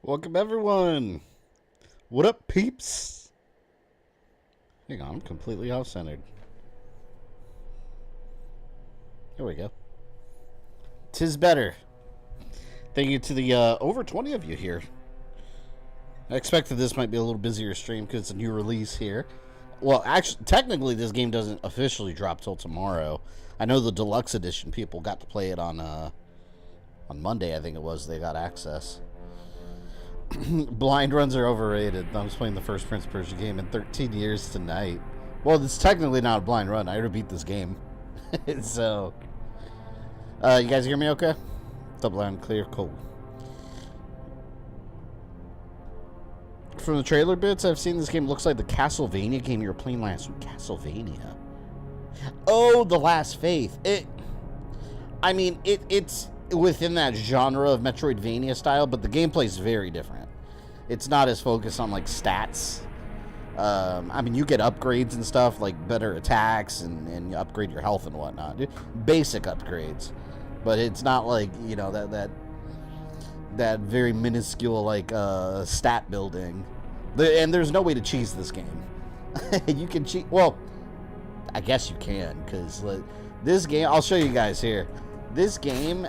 Welcome everyone. What up, peeps? Hang on, I'm completely off-centered. There we go. 'Tis better. Thank you to the over 20 of you here. I expected this might be a little busier stream because it's a new release here. Well, actually, technically, this game doesn't officially drop till tomorrow. I know the deluxe edition people got to play it on Monday, I think it was. They got access. Blind runs are overrated. I was playing the first Prince of Persia game in 13 years tonight. Well, it's technically not a blind run. I already beat this game. So, you guys hear me okay? Double loud and clear. Cool. From the trailer bits I've seen, this game looks like the Castlevania game you were playing last week. Castlevania. Oh, The Last Faith. It's within that genre of Metroidvania style, but the gameplay is very different. It's not as focused on like stats. You get upgrades and stuff, like better attacks and you upgrade your health and whatnot. Basic upgrades, but it's not like, you know, that very minuscule like stat building. And there's no way to cheese this game. You can cheat. Well, I guess you can, because this game, I'll show you guys here. This game,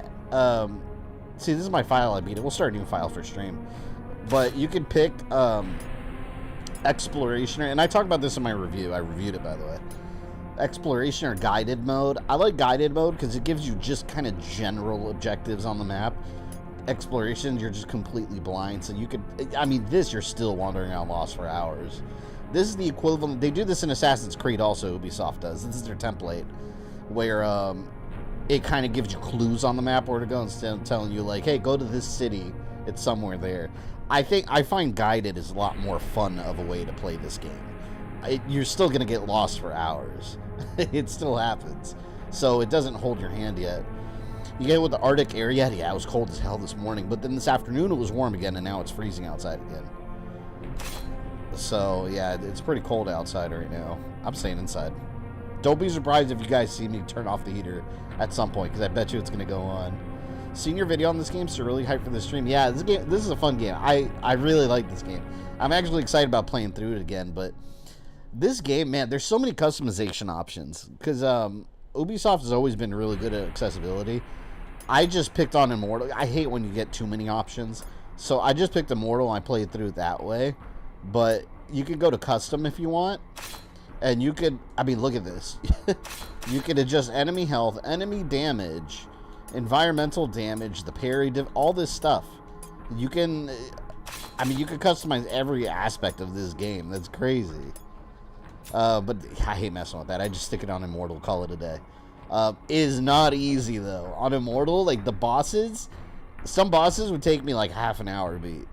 see, this is my file I beat it. We'll start a new file for stream. But you can pick exploration, and I talked about this in my review. I reviewed it, by the way. Exploration or guided mode. I like guided mode because it gives you just kind of general objectives on the map. Exploration, you're just completely blind, so you could, this, you're still wandering around lost for hours. This is the equivalent. They do this in Assassin's Creed also. Ubisoft does. This is their template, where it kind of gives you clues on the map where to go instead of telling you like, hey, go to this city, it's somewhere there. I find guided is a lot more fun of a way to play this game. You're still gonna get lost for hours. It still happens, so it doesn't hold your hand yet. You get with the Arctic area. Yeah, it was cold as hell this morning, but then this afternoon it was warm again, and now it's freezing outside again. So yeah, it's pretty cold outside right now. I'm staying inside. Don't be surprised if you guys see me turn off the heater at some point, because I bet you it's going to go on. Seen your video on this game, so really hyped for this stream. Yeah, this is a fun game. I really like this game. I'm actually excited about playing through it again, but this game, man, there's so many customization options, because Ubisoft has always been really good at accessibility. I just picked on Immortal. I hate when you get too many options, so I just picked Immortal and I played through it that way. But you can go to custom if you want. And you could, look at this. You can adjust enemy health, enemy damage, environmental damage, the parry, all this stuff. You can, you can customize every aspect of this game. That's crazy. But I hate messing with that. I just stick it on Immortal, call it a day. It is not easy, though. On Immortal, like, the bosses, some bosses would take me, like, half an hour to beat.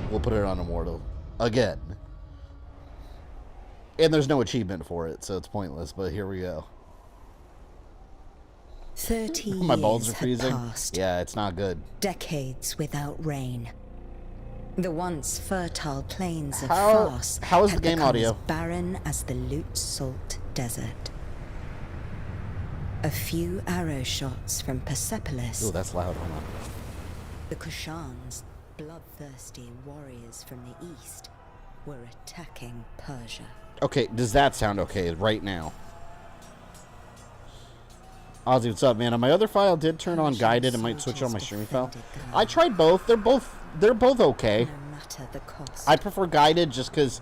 We'll put it on Immortal. Again. And there's no achievement for it, so it's pointless, but here we go. 30 My balls are years freezing. had passed. Yeah, it's not good. Decades without rain. The once fertile plains of How Fars is the had game become audio? as barren as the Lut Salt Desert. A few arrow shots from Persepolis. Oh, that's loud. Hold on. The Kushans, bloodthirsty warriors from the east, were attacking Persia. Okay, does that sound okay right now? Ozzy, what's up, man? On my other file, did turn on guided and might switch on my streaming file. I tried both. They're both okay. No matter the cost. I prefer guided just because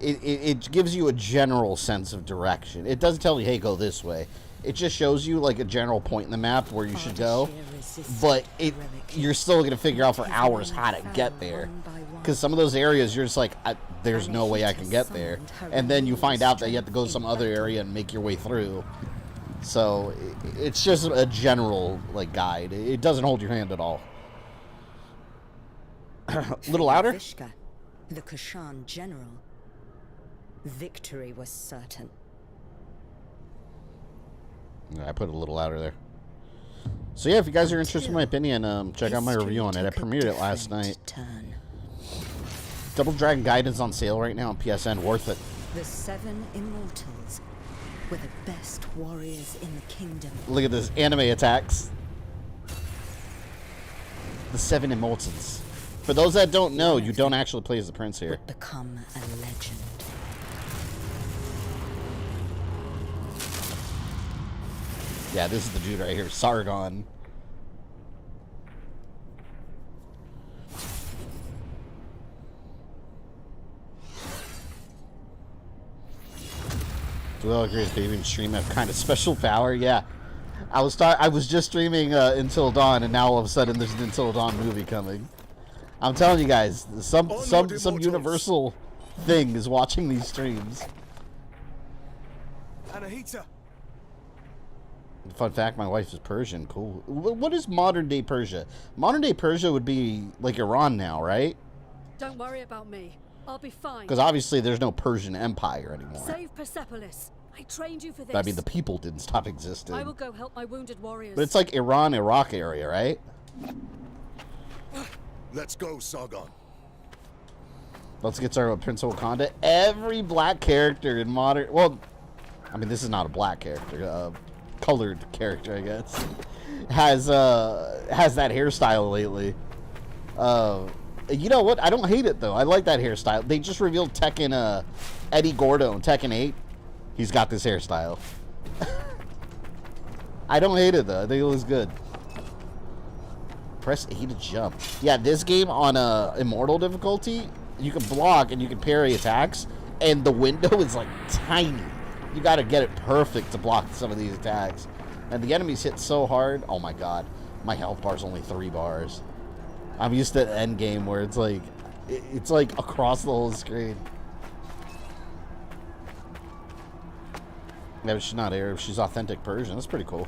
it gives you a general sense of direction. It doesn't tell you, hey, go this way. It just shows you like a general point in the map where you should go, but you're still going to figure out for hours how to get there. Because some of those areas, you're just like, there's no way I can get there. And then you find out that you have to go to some other area and make your way through. So it's just a general like guide. It doesn't hold your hand at all. A little louder? Uvishka, the Kushan general, victory was certain. Yeah, I put it a little louder there. So yeah, if you guys are interested in my opinion, check out my review on it. I premiered it last night. Double Dragon Guidance on sale right now on PSN. Worth it. The 7 Immortals were the best warriors in the kingdom. Look at this anime attacks. The 7 Immortals. For those that don't know, you don't actually play as the prince here. Would become a legend. Yeah, this is the dude right here, Sargon. Do we all agree with baby and stream have kind of special power? Yeah. I was just streaming Until Dawn, and now all of a sudden there's an Until Dawn movie coming. I'm telling you guys, some universal thing is watching these streams. Anahita. Fun fact, my wife is Persian. Cool. What is modern day Persia? Modern day Persia would be like Iran now, right? Don't worry about me. I'll be fine. Because obviously there's no Persian Empire anymore. Save Persepolis. I trained you for this. I mean, the people didn't stop existing. I will go help my wounded warriors. But it's like Iran, Iraq area, right? Let's go, Sargon. Let's get started with Prince of Wakanda. Every black character in modern... Well, I mean, this is not a black character. Colored character, I guess. Has that hairstyle lately. You know what? I don't hate it, though. I like that hairstyle. They just revealed Tekken, Eddie Gordo in Tekken 8. He's got this hairstyle. I don't hate it, though. I think it looks good. Press A to jump. Yeah, this game on Immortal difficulty, you can block and you can parry attacks, and the window is, like, tiny. You gotta get it perfect to block some of these attacks. And the enemies hit so hard. Oh, my God. My health bar's only 3 bars. I'm used to the end game where it's like across the whole screen. Yeah, but she's not Arab. She's authentic Persian. That's pretty cool.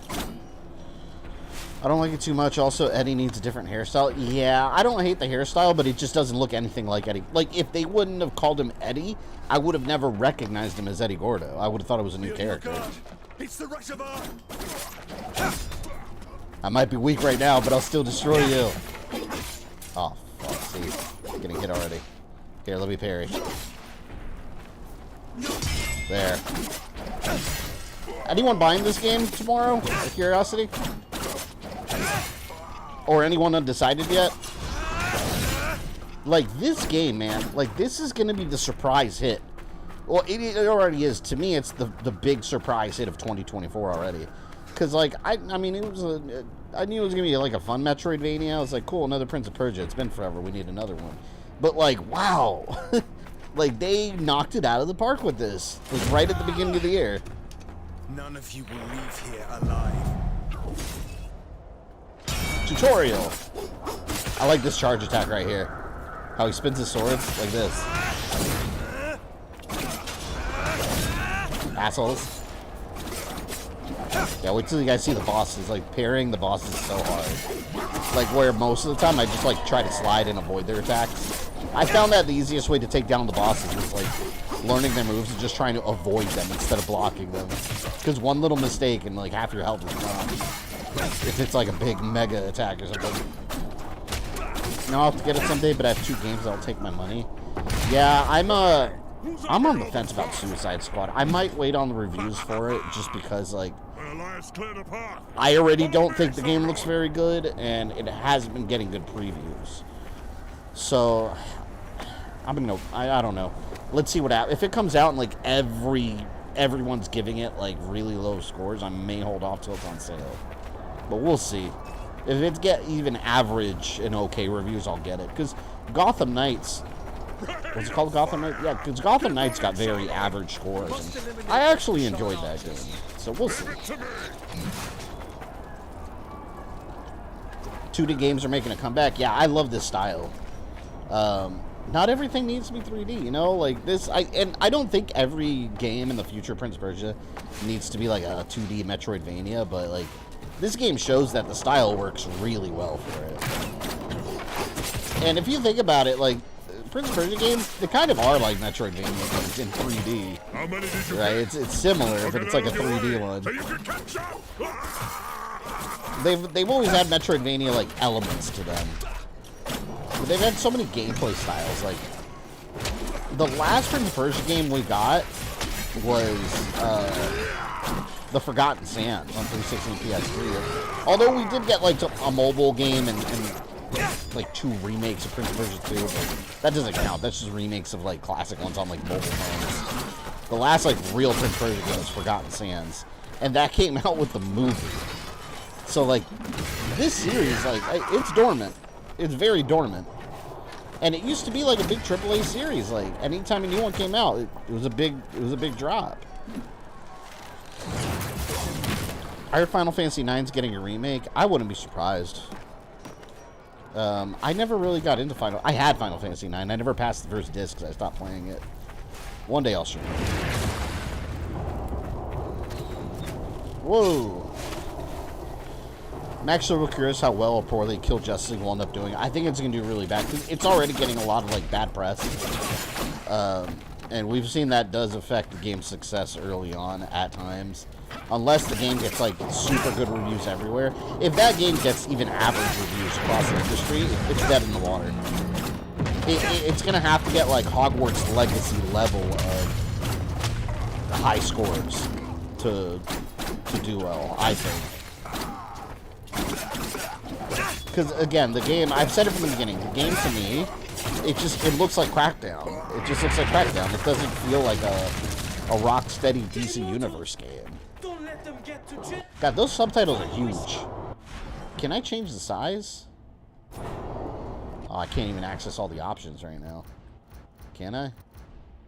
I don't like it too much. Also, Eddie needs a different hairstyle. Yeah, I don't hate the hairstyle, but it just doesn't look anything like Eddie. Like, if they wouldn't have called him Eddie, I would have never recognized him as Eddie Gordo. I would have thought it was a new character. It's the reservoir. I might be weak right now, but I'll still destroy you. Oh, fuck, see. Getting hit already. Here, let me parry. There. Anyone buying this game tomorrow? Out of curiosity? Or anyone undecided yet? Like, this game, man, like, this is going to be the surprise hit. Well, it already is. To me, it's the big surprise hit of 2024 already. Because, like, I mean, it was I knew it was going to be, like, a fun Metroidvania. I was like, cool, another Prince of Persia. It's been forever. We need another one. But, like, wow. Like, they knocked it out of the park with this. Like, right at the beginning of the year. None of you will leave here alive. Tutorial. I like this charge attack right here. How he spins his swords like this. Assholes. Yeah, wait till you guys see the bosses. Like, parrying the bosses is so hard. Like, where most of the time I just, like, try to slide and avoid their attacks. I found that the easiest way to take down the bosses was, like, learning their moves and just trying to avoid them instead of blocking them. Because one little mistake and, like, half your health is gone. If it's, like, a big mega attack or something. No, I'll have to get it someday, but I have 2 games that'll take my money. Yeah, I'm on the fence about Suicide Squad. I might wait on the reviews for it just because, like, I already don't think the game looks very good, and it hasn't been getting good previews. So, I don't know. Let's see what happens. If it comes out and, like, everyone's giving it, like, really low scores, I may hold off till it's on sale. But we'll see. If it's get even average and okay reviews, I'll get it. Because Gotham Knights... What's it called, Gotham Knights? Yeah, because Gotham Knights got very average scores. And I actually enjoyed that game. So we'll see. 2D games are making a comeback. Yeah, I love this style. Not everything needs to be 3D, you know? Like, this... I don't think every game in the future Prince of Persia needs to be, like, a 2D Metroidvania, but, like... This game shows that the style works really well for it. And if you think about it, like, Prince of Persia games, they kind of are like Metroidvania games in 3D. Right? It's similar, but it's like a 3D one. They've always had Metroidvania, like, elements to them. But they've had so many gameplay styles. Like, the last Prince of Persia game we got was, The Forgotten Sands on 360 and PS3. Although we did get, like, a mobile game and like 2 remakes of Prince of Persia 2. But that doesn't count. That's just remakes of like classic ones on like mobile phones. The last like real Prince of Persia game was Forgotten Sands, and that came out with the movie. So like this series, like it's dormant. It's very dormant. And it used to be like a big AAA series. Like anytime a new one came out, it was a big drop. I heard Final Fantasy IX's getting a remake. I wouldn't be surprised. I never really got into I had Final Fantasy IX. I never passed the first disc because I stopped playing it. One day I'll stream it. Whoa. I'm actually curious how well or poorly Kill Justice League will end up doing. I think it's going to do really bad because it's already getting a lot of like bad press. And we've seen that does affect the game's success early on at times. Unless the game gets like super good reviews everywhere. If that game gets even average reviews across the industry, it's dead in the water. It's going to have to get like Hogwarts Legacy level of high scores to do well, I think. Because again, the game, I've said it from the beginning, the game to me, it looks like Crackdown. It just looks like Crackdown. It doesn't feel like a rock-steady DC Universe game. God, those subtitles are huge. Can I change the size? Oh, I can't even access all the options right now. Can I?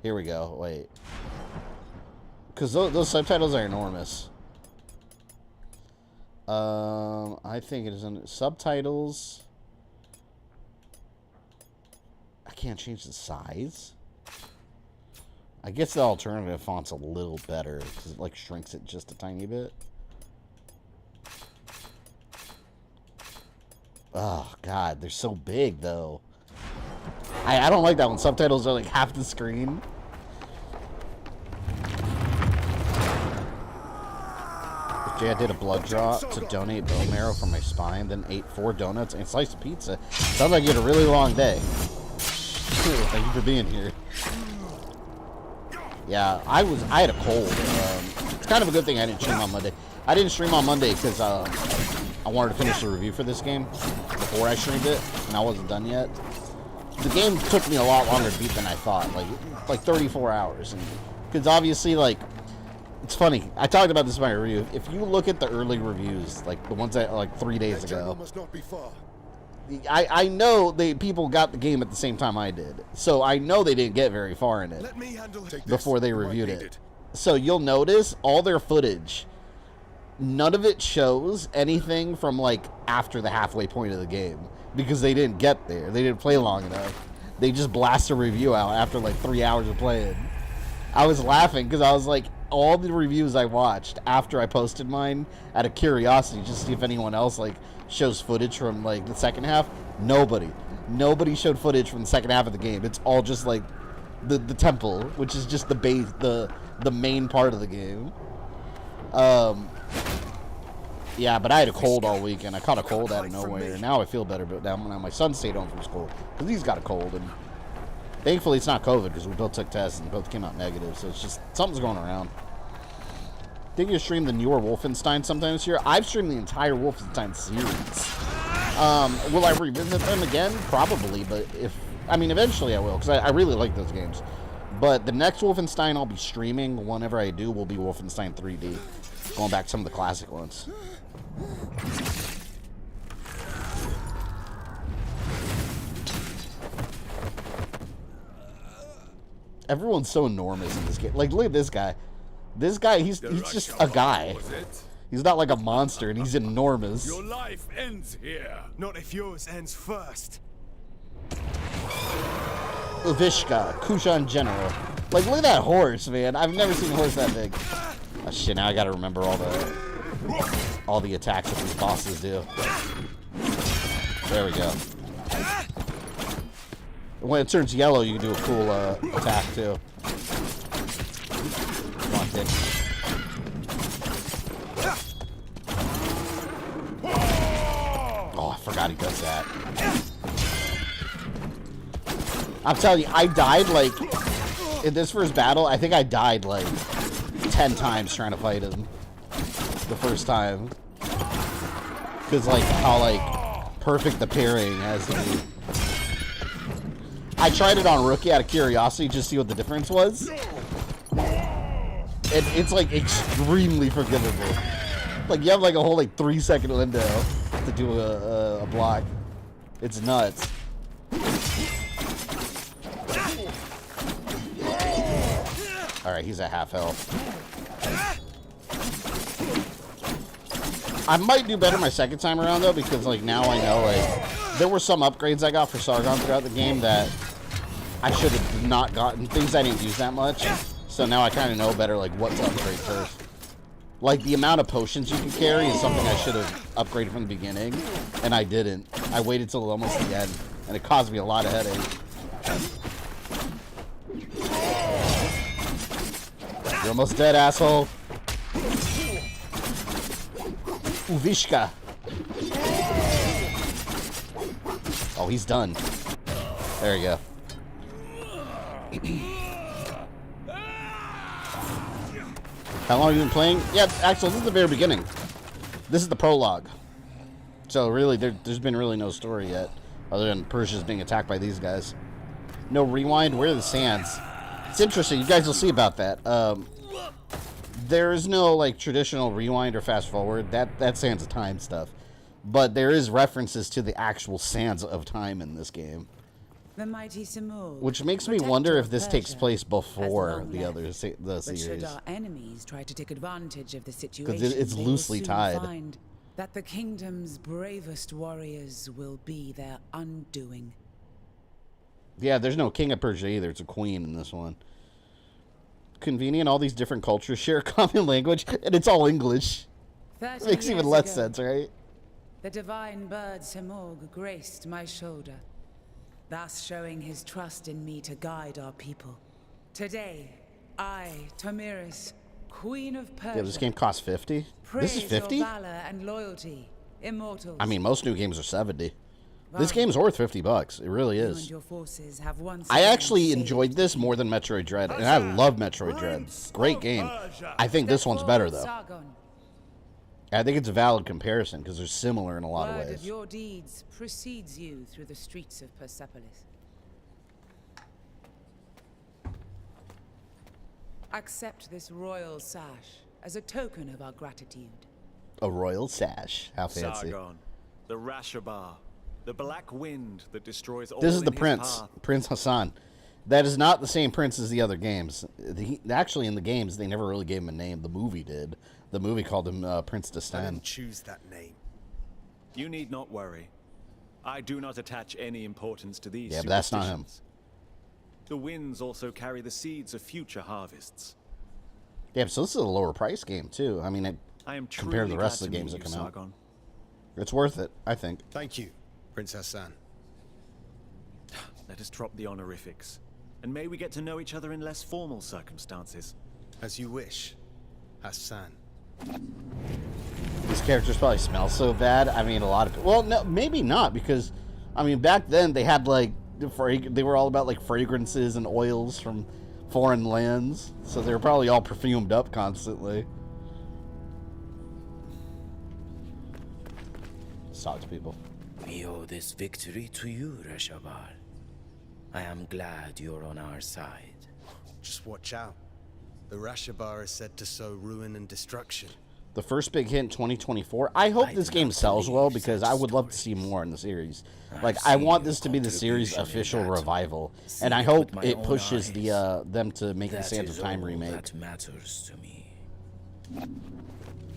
Here we go. Wait. Because those subtitles are enormous. I think it is in subtitles. I can't change the size. I guess the alternative font's a little better because it like shrinks it just a tiny bit. Oh God, they're so big though. I don't like that when subtitles are like half the screen. Jay, I did a blood draw to donate bone marrow from my spine, then ate 4 donuts and a slice of pizza. Sounds like you had a really long day. Thank you for being here. Yeah, I had a cold. It's kind of a good thing I didn't stream on Monday. I didn't stream on Monday because I wanted to finish the review for this game before I streamed it, and I wasn't done yet. The game took me a lot longer to beat than I thought, like 34 hours. Because obviously, like, it's funny. I talked about this in my review. If you look at the early reviews, like the ones that like 3 days ago, I know people got the game at the same time I did, so I know they didn't get very far in it before they reviewed it. So you'll notice all their footage, none of it shows anything from like after the halfway point of the game because they didn't get there. They didn't play long enough. They just blast a review out after like 3 hours of playing. I was laughing because I was like, all the reviews I watched after I posted mine out of curiosity, just to see if anyone else like shows footage from like the second half. Nobody showed footage from the second half of the game. It's all just like the temple, which is just the base, the main part of the game. Yeah, but I had a cold all weekend. I caught a cold out of nowhere, and now I feel better. But now my son stayed home from school because he's got a cold, and thankfully it's not COVID because we both took tests and both came out negative. So it's just something's going around. Think you stream the newer Wolfenstein sometime this year? I've streamed the entire Wolfenstein series. Will I revisit them again? Probably, but eventually I will, because I really like those games. But the next Wolfenstein I'll be streaming, whenever I do, will be Wolfenstein 3D. Going back to some of the classic ones. Everyone's so enormous in this game. Like, look at this guy. This guy, he's just a guy. He's not like a monster, and he's enormous. Your life ends here. Not if yours ends first. Uvishka, Kushan General. Like, look at that horse, man. I've never seen a horse that big. Oh, shit, now I gotta remember all the attacks that these bosses do. There we go. When it turns yellow, you can do a cool attack, too. Come on, kid. Oh, I forgot he does that. I'm telling you, I died, like, in this first battle, I think I died, like, 10 times trying to fight him. The first time. Because, like, how, like, perfect the parrying has to be. I tried it on Rookie out of curiosity just to see what the difference was. It's like extremely forgivable. Like you have like a whole like 3-second window to do a block. It's nuts. Alright, he's at half health. I might do better my second time around though, because like now I know like there were some upgrades I got for Sargon throughout the game that I should have not gotten, things I didn't use that much. So now I kind of know better like what to upgrade first. Like the amount of potions you can carry is something I should have upgraded from the beginning, and I didn't. I waited till almost the end, and it caused me a lot of headache. You're almost dead, asshole. Uvishka. Oh, he's done. There you go. How long have you been playing? Yeah, actually, this is the very beginning. This is the prologue. So really, there's been really no story yet, other than Persia's being attacked by these guys. No rewind. Where are the sands? It's interesting. You guys will see about that. There is no like traditional rewind or fast forward. That sands of time stuff, but there is references to the actual sands of time in this game. The mighty Simul, which makes me wonder if this takes place before the series. But should our enemies try to take advantage of the situation, because it's loosely tied. Find that the kingdom's bravest warriors will be their undoing. Yeah, there's no king of Persia either. It's a queen in this one. Convenient, all these different cultures share a common language, and it's all English. It makes even less sense, right? The divine bird Simurg graced my shoulder, thus showing his trust in me to guide our people. Today, I, Tomiris, Queen of Persia. Yeah, this game costs 50. This is 50? Your valor and loyalty, Immortals. I mean, most new games are 70. This game's worth $50. It really is. I actually enjoyed this more than Metroid Dread, and I love Metroid Dread. Great game. I think this one's better though. I think it's a valid comparison because they're similar in a lot of ways. Word of your deeds precedes you through the streets of Persepolis. Accept this royal sash as a token of our gratitude. A royal sash. How fancy. Sargon, the Rashabar, the black wind that destroys all. This is the in his prince, path. Prince Hassan. That is not the same prince as the other games. Actually, in the games, they never really gave him a name. The movie did. The movie called him Prince I Destin. didn't choose that name. You need not worry. I do not attach any importance to these. Yeah, but that's not him. The winds also carry the seeds of future harvests. Yeah, so this is a lower price game too. I mean, I am compared to the rest glad of the to games that meet come you, out, Sargon. it's worth it, I think. Thank you, Prince Hassan. Let us drop the honorifics, and may we get to know each other in less formal circumstances. As you wish, Hassan. These characters probably smell so bad. I mean, a lot of... Well, no, maybe not, because, I mean, back then they had, like, they were all about, like, fragrances and oils from foreign lands, so they were probably all perfumed up constantly. Let's talk to people. We owe this victory to you, Rashabar. I am glad you're on our side. Just watch out. The Rashabar is said to sow ruin and destruction. The first big hit in 2024. I hope this game sells well because I would love to see more in the series. Like, I want this to be the series' official revival, and I hope it pushes them to make the Sands of Time remake. That matters to me.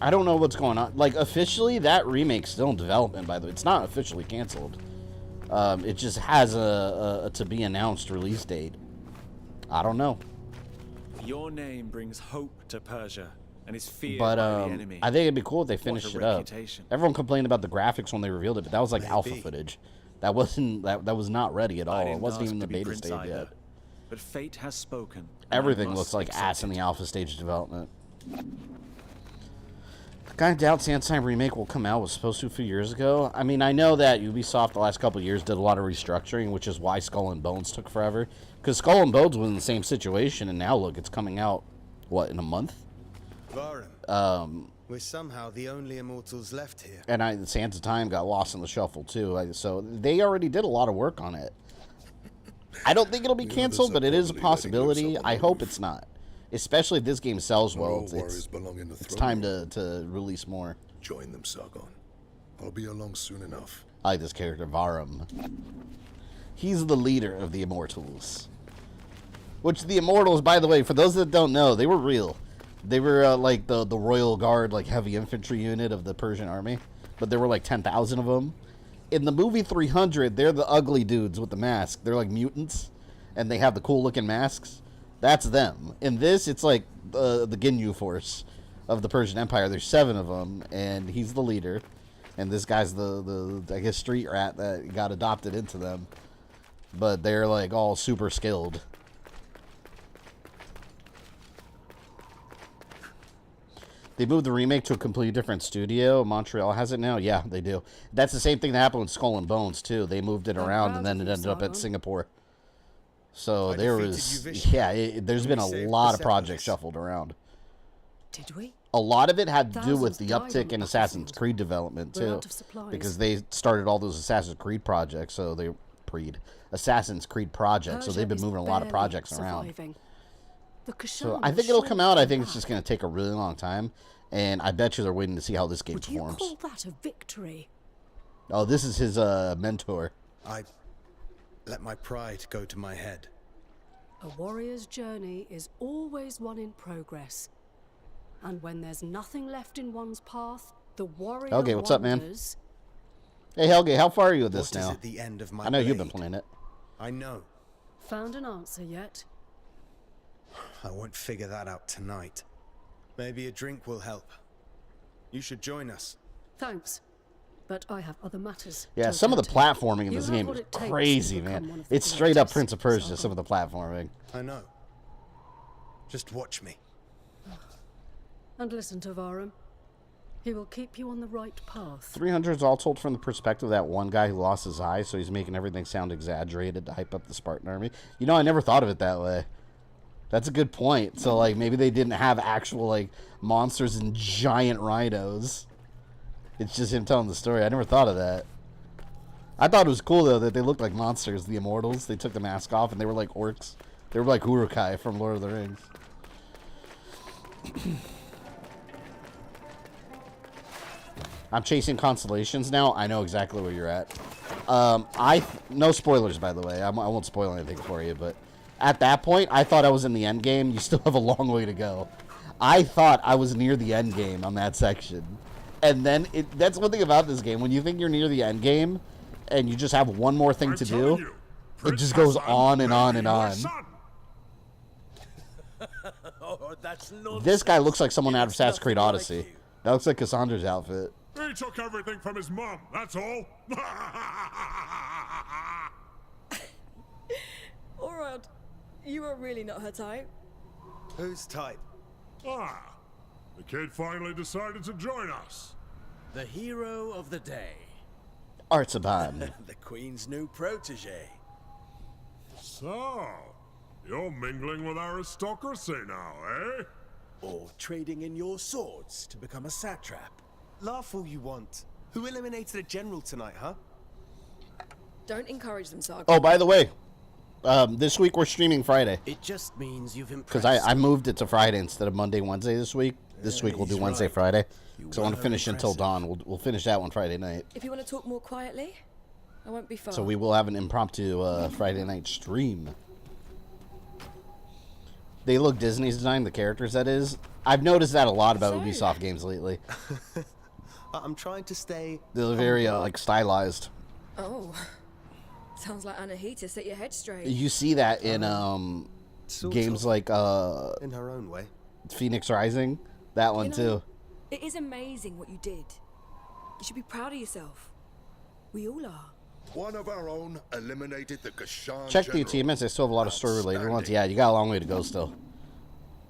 I don't know what's going on. Like, officially, that remake's still in development, by the way. It's not officially canceled. It just has a to be announced release date. I don't know. Your name brings hope to Persia and is feared But by the enemy. I think it'd be cool if they finished it up. reputation. Everyone complained about the graphics when they revealed it, but that was like alpha Maybe. footage. That wasn't that was not ready at I all. It didn't wasn't ask even the to be beta Prince stage either, yet. But fate has spoken. and I Everything must looks like accept ass in it. the alpha stage development. Kind of doubt Sands of Time remake will come out. It was supposed to a few years ago. I mean, I know that Ubisoft the last couple of years did a lot of restructuring, which is why Skull and Bones took forever. Because Skull and Bones was in the same situation, and now look, it's coming out, what, in a month? Vahram. We're somehow the only immortals left here. And Sands of Time got lost in the shuffle too. So they already did a lot of work on it. I don't think it'll be canceled, but it is a possibility. I hope it's not. Especially if this game sells well. It's time to release more. Join them, Sargon. I'll be along soon enough. I like this character, Vahram. He's the leader of the Immortals. Which the Immortals, by the way, for those that don't know, they were real. They were like the Royal Guard, like heavy infantry unit of the Persian army. But there were like 10,000 of them. In the movie 300, they're the ugly dudes with the mask. They're like mutants, and they have the cool looking masks. That's them. In this, it's like the Ginyu force of the Persian Empire. There's 7 of them, and he's the leader. And this guy's the I guess, street rat that got adopted into them. But they're like all super skilled. They moved the remake to a completely different studio. Montreal has it now? Yeah, they do. That's the same thing that happened with Skull and Bones, too. They moved it around, and then it ended up at Singapore. So there was, there's been a lot of projects shuffled around. Did we? A lot of it had to do with the uptick in Assassin's Creed development, too. Because they started all those Assassin's Creed projects, so they've been moving a lot of projects around. So I think it'll come out. I think it's just going to take a really long time. And I bet you they're waiting to see how this game performs. Would you call that a victory? Oh, this is his mentor. I let my pride go to my head. A warrior's journey is always one in progress. And when there's nothing left in one's path, the warrior Helge, what's up, man? wanders. Hey, Helge, how far are you with this What is now? at the end of my I know you've been blade? playing it. I know. Found an answer yet? I won't figure that out tonight. Maybe a drink will help. You should join us. Thanks. But I have other matters. Yeah, to some of the attend to. platforming in You this have game what is it takes to crazy, become man. one of the It's straight up greatest, Prince of Persia, Sargon. some of the platforming. I know. Just watch me. And listen to Vahram. He will keep you on the right path. 300 is all told from the perspective of that one guy who lost his eye, so he's making everything sound exaggerated to hype up the Spartan army. You know, I never thought of it that way. That's a good point. So, like, maybe they didn't have actual, like, monsters and giant rhinos. It's just him telling the story. I never thought of that. I thought it was cool, though, that they looked like monsters, the Immortals. They took the mask off, and they were like orcs. They were like Uruk-hai from Lord of the Rings. I'm chasing constellations now. I know exactly where you're at. No spoilers, by the way. I won't spoil anything for you, but at that point, I thought I was in the end game. You still have a long way to go. I thought I was near the end game on that section. And then, that's one thing about this game. When you think you're near the end game, and you just have one more thing to do, it just goes on and on and on. This guy looks like someone out of Assassin's Creed Odyssey. That looks like Cassandra's outfit. He took everything from his mom, that's all. Alright, you are really not her type. Whose type? Ah, the kid finally decided to join us. The hero of the day. Artaban. The Queen's new protege. So, you're mingling with aristocracy now, eh? Or trading in your swords to become a satrap. Laugh all you want. Who eliminated a general tonight, huh? Don't encourage them, Sargon. Oh, by the way, this week we're streaming Friday. It just means you've impressed. Because I moved it to Friday instead of Monday, Wednesday this week. This week we'll do Wednesday, right. Friday. So I want to were finish until impressive. dawn. We'll finish that one Friday night. If you want to talk more quietly, I won't be far. So we will have an impromptu Friday night stream. They look Disney's design, the characters that is. I've noticed that a lot about So? Ubisoft games lately. I'm trying to stay... They're very like stylized. Oh. Sounds like Anahita set your head straight. You see that in Sort games of. like In her own way. Phoenix Rising. That one You know, too. It is amazing what you did. You should be proud of yourself. We all are. One of our own eliminated the Kashan Check the general. achievements. They still have a lot of story-related ones. Yeah, you got a long way to go still.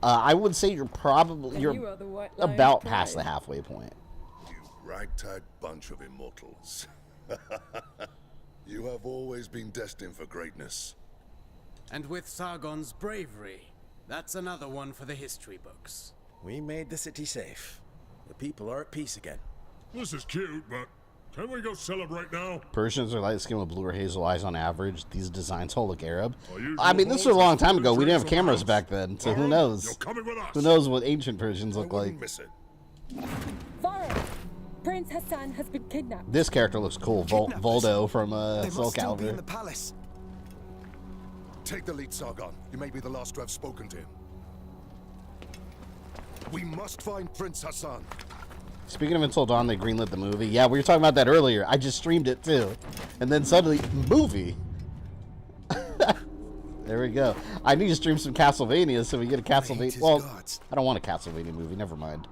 I would say you're And you are the white lion about pride. past the halfway point. You ragtag bunch of immortals. You have always been destined for greatness. And with Sargon's bravery, that's another one for the history books. We made the city safe. The people are at peace again. This is cute, but can we go celebrate now? Persians are light skin with blue or hazel eyes on average. These designs all look Arab. Usual I mean, this was a long time ago. We didn't have traditional cameras house. back then, so who Vahram, knows? you're coming with us. Who knows what ancient Persians look like? Wouldn't miss it. Vahram, Prince Hassan has been kidnapped. This character looks cool. Voldo from They Soul must still be in Calibur. the palace. Take the lead, Sargon. You may be the last to have spoken to him. We must find Prince Hassan. Speaking of Until Dawn, they greenlit the movie. Yeah, we were talking about that earlier. I just streamed it too. And then suddenly, movie. There we go. I need to stream some Castlevania so we get a Castlevania. Well, I don't want a Castlevania movie. Never mind.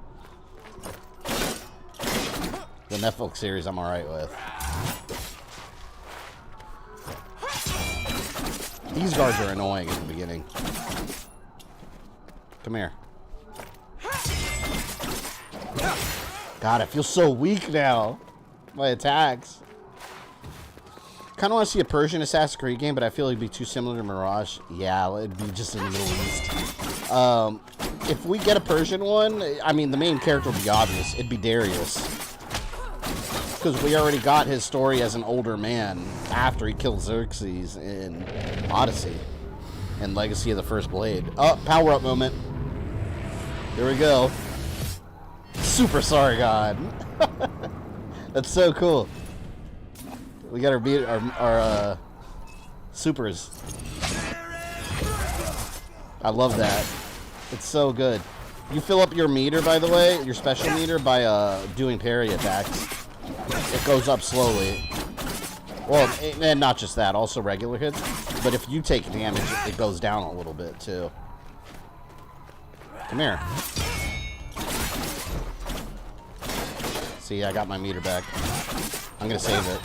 The Netflix series I'm alright with. These guards are annoying in the beginning. Come here. God, I feel so weak now. My attacks. Kind of want to see a Persian Assassin's Creed game, but I feel it'd be too similar to Mirage. Yeah, it'd be just in the Middle East. If we get a Persian one, I mean, the main character would be obvious. It'd be Darius. Because we already got his story as an older man after he killed Xerxes in Odyssey and Legacy of the First Blade. Oh, power up moment. Here we go. Super Sargon. That's so cool. We got our supers. I love that. It's so good. You fill up your meter, by the way, your special meter, by doing parry attacks. It goes up slowly. Well, and not just that, also regular hits. But if you take damage, it goes down a little bit, too. Come here. See, I got my meter back. I'm gonna save it.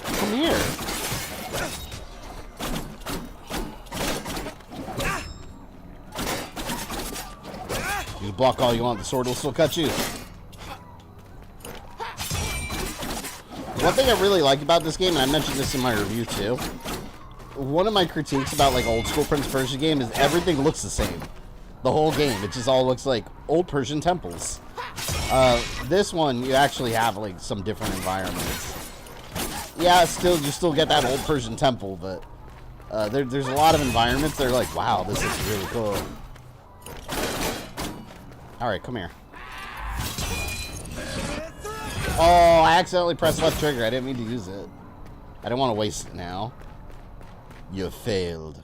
Come here. You block all you want, the sword will still cut you. One thing I really like about this game, and I mentioned this in my review too, one of my critiques about like old school Prince of Persia game is everything looks the same. The whole game, it just all looks like old Persian temples. This one, you actually have like some different environments. Yeah, you still get that old Persian temple, but there's a lot of environments that are like, wow, this is really cool. All right, come here. Oh, I accidentally pressed left trigger. I didn't mean to use it. I don't want to waste it now. You failed.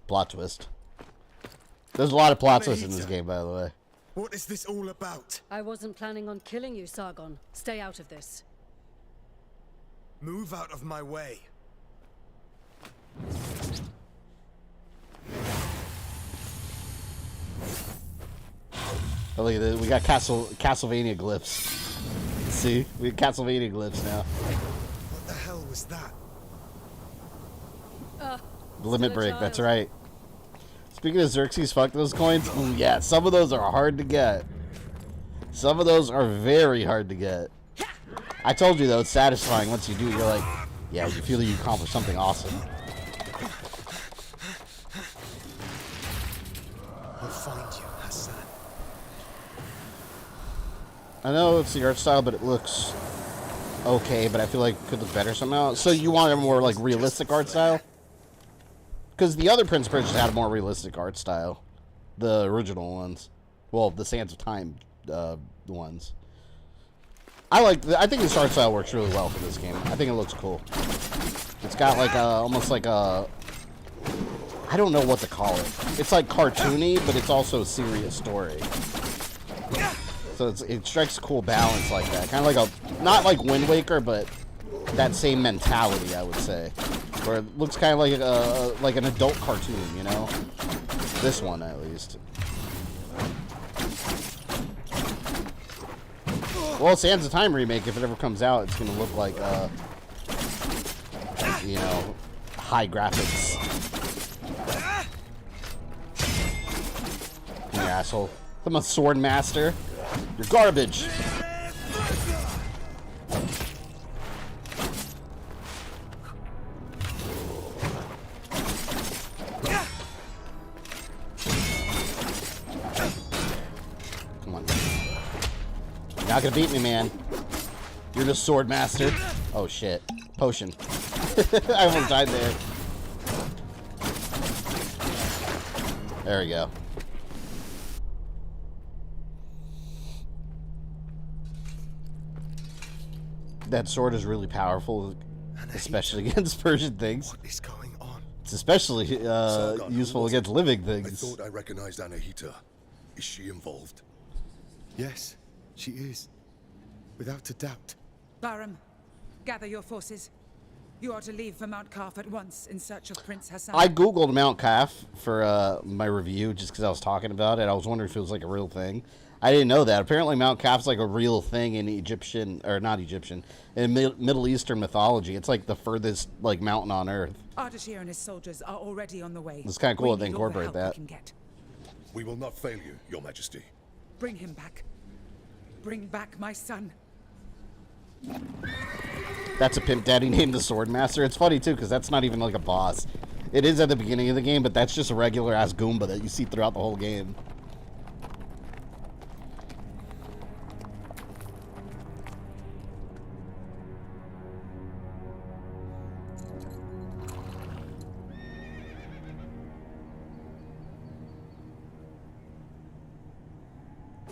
Plot twist. There's a lot of plot twists in this game, by the way. What is this all about? I wasn't planning on killing you, Sargon. Stay out of this. Move out of my way. Oh, look at this. We got Castlevania glyphs. See? We got Castlevania glyphs now. What the hell was that? Limit break, that's right. Speaking of Xerxes, fuck those coins. Ooh, yeah, some of those are hard to get. Some of those are very hard to get. I told you, though, it's satisfying once you do. You're like, yeah, you feel like you accomplished something awesome. I'll find you, Hassan. I know it's the art style, but it looks okay, but I feel like it could look better somehow. So you want a more, like, realistic art style? Because the other Prince of Persia had a more realistic art style. The original ones. Well, the Sands of Time ones. I think this art style works really well for this game. I think it looks cool. It's got like almost like a, I don't know what to call it. It's like cartoony, but it's also a serious story. So it strikes a cool balance like that. Kind of like a, not like Wind Waker, but that same mentality, I would say. Where it looks kind of like an adult cartoon, you know? This one, at least. Well, Sands of Time remake, if it ever comes out, it's gonna look like, you know, high graphics. You asshole. I'm a sword master. You're garbage. Not gonna beat me, man. You're the sword master. Oh shit. Potion. I almost died there. There we go. That sword is really powerful, especially against Persian things. What is going on? It's especially useful against living I things. thought I recognized Anahita. Is she involved? Yes, she is. Without a doubt. Vahram, gather your forces. You are to leave for Mount Kaf at once in search of Prince Hassan. I googled Mount Kaf for my review just because I was talking about it. I was wondering if it was like a real thing. I didn't know that. Apparently Mount Kaf's like a real thing in Egyptian, or not Egyptian, in Middle Eastern mythology. It's like the furthest like mountain on Earth. Ardashir and his soldiers are already on the way. It's kind of cool We that they need all the incorporate help that. we can get. We will not fail you, Your Majesty. Bring him back. Bring back my son. That's a pimp daddy named the Sword Master. It's funny too because that's not even like a boss. It is at the beginning of the game, but that's just a regular ass Goomba that you see throughout the whole game.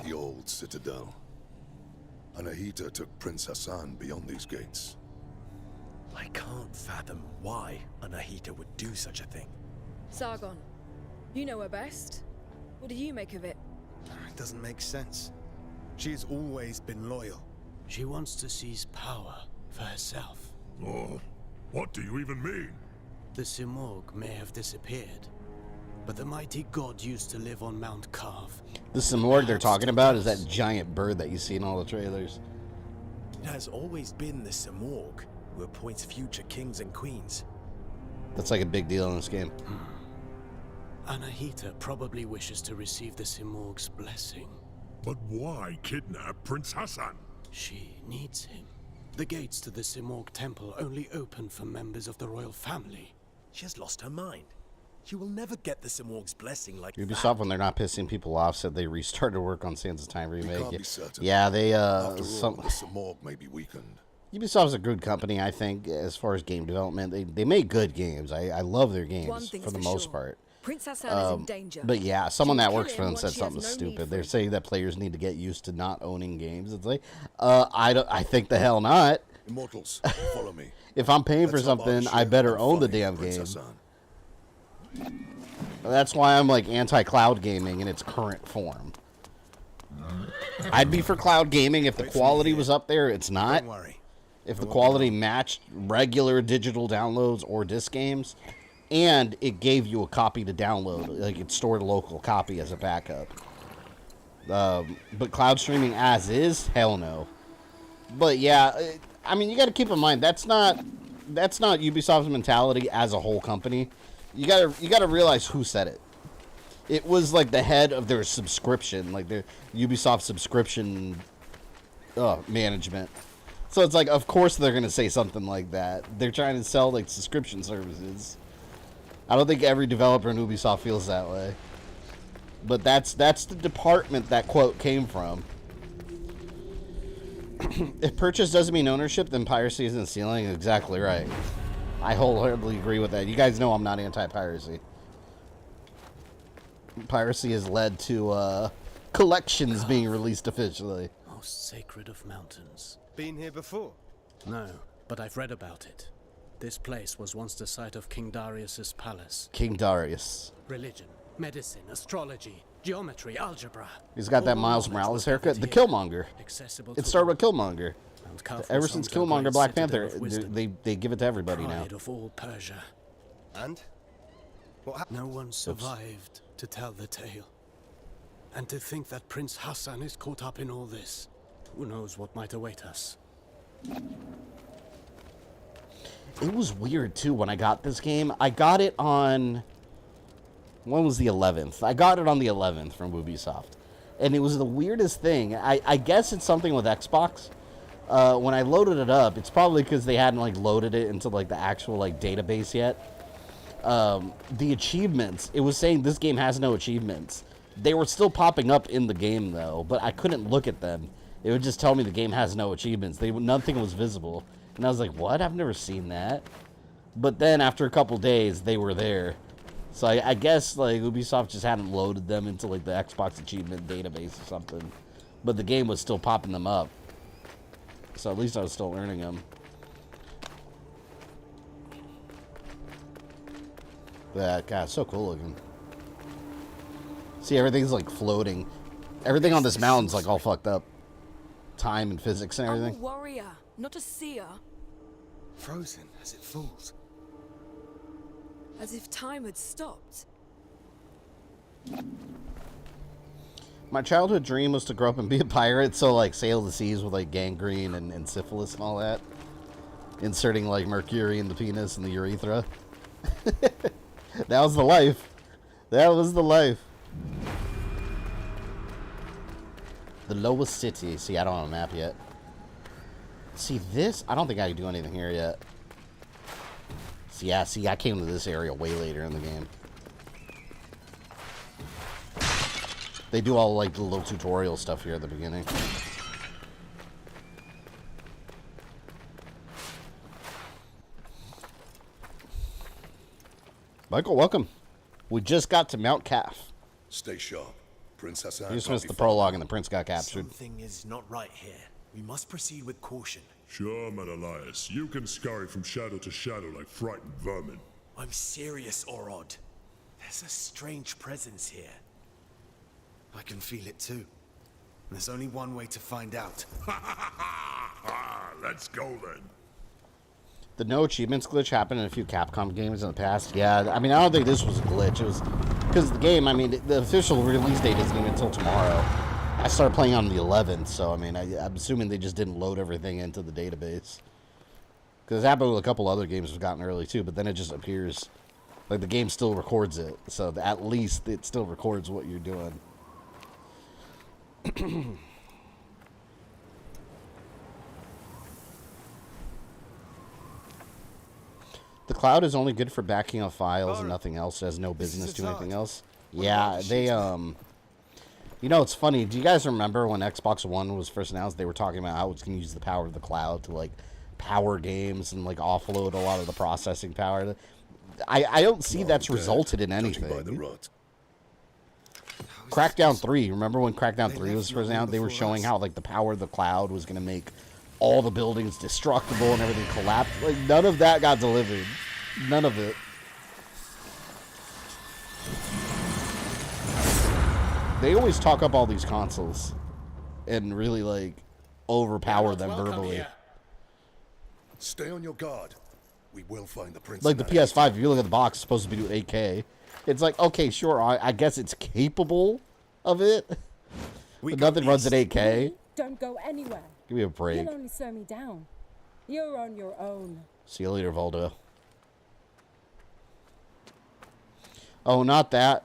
The old citadel. Anahita took Prince Hassan beyond these gates. I can't fathom why Anahita would do such a thing. Sargon, you know her best. What do you make of it? It doesn't make sense. She has always been loyal. She wants to seize power for herself. Oh, what do you even mean? The Simorg may have disappeared, but the mighty god used to live on Mount Kaf. The Simorg they're talking about is that giant bird that you see in all the trailers. It has always been the Simorg who appoints future kings and queens. That's like a big deal in this game. Anahita probably wishes to receive the Simorg's blessing. But why kidnap Prince Hassan? She needs him. The gates to the Simorg temple only open for members of the royal family. She has lost her mind. She will never get the Simorg's blessing like Ubisoft, that. when they're not pissing people off, said they restarted work on Sands of Time We remake. can't be certain. Yeah, they After some all, the Simorg may be weakened. Ubisoft's a good company, I think, as far as game development. They make good games. I love their One games thing's for the for most sure. part. Prince Hassan is in danger. But yeah, someone She'll that kill works for him them once said she has something no need stupid. for They're him. saying that players need to get used to not owning games. It's like, I think the hell not. Immortals, follow me. If I'm paying for Let's help something, Ardashir I better and own the find damn Prince game. Hassan. That's why I'm like anti-cloud gaming in its current form. I'd be for cloud gaming if the quality was up there. It's not. Don't worry. If the quality matched regular digital downloads or disc games, and it gave you a copy to download, like it stored a local copy as a backup. But cloud streaming as is, hell no. But yeah, I mean, you got to keep in mind that's not Ubisoft's mentality as a whole company. You gotta realize who said it. It was like the head of their subscription, like their Ubisoft subscription management. So it's like, of course they're gonna say something like that. They're trying to sell like subscription services. I don't think every developer in Ubisoft feels that way. But that's the department that quote came from. If purchase doesn't mean ownership, then piracy isn't stealing. Exactly right. I wholeheartedly agree with that. You guys know I'm not anti-piracy. Piracy has led to collections being released officially. Most sacred of mountains. Been here before? No, but I've read about it. This place was once the site of King Darius's palace. King Darius. Religion, medicine, astrology, geometry, algebra. He's got that All Miles knowledge Morales was haircut. gathered The here, Killmonger. accessible It to started all. with Killmonger. Mount Kaf Ever was since home to a Killmonger, great Black citadel Panther, of wisdom, they give it to everybody now. pride of all Persia. And? What happened? No one survived to tell the tale. And to think that Prince Hassan is caught up in all this. Who knows what might await us? It was weird too when I got this game. I got it on, when was the 11th? I got it on the 11th from Ubisoft. And it was the weirdest thing. I guess it's something with Xbox. When I loaded it up, it's probably because they hadn't like loaded it into like the actual like database yet. The achievements, it was saying this game has no achievements. They were still popping up in the game though, but I couldn't look at them. it would just tell me the game has no achievements. Nothing was visible. And I was like, what? I've never seen that. But then after a couple days, they were there. So I guess like Ubisoft just hadn't loaded them into like the Xbox achievement database or something. But the game was still popping them up. So at least I was still earning them. That guy's so cool looking. See, everything's like floating. Everything on this mountain's like all fucked up. Time and physics and everything. I'm a warrior, not a seer. Frozen as it falls. As if time had stopped. My childhood dream was to grow up and be a pirate, so like sail the seas with like gangrene and syphilis and all that. Inserting like mercury in the penis and the urethra. That was the life. That was the life. The lowest city. See, I don't have a map yet. See, this? I don't think I can do anything here yet. See, yeah, see, I came to this area way later in the game. They do all, like, the little tutorial stuff here at the beginning. Michael, welcome. We just got to Mount Calf. Stay sharp. Prince Hassan. You just missed the prologue and the prince got captured. Something is not right here. We must proceed with caution. Sure, Menelaus. You can scurry from shadow to shadow like frightened vermin. I'm serious, Orod. There's a strange presence here. I can feel it too. There's only one way to find out. Let's go then. The no achievements glitch happened in a few Capcom games in the past. Yeah, I mean, I don't think this was a glitch. It was because the game, I mean, the official release date isn't even until tomorrow. I started playing on the 11th, so I mean, I'm assuming they just didn't load everything into the database. Because it happened with a couple other games we've gotten early too, but then it just appears. Like the game still records it, so at least it still records what you're doing. The cloud is only good for backing up files and nothing else. It has no business doing anything else. Yeah, they, you know, it's funny. Do you guys remember when Xbox One was first announced, they were talking about how it's going to use the power of the cloud to, like, power games and, like, offload a lot of the processing power? I don't see that's resulted in anything. Crackdown 3. Remember when Crackdown 3 was first announced? They were showing how, like, the power of the cloud was going to make all the buildings destructible and everything collapse. Like, none of that got delivered. None of it. They always talk up all these consoles and really, like, overpower them verbally. Here. Stay on your guard. We will find the prince. Like the PS5, if you look at the box, it's supposed to be doing 8K. It's like, okay, sure, I guess it's capable of it, but nothing runs at 8K. Don't go anywhere. Give me a break. You'll only slow me down. You're on your own. See you later, Voldo. Oh, not that.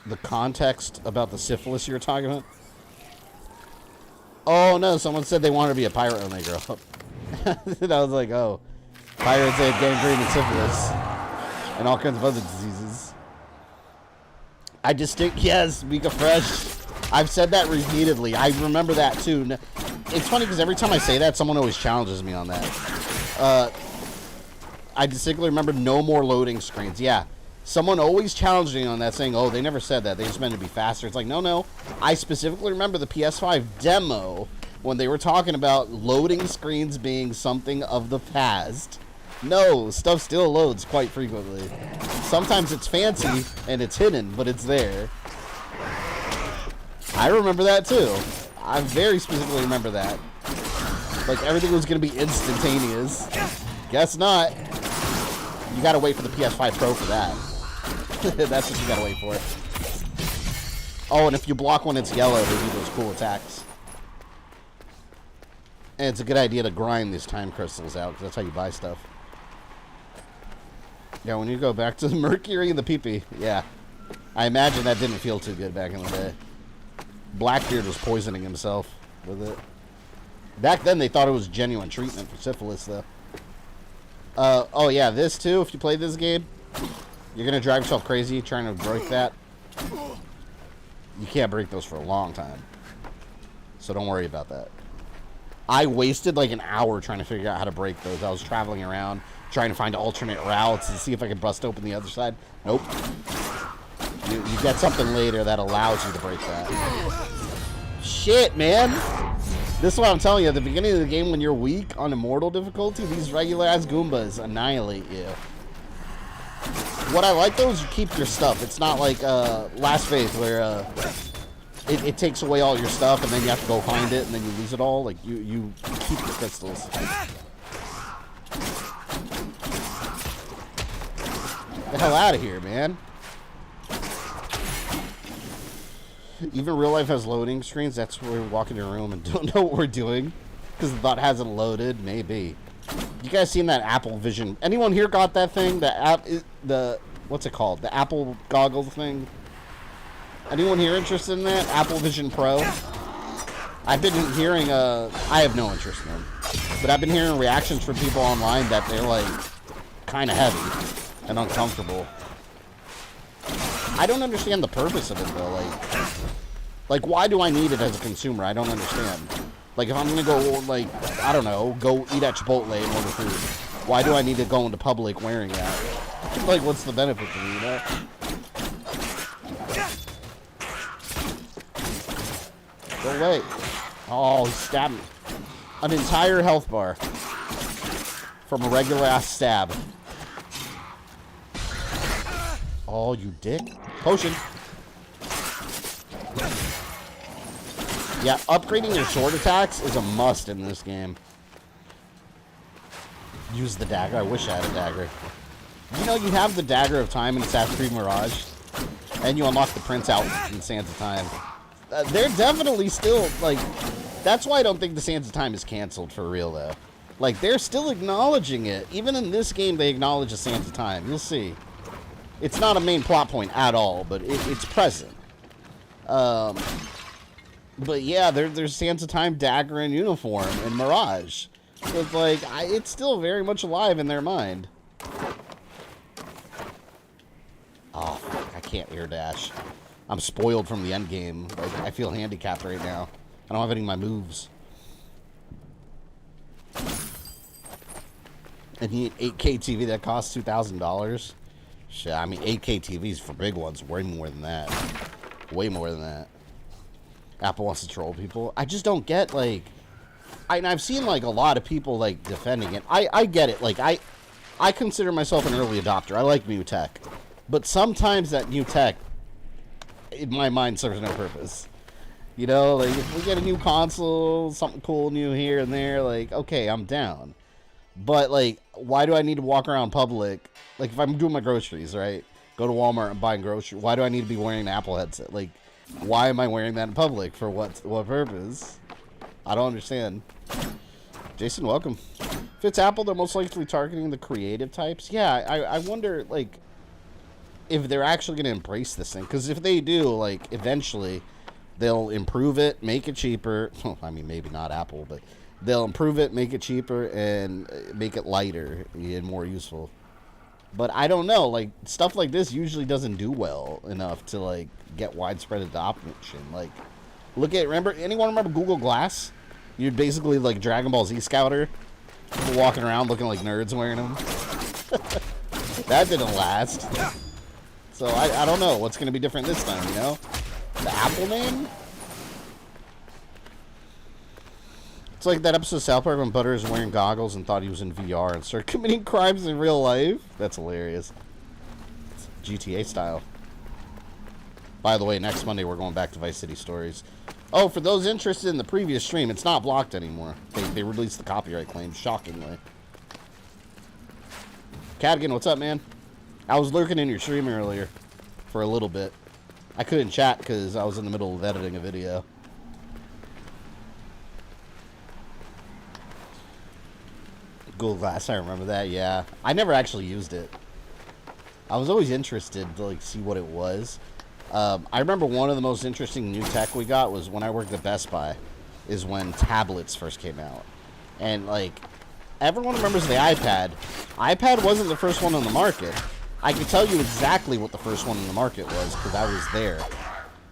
The context about the syphilis you were talking about? Oh, no, someone said they wanted to be a pirate when they grow up. And I was like, oh. Pirates have gangrene and syphilis. And all kinds of other diseases. I just think, yes, Mika Fresh. I've said that repeatedly. I remember that, too. It's funny because every time I say that, someone always challenges me on that. I distinctly remember no more loading screens. Yeah. Someone always challenged me on that, saying, oh, they never said that. They just meant to be faster. It's like, no. I specifically remember the PS5 demo when they were talking about loading screens being something of the past. No, stuff still loads quite frequently. Sometimes it's fancy and it's hidden, but it's there. I remember that, too. I very specifically remember that. Like, everything was going to be instantaneous. Guess not. You got to wait for the PS5 Pro for that. That's what you gotta wait for. Oh, and if you block when it's yellow, they do those cool attacks. And it's a good idea to grind these time crystals out, because that's how you buy stuff. Yeah, when you go back to the mercury and the pee-pee, yeah. I imagine that didn't feel too good back in the day. Blackbeard was poisoning himself with it. Back then, they thought it was genuine treatment for syphilis, though. Oh yeah, this too, if you play this game, you're going to drive yourself crazy trying to break that. You can't break those for a long time. So don't worry about that. I wasted like an hour trying to figure out how to break those. I was traveling around trying to find alternate routes and see if I could bust open the other side. Nope. You get something later that allows you to break that. Shit, man. This is what I'm telling you. At the beginning of the game, when you're weak on Immortal difficulty, these regular-ass Goombas annihilate you. What I like, though, is you keep your stuff. It's not like Last Faith, where it takes away all your stuff, and then you have to go find it, and then you lose it all. Like, you keep the crystals. Get the hell out of here, man. Even real life has loading screens. That's where we walk into a room and don't know what we're doing because the thought hasn't loaded. Maybe. You guys seen that Apple Vision? Anyone here got that thing? The what's it called? The Apple goggle thing? Anyone here interested in that? Apple Vision Pro? I've been hearing I have no interest in them, but I've been hearing reactions from people online that they're like kind of heavy and uncomfortable. I don't understand the purpose of it though. Like why do I need it as a consumer? I don't understand. Like if I'm gonna go like I don't know, go eat at Chipotle and order food, why do I need to go into public wearing that? Like what's the benefit to me, you know? Go away. Oh, he stabbed me. An entire health bar from a regular ass stab. Oh, you dick. Potion. Yeah, upgrading your sword attacks is a must in this game. Use the dagger. I wish I had a dagger. You know, you have the Dagger of Time in Assassin's Creed Mirage, and you unlock the Prince out in Sands of Time. They're definitely still, like, that's why I don't think the Sands of Time is canceled for real, though. Like, they're still acknowledging it. Even in this game, they acknowledge the Sands of Time. You'll see. It's not a main plot point at all, but it's present. But yeah, there's Sands of Time dagger and uniform in Mirage. So it's like, it's still very much alive in their mind. Oh, fuck, I can't air dash. I'm spoiled from the end game. Like, I feel handicapped right now. I don't have any of my moves. And you need 8K TV that costs $2,000. Shit, I mean, 8K TVs for big ones, way more than that. Way more than that. Apple wants to troll people. I just don't get, like... I've seen, like, a lot of people, like, defending it. I get it. Like, I consider myself an early adopter. I like new tech. But sometimes that new tech, in my mind, serves no purpose. You know, like, if we get a new console, something cool new here and there, like, okay, I'm down. But, like, why do I need to walk around public? Like, if I'm doing my groceries, right? Go to Walmart and buy groceries. Why do I need to be wearing an Apple headset? Like, why am I wearing that in public? For what purpose? I don't understand. Jason, welcome. If it's Apple, they're most likely targeting the creative types. Yeah, I wonder, like, if they're actually going to embrace this thing. Because if they do, like, eventually, they'll improve it, make it cheaper. I mean, maybe not Apple, but they'll improve it, make it cheaper, and make it lighter and more useful. But I don't know, like, stuff like this usually doesn't do well enough to, like, get widespread adoption. Like, anyone remember Google Glass? You'd basically, like, Dragon Ball Z Scouter. People walking around looking like nerds wearing them. That didn't last. So, I don't know what's going to be different this time, you know? The Apple name? It's like that episode of South Park when Butter is wearing goggles and thought he was in VR and started committing crimes in real life. That's hilarious. It's GTA style. By the way, next Monday we're going back to Vice City Stories. Oh, for those interested in the previous stream, it's not blocked anymore. They released the copyright claim, shockingly. Cadigan, what's up, man? I was lurking in your stream earlier for a little bit. I couldn't chat because I was in the middle of editing a video. Google Glass, I remember that, yeah. I never actually used it. I was always interested to, like, see what it was. I remember one of the most interesting new tech we got was when I worked at Best Buy, is when tablets first came out. And, like, everyone remembers the iPad. iPad wasn't the first one on the market. I can tell you exactly what the first one in the market was, because I was there.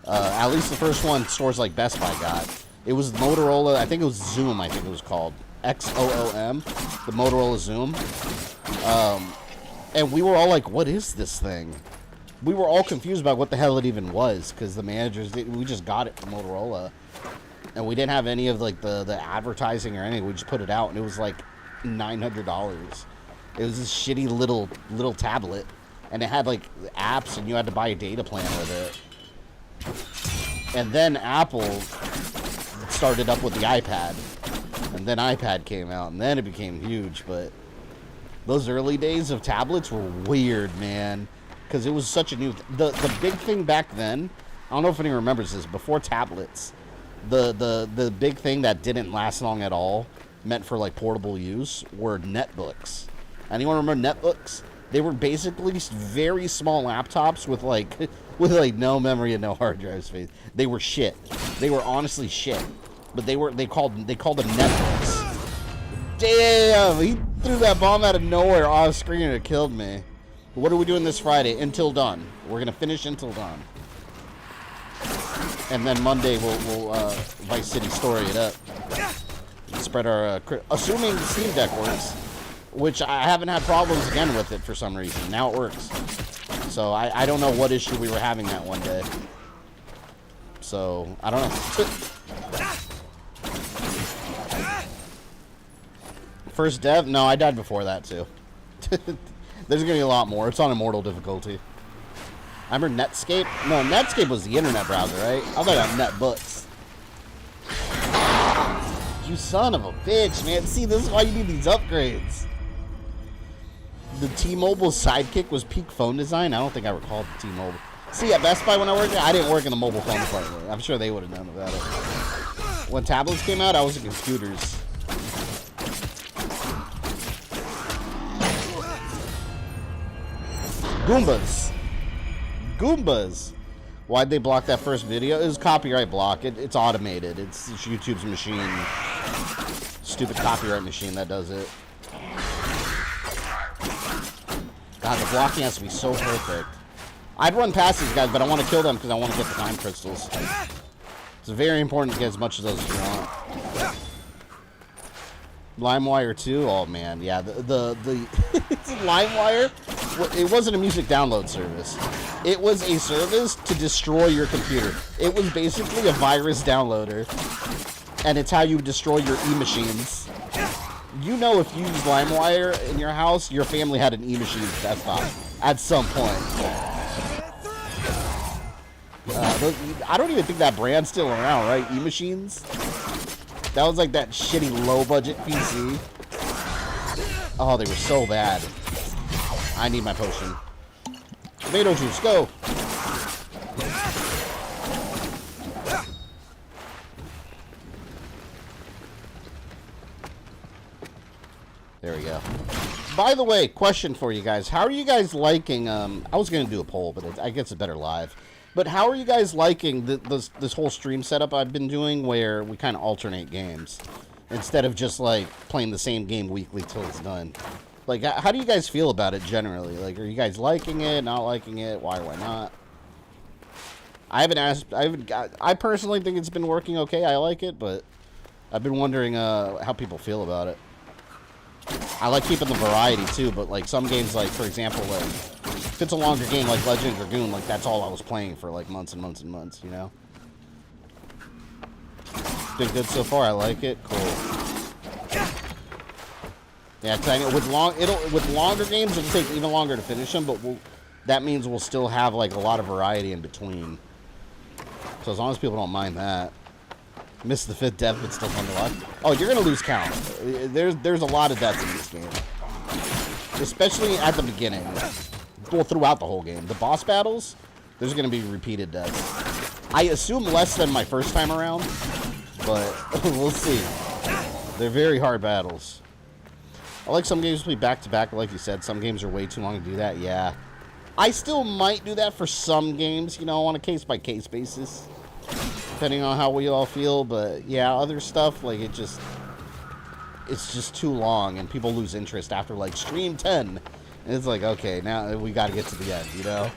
At least the first one stores like Best Buy got. It was Motorola, I think it was Zoom, I think it was called. XOOM, the Motorola Zoom. And we were all like, what is this thing? We were all confused about what the hell it even was, because the managers, we just got it from Motorola. And we didn't have any of like the advertising or anything. We just put it out, and it was like $900. It was this shitty little tablet, and it had like apps, and you had to buy a data plan with it. And then Apple started up with the iPad, and then iPad came out, and then it became huge. But those early days of tablets were weird, man, because it was such a new. The big thing back then, I don't know if anyone remembers this. Before tablets, the big thing that didn't last long at all, meant for like portable use, were netbooks. Anyone remember netbooks? They were basically very small laptops with like no memory and no hard drive space. They were shit. They were honestly shit. But they called them netbooks. Damn, he threw that bomb out of nowhere off screen and it killed me. What are we doing this Friday? Until Dawn. We're gonna finish Until Dawn. And then Monday we'll Vice City story it up. Spread our assuming the Steam Deck works. Which I haven't had problems again with it for some reason. Now it works. So I don't know what issue we were having that one day. So, I don't know. First dev? No, I died before that too. There's gonna be a lot more. It's on Immortal difficulty. I remember Netscape? No, Netscape was the internet browser, right? I thought about NetBooks. You son of a bitch, man. See, this is why you need these upgrades. The T-Mobile sidekick was peak phone design. I don't think I recalled the T-Mobile. See, at Best Buy when I worked there, I didn't work in the mobile phone department. I'm sure they would have known about it. When tablets came out, I was in computers. Goombas. Why'd they block that first video? It was copyright block. It's automated. It's YouTube's machine. Stupid copyright machine that does it. God, the blocking has to be so perfect. I'd run past these guys, but I want to kill them because I want to get the time crystals. It's very important to get as much of those as you want. LimeWire 2? Oh, man. Yeah, the LimeWire, it wasn't a music download service. It was a service to destroy your computer. It was basically a virus downloader. And it's how you destroy your e-machines. You know, if you use LimeWire in your house, your family had an e-machine desktop at some point. I don't even think that brand's still around, right? E-machines? That was like that shitty low-budget PC. Oh, they were so bad. I need my potion. Tomato juice, go! There we go. By the way, question for you guys. How are you guys liking, I was going to do a poll, but I guess it's better live. But how are you guys liking this whole stream setup I've been doing where we kind of alternate games? Instead of just, like, playing the same game weekly till it's done. Like, how do you guys feel about it generally? Like, are you guys liking it, not liking it? Why not? I personally think it's been working okay. I like it, but I've been wondering how people feel about it. I like keeping the variety too, but like some games, like for example, like if it's a longer game like Legend of Dragoon, like that's all I was playing for like months and months and months, you know. Been good so far. I like it. Cool. Yeah, cause I know with longer games it'll take even longer to finish them, but that means we'll still have like a lot of variety in between. So as long as people don't mind that. Missed the 5th death, but still fun to watch. Oh, you're gonna lose count. There's a lot of deaths in this game, especially at the beginning. Well, throughout the whole game, the boss battles, there's gonna be repeated deaths. I assume less than my first time around, but we'll see. They're very hard battles. I like some games to play back to back, like you said. Some games are way too long to do that. Yeah, I still might do that for some games, you know, on a case by case basis. Depending on how we all feel, but yeah, other stuff, like it's just too long and people lose interest after like stream 10 and it's like, okay, now we got to get to the end, you know.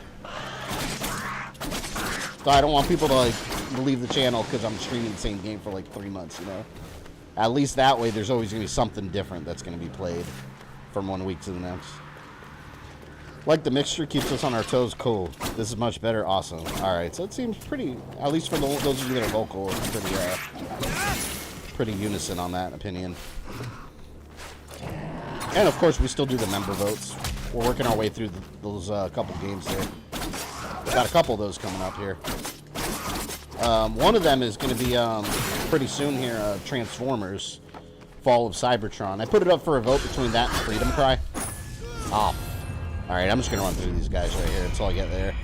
So I don't want people to like to leave the channel because I'm streaming the same game for like 3 months, you know? At least that way there's always going to be something different that's going to be played from one week to the next. Like the mixture keeps us on our toes. Cool. This is much better. Awesome. Alright, so it seems pretty, at least for those of you that are local, it's pretty unison on that opinion. And of course we still do the member votes. We're working our way through those couple games there. Got a couple of those coming up here. One of them is going to be pretty soon here, Transformers Fall of Cybertron. I put it up for a vote between that and Freedom Cry. Oh. Alright, I'm just going to run through these guys right here until I get there.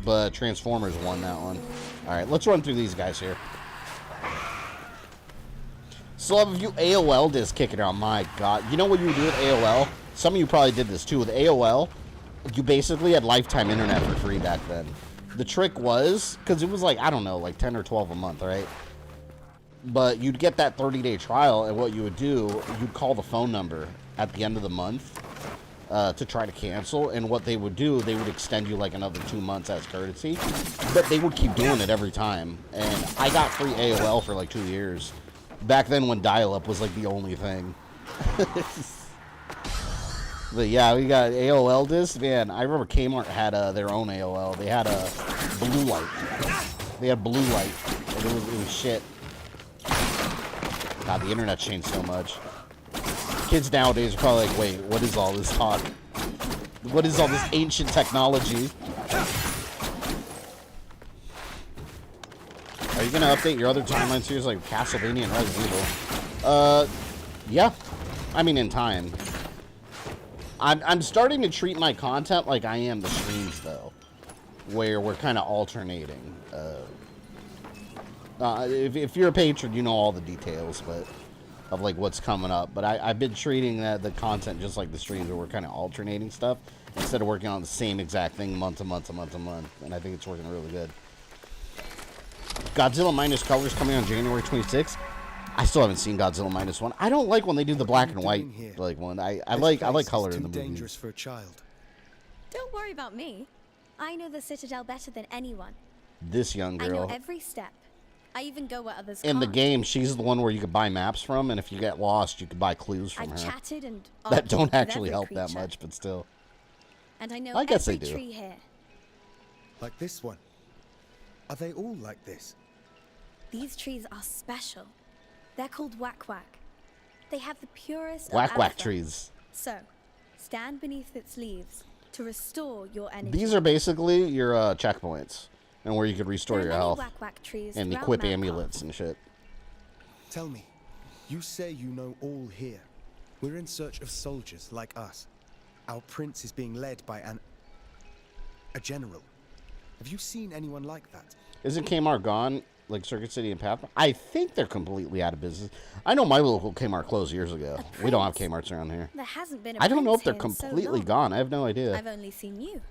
But Transformers won that one. Alright, let's run through these guys here. Still have a few AOL discs kicking around. My god. You know what you would do with AOL? Some of you probably did this too. With AOL, you basically had lifetime internet for free back then. The trick was, because it was like, I don't know, like 10 or 12 a month, right? But you'd get that 30-day trial, and what you would do, you'd call the phone number at the end of the month to try to cancel, and what they would do, they would extend you like another 2 months as courtesy, but they would keep doing it every time, and I got free AOL for like 2 years. Back then when dial-up was like the only thing. But yeah, we got AOL discs. Man, I remember Kmart had their own AOL. They had a blue light. They had blue light, and it was shit. God, the internet changed so much. Kids nowadays are probably like, wait, what is all this talk? What is all this ancient technology? Are you going to update your other timeline series like Castlevania and Resident Evil? Yeah. I mean, in time. I'm starting to treat my content like I am the streams, though. Where we're kind of alternating. If you're a patron, you know all the details, but of like what's coming up. But I've been treating the content just like the streams, where we're kind of alternating stuff instead of working on the same exact thing month to month to month to month. And I think it's working really good. Godzilla Minus Colors coming on January 26th. I still haven't seen Godzilla Minus One. I don't like when they do the black and white like one. I like color in the movie. Dangerous for a child. Don't worry about me. I know the Citadel better than anyone. This young girl. I know every step. I even go where others in can't. the game, she's the one where you could buy maps from, and if you get lost, you could buy clues from her. Chatted and that don't actually help that much, but still. And I know I guess every they do. tree here. Like this one. Are they all like this? These trees are special. They're called whack-whack. They have the purest whack-whack alpha. trees. So, stand beneath its leaves to restore your energy. These are basically your checkpoints, and where you could restore your health whack-whack trees and equip amulets and shit. Tell me, you say you know all here. We're in search of soldiers like us. Our prince is being led by a general. Have you seen anyone like that? Isn't Kmart gone? Like Circuit City and Pathfinder? I think they're completely out of business. I know my local Kmart closed years ago. We don't have Kmarts around here. There hasn't been I don't know if they're completely gone. I have no idea. I've only seen you.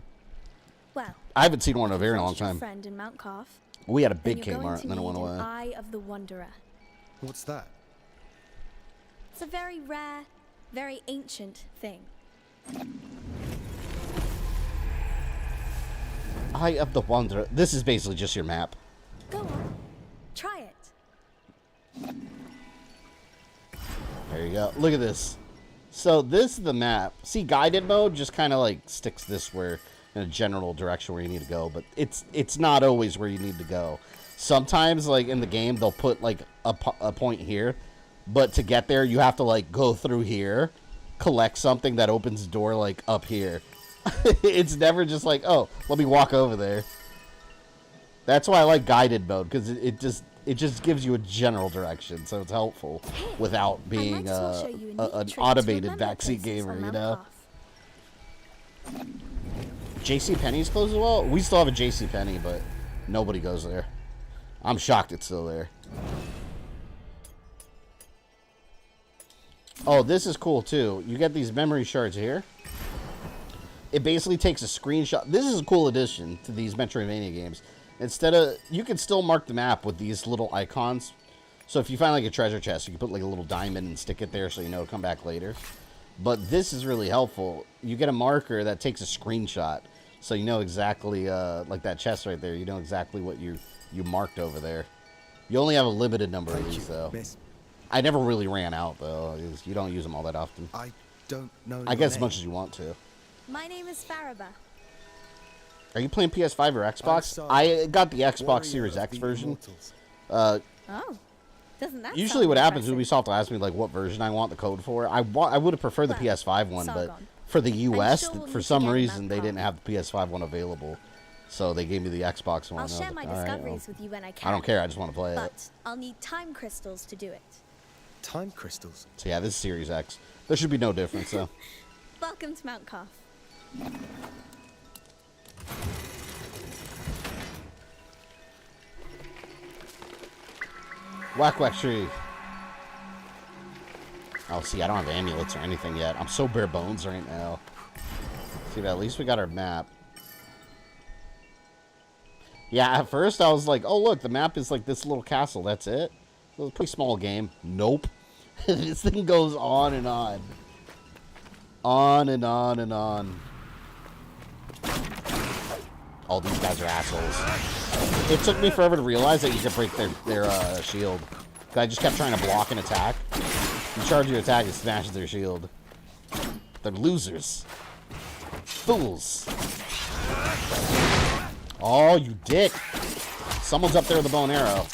Well, I haven't seen one in a very long time. Friend in Mount Calf, we had a big Kmart and then it went away. Eye of the Wanderer. What's that? It's a very rare, very ancient thing. Eye of the Wanderer. This is basically just your map. Go on. Try it. There you go. Look at this. So this is the map. See, guided mode just kind of like sticks this where in a general direction where you need to go, but it's not always where you need to go. Sometimes, like in the game, they'll put like a point here, but to get there, you have to like go through here, collect something that opens the door like up here. It's never just like, oh, let me walk over there. That's why I like guided mode, because it just gives you a general direction, so it's helpful without being an automated backseat gamer, you know? JCPenney's closed as well? We still have a JCPenney, but nobody goes there. I'm shocked it's still there. Oh, this is cool too. You get these memory shards here. It basically takes a screenshot. This is a cool addition to these Metroidvania games. Instead of, you can still mark the map with these little icons. So if you find like a treasure chest, you can put like a little diamond and stick it there so you know come back later. But this is really helpful. You get a marker that takes a screenshot. So you know exactly, like that chest right there, you know exactly what you marked over there. You only have a limited number of these, though. Miss. I never really ran out, though. You don't use them all that often. I don't know. I guess as much as you want to. My name is Faraba. Are you playing PS5 or Xbox? I got the Xbox Series X version. Oh, doesn't that Usually sound what happens, impressive? Ubisoft will ask me like what version I want the code for. I would have preferred the PS5 one, but Sargon. for the US, sure we'll for meet some again in reason, that they didn't have the PS5 one available. So they gave me the Xbox one. I'll I was share like, my all right, discoveries well, with you when I can. I don't care. I just want to play it. But I'll need time crystals to do it. Time crystals? So yeah, this is Series X. There should be no difference, though. Welcome to Mount Calf. Whack whack tree. Oh, see, I don't have amulets or anything yet. I'm so bare bones right now. See, but at least we got our map. Yeah, at first I was like, oh, look, the map is like this little castle. That's it? It was a pretty small game. Nope. This thing goes on and on. On and on and on. All these guys are assholes. It took me forever to realize that you could break their shield. I just kept trying to block an attack. You charge your attack, it smashes their shield. They're losers. Fools. Oh, you dick. Someone's up there with a bow and arrow.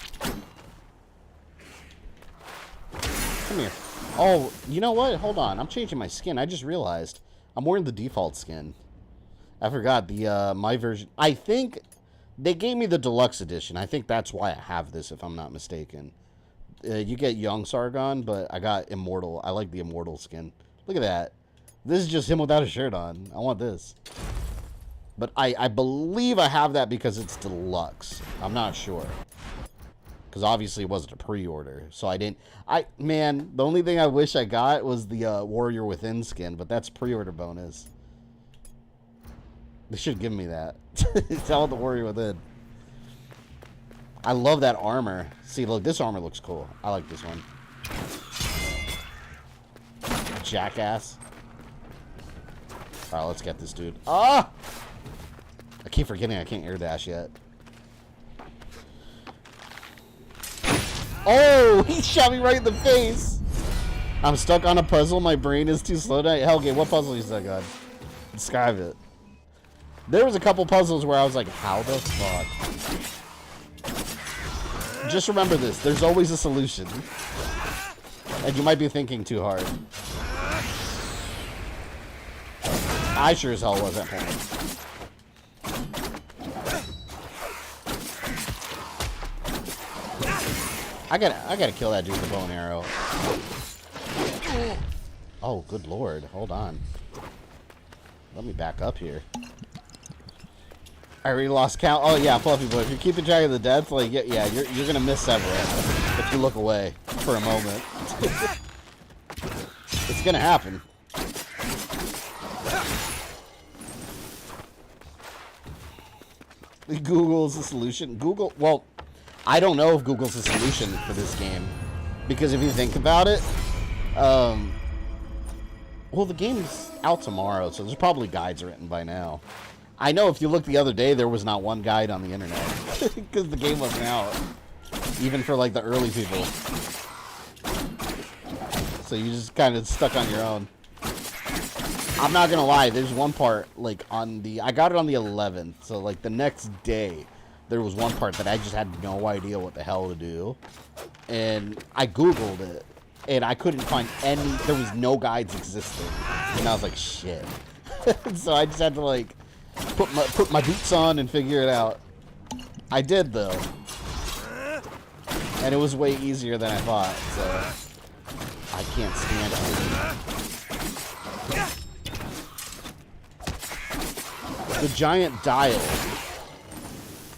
Come here. Oh, you know what? Hold on. I'm changing my skin. I just realized. I'm wearing the default skin. I forgot the my version. I think they gave me the deluxe edition. I think that's why I have this, if I'm not mistaken. You get young Sargon, but I got Immortal. I like the Immortal skin. Look at that. This is just him without a shirt on. I want this. But I believe I have that because it's deluxe. I'm not sure. Because obviously it wasn't a pre-order. So I didn't... Man, the only thing I wish I got was the Warrior Within skin. But that's pre-order bonus. They should give me that. Tell the Warrior Within. I love that armor. See, look, this armor looks cool. I like this one. Jackass. Alright, let's get this dude. Ah! I keep forgetting I can't air dash yet. Oh! He shot me right in the face! I'm stuck on a puzzle. My brain is too slow to... Hellgate, what puzzle are you stuck on? Describe it. There was a couple puzzles where I was like, how the fuck? Just remember this. There's always a solution. And you might be thinking too hard. I sure as hell was at home. I gotta kill that dude with a bow and arrow. Oh, good lord. Hold on. Let me back up here. I already lost count. Oh yeah, Fluffy Boy. If you're keeping track of the deaths, like yeah, you're gonna miss several if you look away for a moment. It's gonna happen. Google's the solution. Google. Well, I don't know if Google's the solution for this game, because if you think about it, well, the game's out tomorrow, so there's probably guides written by now. I know if you look the other day, there was not one guide on the internet because the game wasn't out, even for like the early people. So you just kind of stuck on your own. I'm not gonna lie, there's one part like on the I got it on the 11th, so like the next day there was one part that I just had no idea what the hell to do, and I googled it and I couldn't find any. There was no guides existing, and I was like, shit. So I just had to like put my boots on and figure it out. I did though, and it was way easier than I thought. So I can't stand it. The giant dial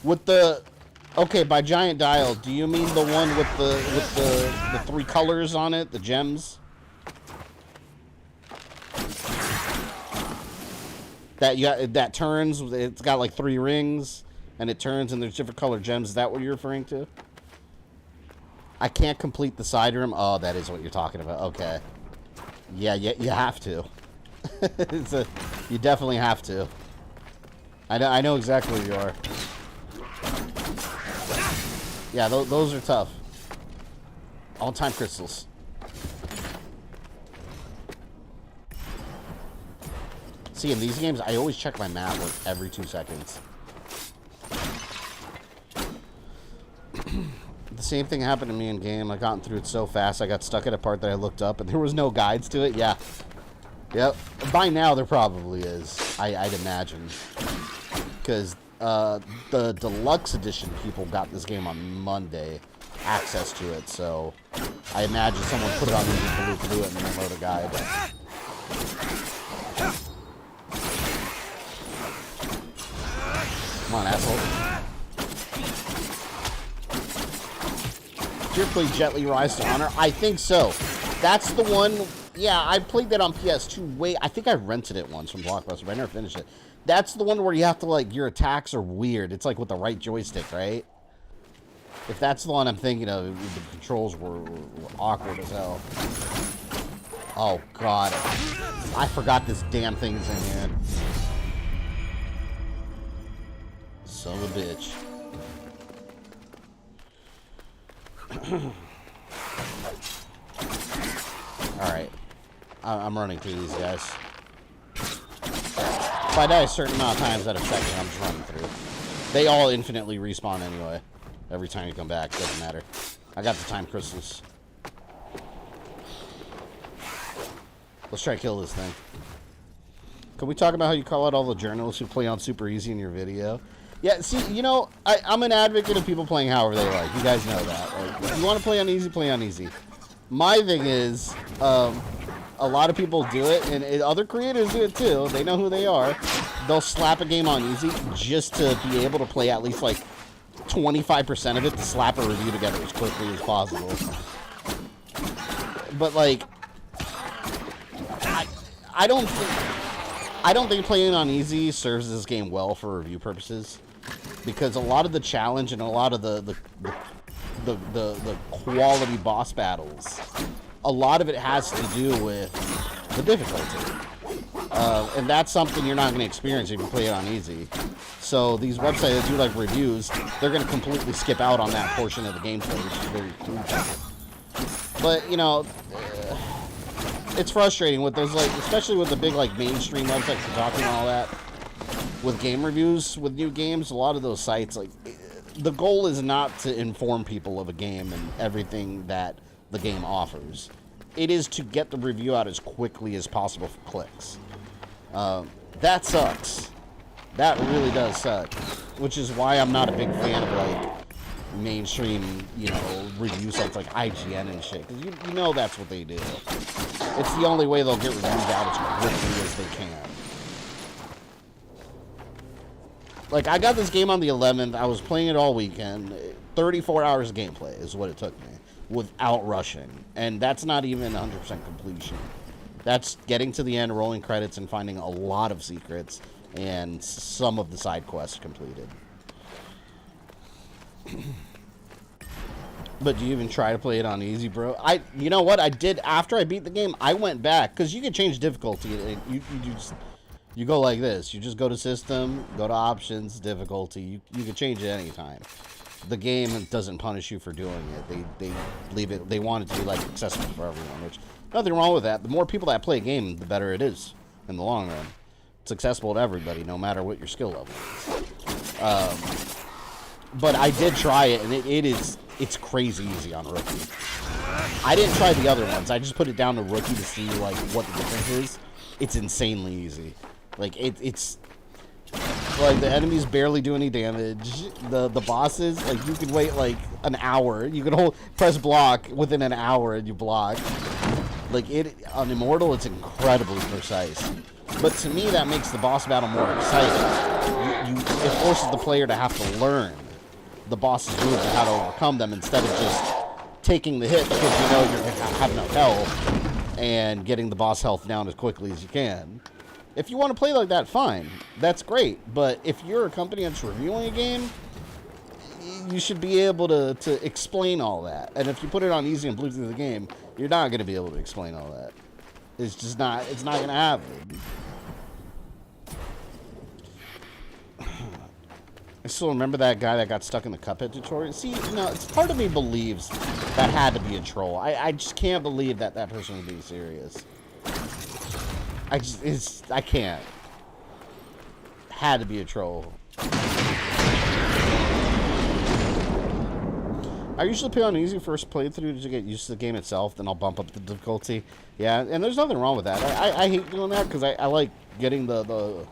with the okay, by giant dial, do you mean the one with the three colors on it, the gems? That turns, it's got like 3 rings and it turns and there's different color gems. Is that what you're referring to? I can't complete the side room. Oh, that is what you're talking about. Okay. Yeah, you have to. You definitely have to. I know exactly where you are. Yeah, those are tough. All-time crystals. See, in these games, I always check my map like every 2 seconds. The same thing happened to me in game. I gotten through it so fast, I got stuck at a part that I looked up, and there was no guides to it. Yeah. Yep. By now, there probably is. I'd imagine. Because the deluxe edition people got this game on Monday, access to it, so I imagine someone put it on easy to loop through it and then load a guide. Come on, asshole. Did you ever play Jet Li Rise to Honor? I think so. That's the one. Yeah, I played that on PS2 I think I rented it once from Blockbuster, but I never finished it. That's the one where you have to, like, your attacks are weird. It's like with the right joystick, right? If that's the one I'm thinking of, the controls were awkward as hell. Oh, God. I forgot this damn thing is in here. Son of a bitch. Alright. I'm running through these guys. If I die a certain amount of times out of section, I'm just running through. They all infinitely respawn anyway. Every time you come back, doesn't matter. I got the time crystals. Let's try to kill this thing. Can we talk about how you call out all the journalists who play on super easy in your video? Yeah, see, you know, I'm an advocate of people playing however they like. You guys know that. Like, if you want to play on easy, play on easy. My thing is, a lot of people do it, and other creators do it too. They know who they are. They'll slap a game on easy just to be able to play at least, like, 25% of it to slap a review together as quickly as possible. But, like, I don't think playing on easy serves this game well for review purposes, because a lot of the challenge and a lot of the quality boss battles, a lot of it has to do with the difficulty, and that's something you're not going to experience if you play it on easy. So these websites that do like reviews, they're going to completely skip out on that portion of the gameplay, which is very crucial. But you know, it's frustrating with those, like, especially with the big, like, mainstream websites for talking and all that. With game reviews, with new games, a lot of those sites, like, the goal is not to inform people of a game and everything that the game offers. It is to get the review out as quickly as possible for clicks. That sucks. That really does suck. Which is why I'm not a big fan of, like, mainstream, you know, review sites like IGN and shit. Because you know that's what they do. It's the only way they'll get reviews out as quickly as they can. Like, I got this game on the 11th. I was playing it all weekend. 34 hours of gameplay is what it took me, without rushing. And that's not even 100% completion. That's getting to the end, rolling credits, and finding a lot of secrets, and some of the side quests completed. But do you even try to play it on easy, bro? You know what I did after I beat the game? I went back, because you can change difficulty. You go like this. You just go to system, go to options, difficulty. You can change it anytime. The game doesn't punish you for doing it. They leave it. They want it to be like accessible for everyone, which nothing wrong with that. The more people that play a game, the better it is in the long run. It's accessible to everybody, no matter what your skill level is. But I did try it, and it's crazy easy on rookie. I didn't try the other ones. I just put it down to rookie to see like what the difference is. It's insanely easy. Like it's like the enemies barely do any damage. The bosses, like, you can wait like an hour. You can press block within an hour and you block. Like on Immortal, it's incredibly precise. But to me, that makes the boss battle more exciting. It forces the player to have to learn the boss's moves and how to overcome them, instead of just taking the hit because you know you're going to have no health and getting the boss health down as quickly as you can. If you want to play like that, fine. That's great. But if you're a company that's reviewing a game, you should be able to explain all that. And if you put it on easy and blue through the game, you're not going to be able to explain all that. It's just not, it's not going to happen. I still remember that guy that got stuck in the Cuphead tutorial. See, you know, it's part of me believes that had to be a troll. I just can't believe that that person was being serious. I can't. Had to be a troll. I usually play on easy first playthrough to get used to the game itself, then I'll bump up the difficulty. Yeah, and there's nothing wrong with that. I hate doing that because I like getting the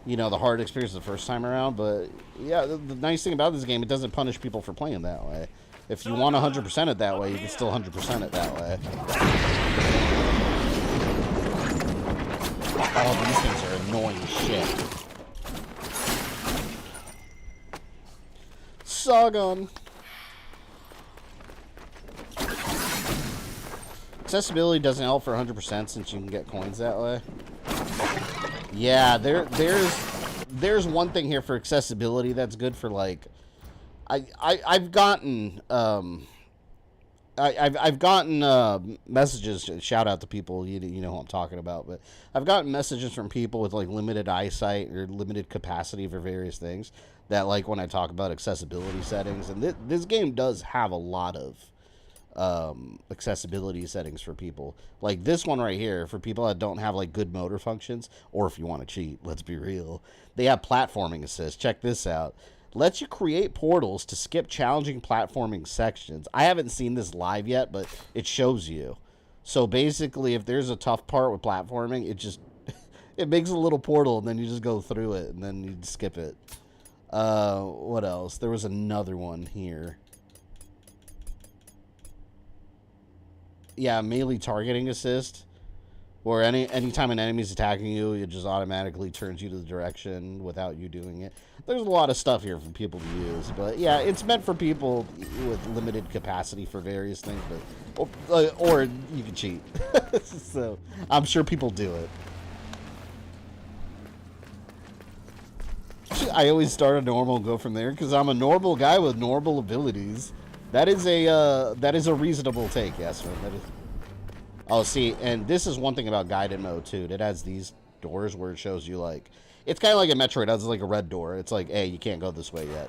you know, the hard experience the first time around. But yeah, the nice thing about this game, it doesn't punish people for playing that way. If you want 100% it that way, you can still 100% it that way. Oh, these things are annoying as shit. Sargon. Accessibility doesn't help for 100% since you can get coins that way. Yeah, there's one thing here for accessibility that's good for, like, I've gotten I've gotten messages. Shout out to people, you know who I'm talking about, but I've gotten messages from people with like limited eyesight or limited capacity for various things that like when I talk about accessibility settings, and this game does have a lot of accessibility settings for people. Like this one right here, for people that don't have like good motor functions, or if you want to cheat, let's be real, they have platforming assist. Check this out. Lets you create portals to skip challenging platforming sections. I haven't seen this live yet, but it shows you. So basically, if there's a tough part with platforming, it just it makes a little portal, and then you just go through it, and then you skip it. What else? There was another one here. Yeah, melee targeting assist, where anytime an enemy's attacking you, it just automatically turns you to the direction without you doing it. There's a lot of stuff here for people to use, but yeah, it's meant for people with limited capacity for various things, but or you can cheat. So I'm sure people do it. I always start a normal and go from there because I'm a normal guy with normal abilities. That is a reasonable take, yes, man. That is. Oh, see, and this is one thing about guided mode too. It has these doors where it shows you like it's kind of like a Metroid. It has like a red door. It's like, hey, you can't go this way yet.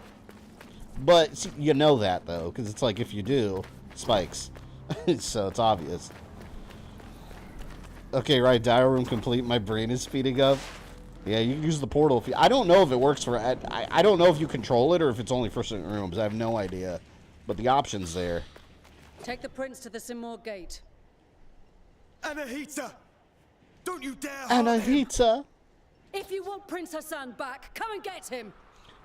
But see, you know that though, because it's like if you do, spikes. So it's obvious. Okay, right. Dial room complete. My brain is speeding up. Yeah, you can use the portal. If you, I don't know if it works for. I don't know if you control it or if it's only for certain rooms. I have no idea. But the option's there. Take the prince to the Simorgh Gate. Anahita! Don't you dare! Anahita! If you want Prince Hassan back, come and get him.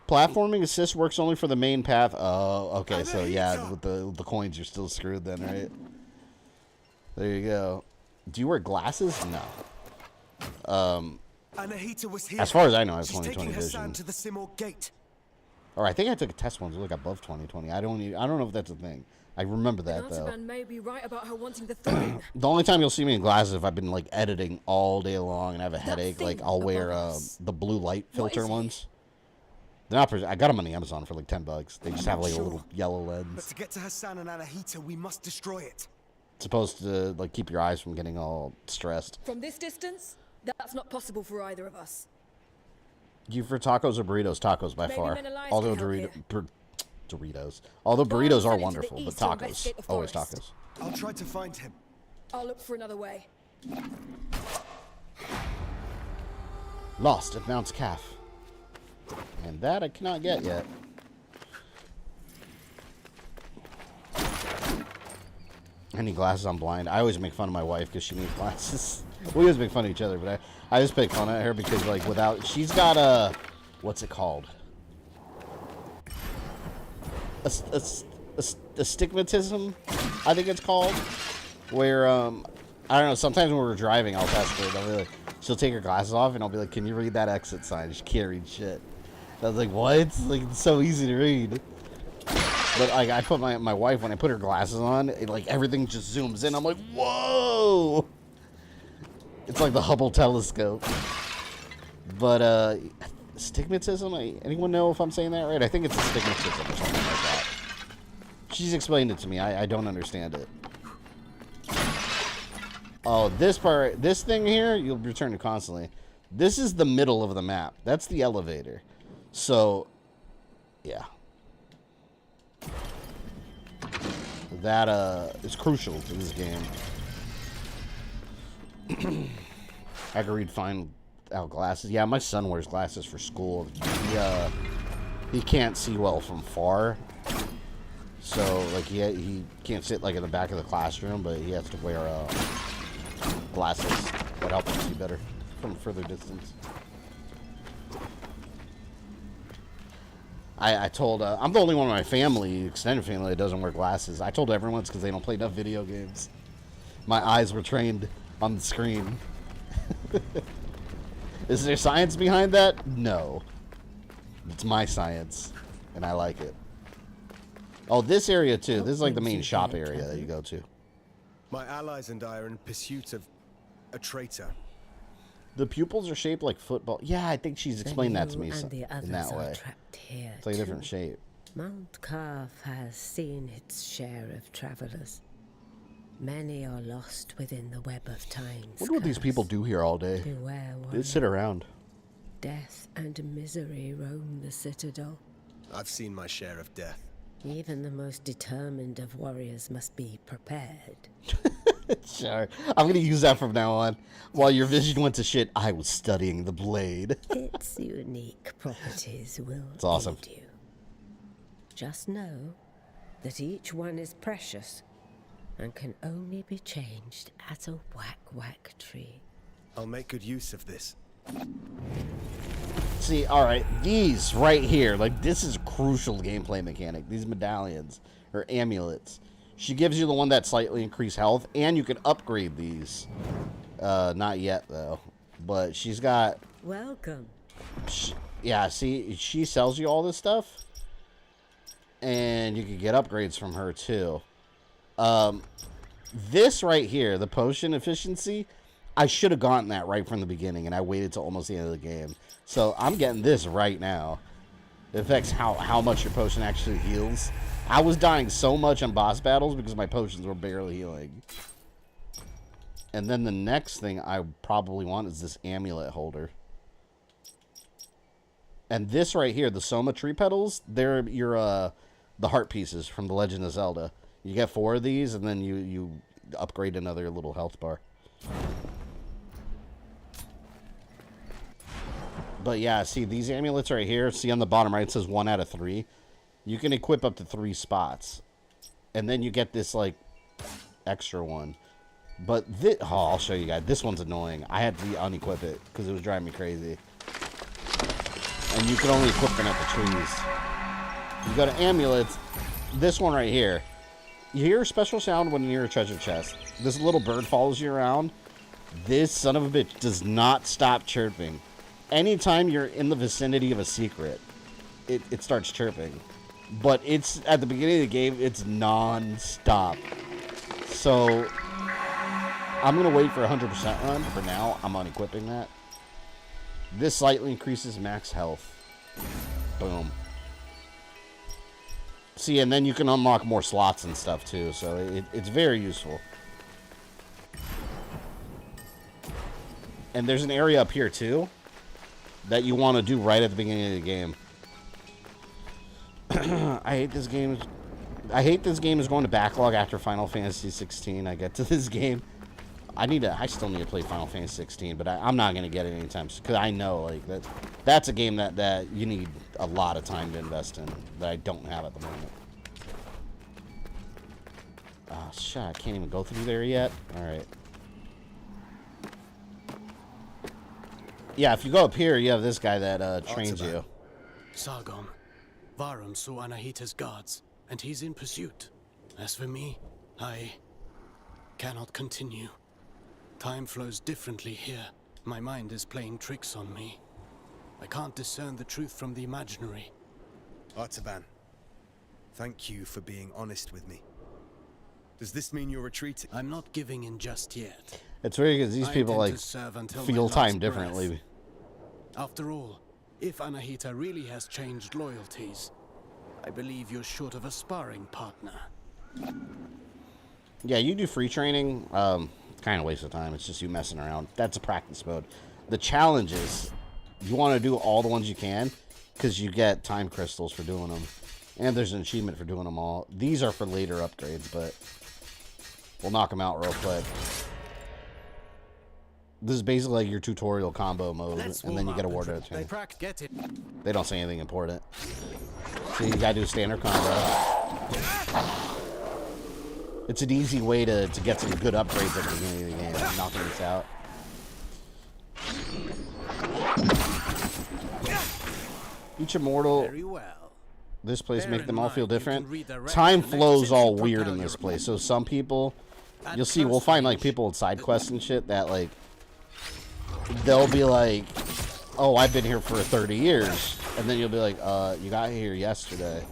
Platforming assist works only for the main path. Oh, okay. Anahita! So yeah, with the coins, you're still screwed then, right? There you go. Do you wear glasses? No. Anahita was here. As far as I know, I have 20/20 vision. vision. To the Simorgh Gate. Or I think I took a test once to look above 20/20. I don't know if that's a thing. I remember that though. May be right about her wanting the throne. The only time you'll see me in glasses if I've been like editing all day long and I have a headache. Like I'll wear the blue light filter ones. They're not. I got them on the Amazon for like $10. They just have like a little yellow lens. But to get to Hassan and Anahita, we must destroy it. It's supposed to like keep your eyes from getting all stressed. From this distance, that's not possible for either of us. You for tacos or burritos? Tacos by far. Although Doritos. Although burritos are wonderful, but tacos. Always tacos. I'll try to find him. I'll look for another way. Lost at Mount's Calf. And that I cannot get yet. I need glasses, I'm blind. I always make fun of my wife because she needs glasses. We always make fun of each other, but I just make fun of her because, like, without... She's got a... What's it called? Astigmatism, I think it's called. Where, I don't know, sometimes when we're driving, I'll test her. She'll take her glasses off, and I'll be like, can you read that exit sign? She can't read shit. I was like, what? Like, it's so easy to read. But like, I put my wife, when I put her glasses on, like, everything just zooms in. I'm like, whoa! It's like the Hubble telescope. But, astigmatism? Anyone know if I'm saying that right? I think it's astigmatism or something like that. She's explained it to me. I don't understand it. Oh, this part, this thing here, you'll return to constantly. This is the middle of the map. That's the elevator. So, Yeah. That is crucial to this game. I could read fine out glasses. Yeah, my son wears glasses for school. He can't see well from far. So, like, he can't sit, like, in the back of the classroom, but he has to wear glasses that help him see better from a further distance. I told, I'm the only one in my family, extended family, that doesn't wear glasses. I told everyone it's because they don't play enough video games. My eyes were trained on the screen. Is there science behind that? No. It's my science, and I like it. Oh, this area, too. This is like the main shop area that you go to. My allies and I are in pursuit of a traitor. The pupils are shaped like football. Yeah, I think she's explained that to me in that way. It's like a different shape. Mount Carve has seen its share of travelers. Many are lost within the web of time. Wonder what these people do here all day. Beware, They sit around. Death and misery roam the citadel. I've seen my share of death. Even the most determined of warriors must be prepared. Sure. I'm going to use that from now on. While your vision went to shit, I was studying the blade. Its unique properties will It's awesome. aid you. Just know that each one is precious and can only be changed at a whack-whack tree. I'll make good use of this. See, alright, these right here, like, this is a crucial gameplay mechanic. These medallions, or amulets. She gives you the one that slightly increased health, and you can upgrade these. Not yet, though. But she's got... Welcome. Yeah, see, she sells you all this stuff. And you can get upgrades from her, too. This right here, the potion efficiency, I should have gotten that right from the beginning, and I waited till almost the end of the game. So I'm getting this right now. It affects how much your potion actually heals. I was dying so much on boss battles because my potions were barely healing. And then the next thing I probably want is this amulet holder. And this right here, the Soma tree petals, they're your the heart pieces from The Legend of Zelda. You get 4 of these, and then you upgrade another little health bar. But yeah, see, these amulets right here, see on the bottom right, it says 1 out of 3. You can equip up to 3 spots. And then you get this, like, extra one. But this, oh, I'll show you guys. This one's annoying. I had to unequip it because it was driving me crazy. And you can only equip them at the trees. You go to amulets. This one right here. You hear a special sound when you're near a treasure chest. This little bird follows you around. This son of a bitch does not stop chirping. Anytime you're in the vicinity of a secret, it starts chirping. But it's at the beginning of the game, it's non-stop. So I'm going to wait for a 100% run. For now, I'm unequipping that. This slightly increases max health. Boom. See, and then you can unlock more slots and stuff too, so it's very useful. And there's an area up here too that you want to do right at the beginning of the game. I hate this game. I hate this game is going to backlog after Final Fantasy 16. I get to this game. I still need to play Final Fantasy 16, but I'm not going to get it anytime soon, because I know like that's a game that you need a lot of time to invest in that I don't have at the moment. Oh shit, I can't even go through there yet. All right. Yeah, if you go up here, you have this guy that trains you. Sargon. Vahram saw Anahita's guards, and he's in pursuit. As for me, I cannot continue. Time flows differently here. My mind is playing tricks on me. I can't discern the truth from the imaginary. Artaban, thank you for being honest with me. Does this mean you're retreating? I'm not giving in just yet. It's weird because these people like feel time differently. Breath. After all, if Anahita really has changed loyalties, I believe you're short of a sparring partner. Yeah, you do free training. Kind of waste of time. It's just you messing around. That's a practice mode. The challenge is you want to do all the ones you can. Because you get time crystals for doing them. And there's an achievement for doing them all. These are for later upgrades, but we'll knock them out real quick. This is basically like your tutorial combo mode, and then you get a ward out. They don't say anything important. So you gotta do standard combo. It's an easy way to get some good upgrades at the beginning of the game, knocking this out. Each immortal. Very well. This place make them all feel different. Time flows all weird in this place. So some people, you'll see, we'll find like people with side quests and shit that like, they'll be like, oh, I've been here for 30 years. And then you'll be like, you got here yesterday.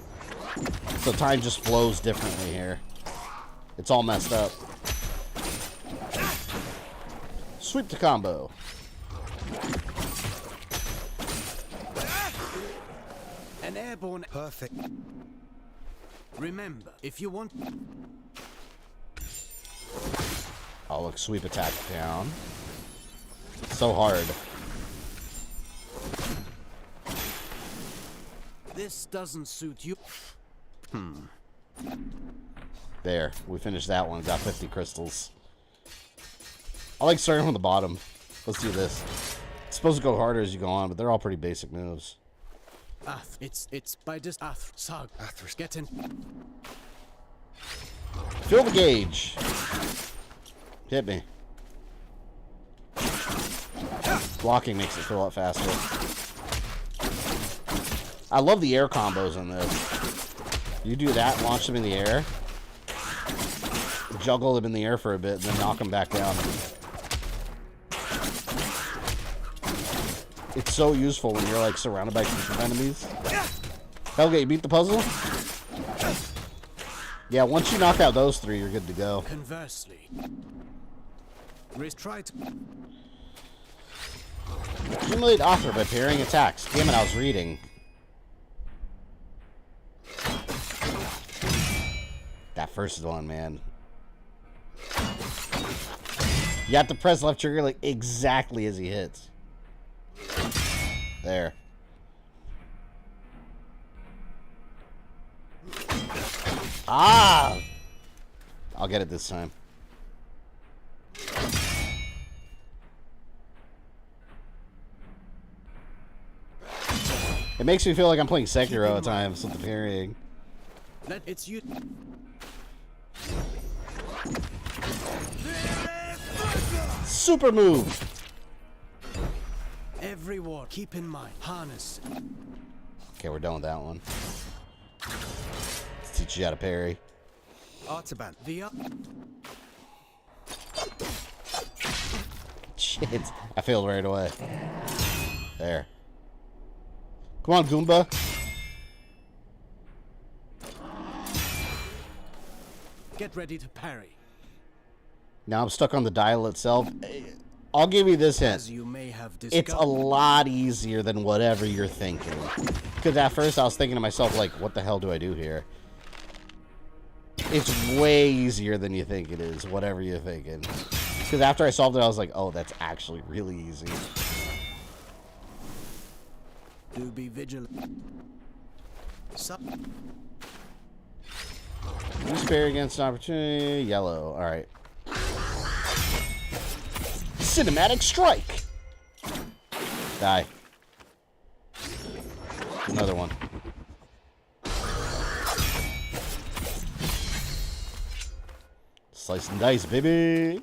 So time just flows differently here. It's all messed up. Sweep the combo. An airborne. Perfect. Remember, if you want. Oh, look, sweep attack down. So hard. This doesn't suit you. There, we finished that one. Got 50 crystals. I like starting from the bottom. Let's do this. It's supposed to go harder as you go on, but they're all pretty basic moves. It's by just Sargon. Get in. Fill the gauge. Hit me. Blocking makes it fill up faster. I love the air combos in this. You do that, launch them in the air, juggle them in the air for a bit, and then knock them back down. It's so useful when you're like surrounded by groups of enemies. Helgate, you beat the puzzle? Yeah, once you knock out those three, you're good to go. Conversely, try to accumulate author by parrying attacks. Damn it, I was reading. That first one, man. You have to press left trigger like exactly as he hits. There. Ah! I'll get it this time. It makes me feel like I'm playing Sekiro at times with the parrying. It's you. Super move. Every ward, keep in mind, harness. Okay, we're done with that one. Let's teach you how to parry. Artaban, the up. Shit, I failed right away. There. Come on, Goomba. Get ready to parry. Now I'm stuck on the dial itself. I'll give you this hint. As you may have it's a lot easier than whatever you're thinking. Because at first I was thinking to myself, like, what the hell do I do here? It's way easier than you think it is, whatever you're thinking. Because after I solved it, I was like, oh, that's actually really easy. Do be vigilant. Use parry against an opportunity. Yellow. Alright. Cinematic strike. Die. Another one. Slice and dice, baby.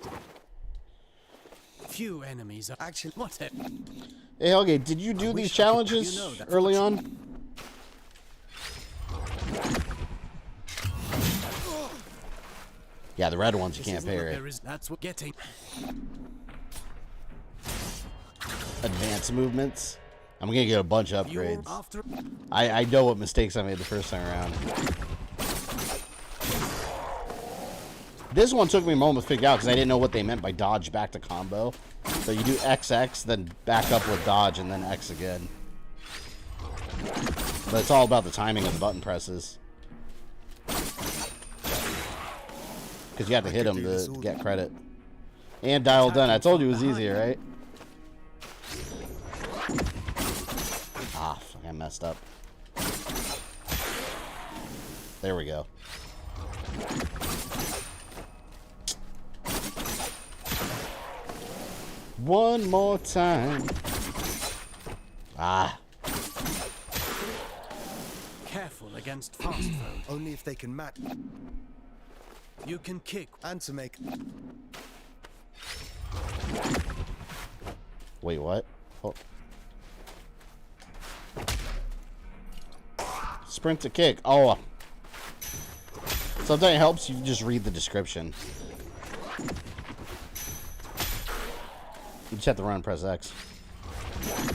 Few enemies are actually what? Hey, Helge, did you do these challenges early on? Yeah, the red ones you can't parry. That's what getting. Advanced movements. I'm gonna get a bunch of upgrades. I know what mistakes I made the first time around. This one took me a moment to figure out because I didn't know what they meant by dodge back to combo. So you do XX, then back up with dodge, and then X again. But it's all about the timing of the button presses. Because you have to hit them to get credit. And dial done. I told you it was easier, right? Ah, fuck. I I messed up. There we go. One more time. Ah. Careful against fast foes. Only if they can match. You can kick and to make. Wait, what? Oh. Sprint to kick. Oh. Sometimes it helps you just read the description. You just have to run and press X.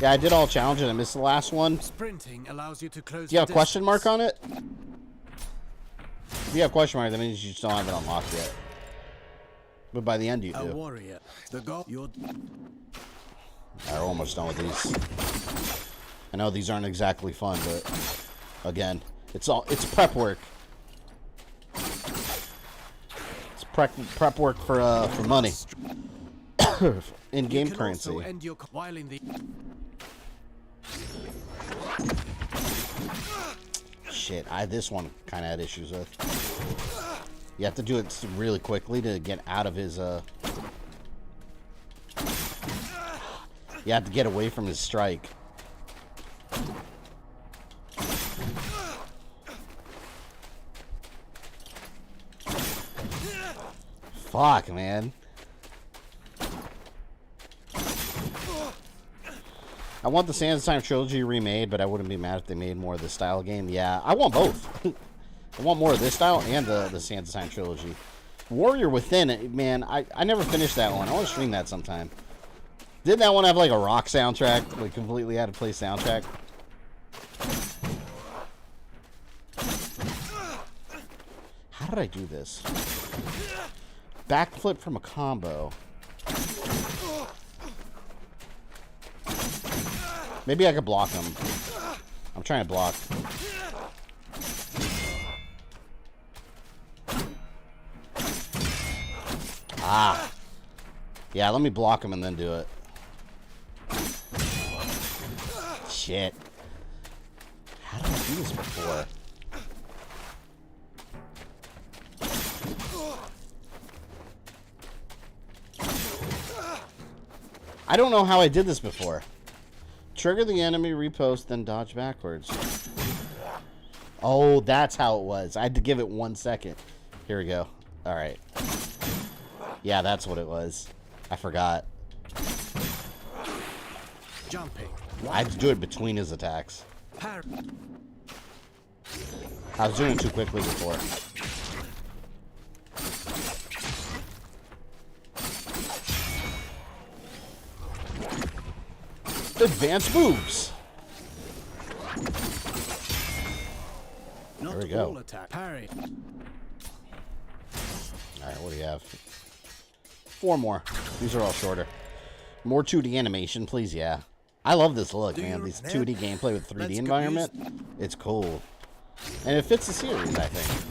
Yeah, I did all challenges. I missed the last one. Sprinting allows you to close. Do you have a question mark on it? If you have a question mark, that means you just don't have it unlocked yet. But by the end, you do. A warrior. The god. You're. Alright, we're almost done with these. I know these aren't exactly fun, but again, it's prep work. It's prep work for money. In-game currency. Shit, this one kind of had issues with. You have to do it really quickly to get out of his, You have to get away from his strike. Fuck, man. I want the Sands of Time trilogy remade, but I wouldn't be mad if they made more of this style game. Yeah, I want both. I want more of this style and the Sands of Time trilogy. Warrior Within, man, I never finished that one. I want to stream that sometime. Didn't that one have like a rock soundtrack? Like completely had to play soundtrack? How did I do this? Backflip from a combo. Maybe I could block him. I'm trying to block. Ah. Yeah, let me block him and then do it. Shit. How did I do this before? I don't know how I did this before. Trigger the enemy, repost, then dodge backwards. Oh, that's how it was. I had to give it 1 second. Here we go. Alright. Yeah, that's what it was. I forgot. Jumping. I had to do it between his attacks. I was doing it too quickly before. Advanced moves. There we go. Parry. Alright, what do you have? 4 more. These are all shorter. More 2D animation, please, yeah. I love this look, man. This 2D gameplay with 3D environment. It's cool. And it fits the series, I think.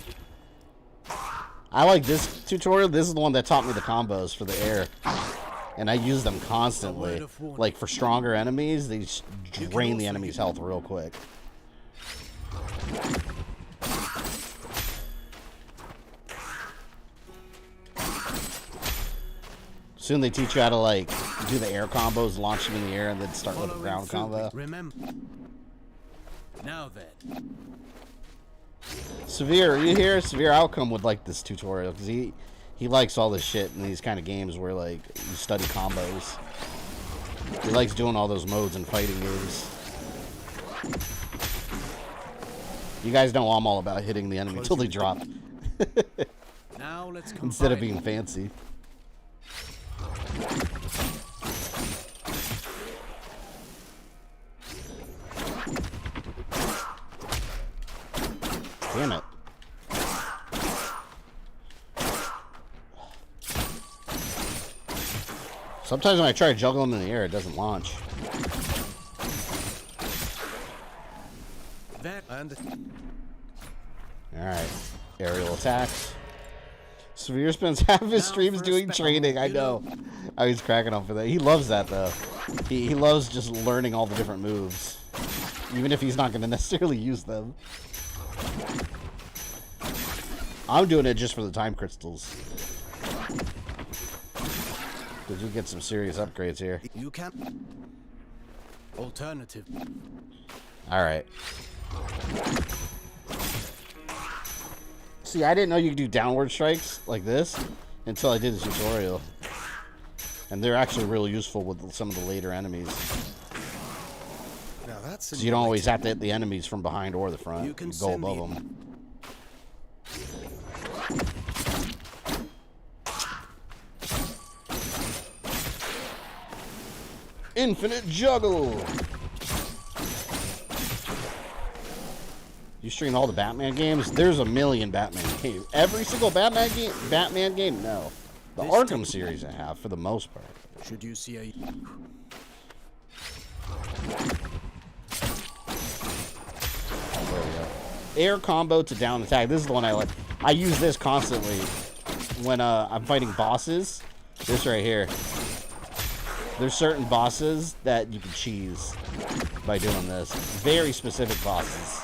I like this tutorial. This is the one that taught me the combos for the air. And I use them constantly. Like, for stronger enemies, they just drain the enemy's health real quick. Soon they teach you how to, like, do the air combos, launch them in the air, and then start with a ground combo. Remember. Now then. Severe, are you here? Severe Outcome would like this tutorial, because he likes all this shit in these kind of games where, like, you study combos. He likes doing all those modes and fighting moves. You guys know I'm all about hitting the enemy until they drop. Now let's instead of being fancy. Damn it. Sometimes when I try to juggle them in the air, it doesn't launch. Alright. Aerial attacks. Severe spends half his streams doing training. I know. I was cracking up for that. He loves that, though. He loves just learning all the different moves. even if he's not going to necessarily use them. I'm doing it just for the time crystals. Because you get some serious upgrades here. You can. Alternative. Alright. See, I didn't know you could do downward strikes like this until I did the tutorial. And they're actually really useful with some of the later enemies. Now that's Because you don't always have to hit the enemies from behind or the front. You can go above them. Infinite juggle. You stream all the Batman games? There's a million Batman games. Every single Batman game? No. The Arkham series I have, for the most part. Should you see a... There we go. Air combo to down attack. This is the one I like. I use this constantly when I'm fighting bosses. This right here. There's certain bosses that you can cheese by doing this. Very specific bosses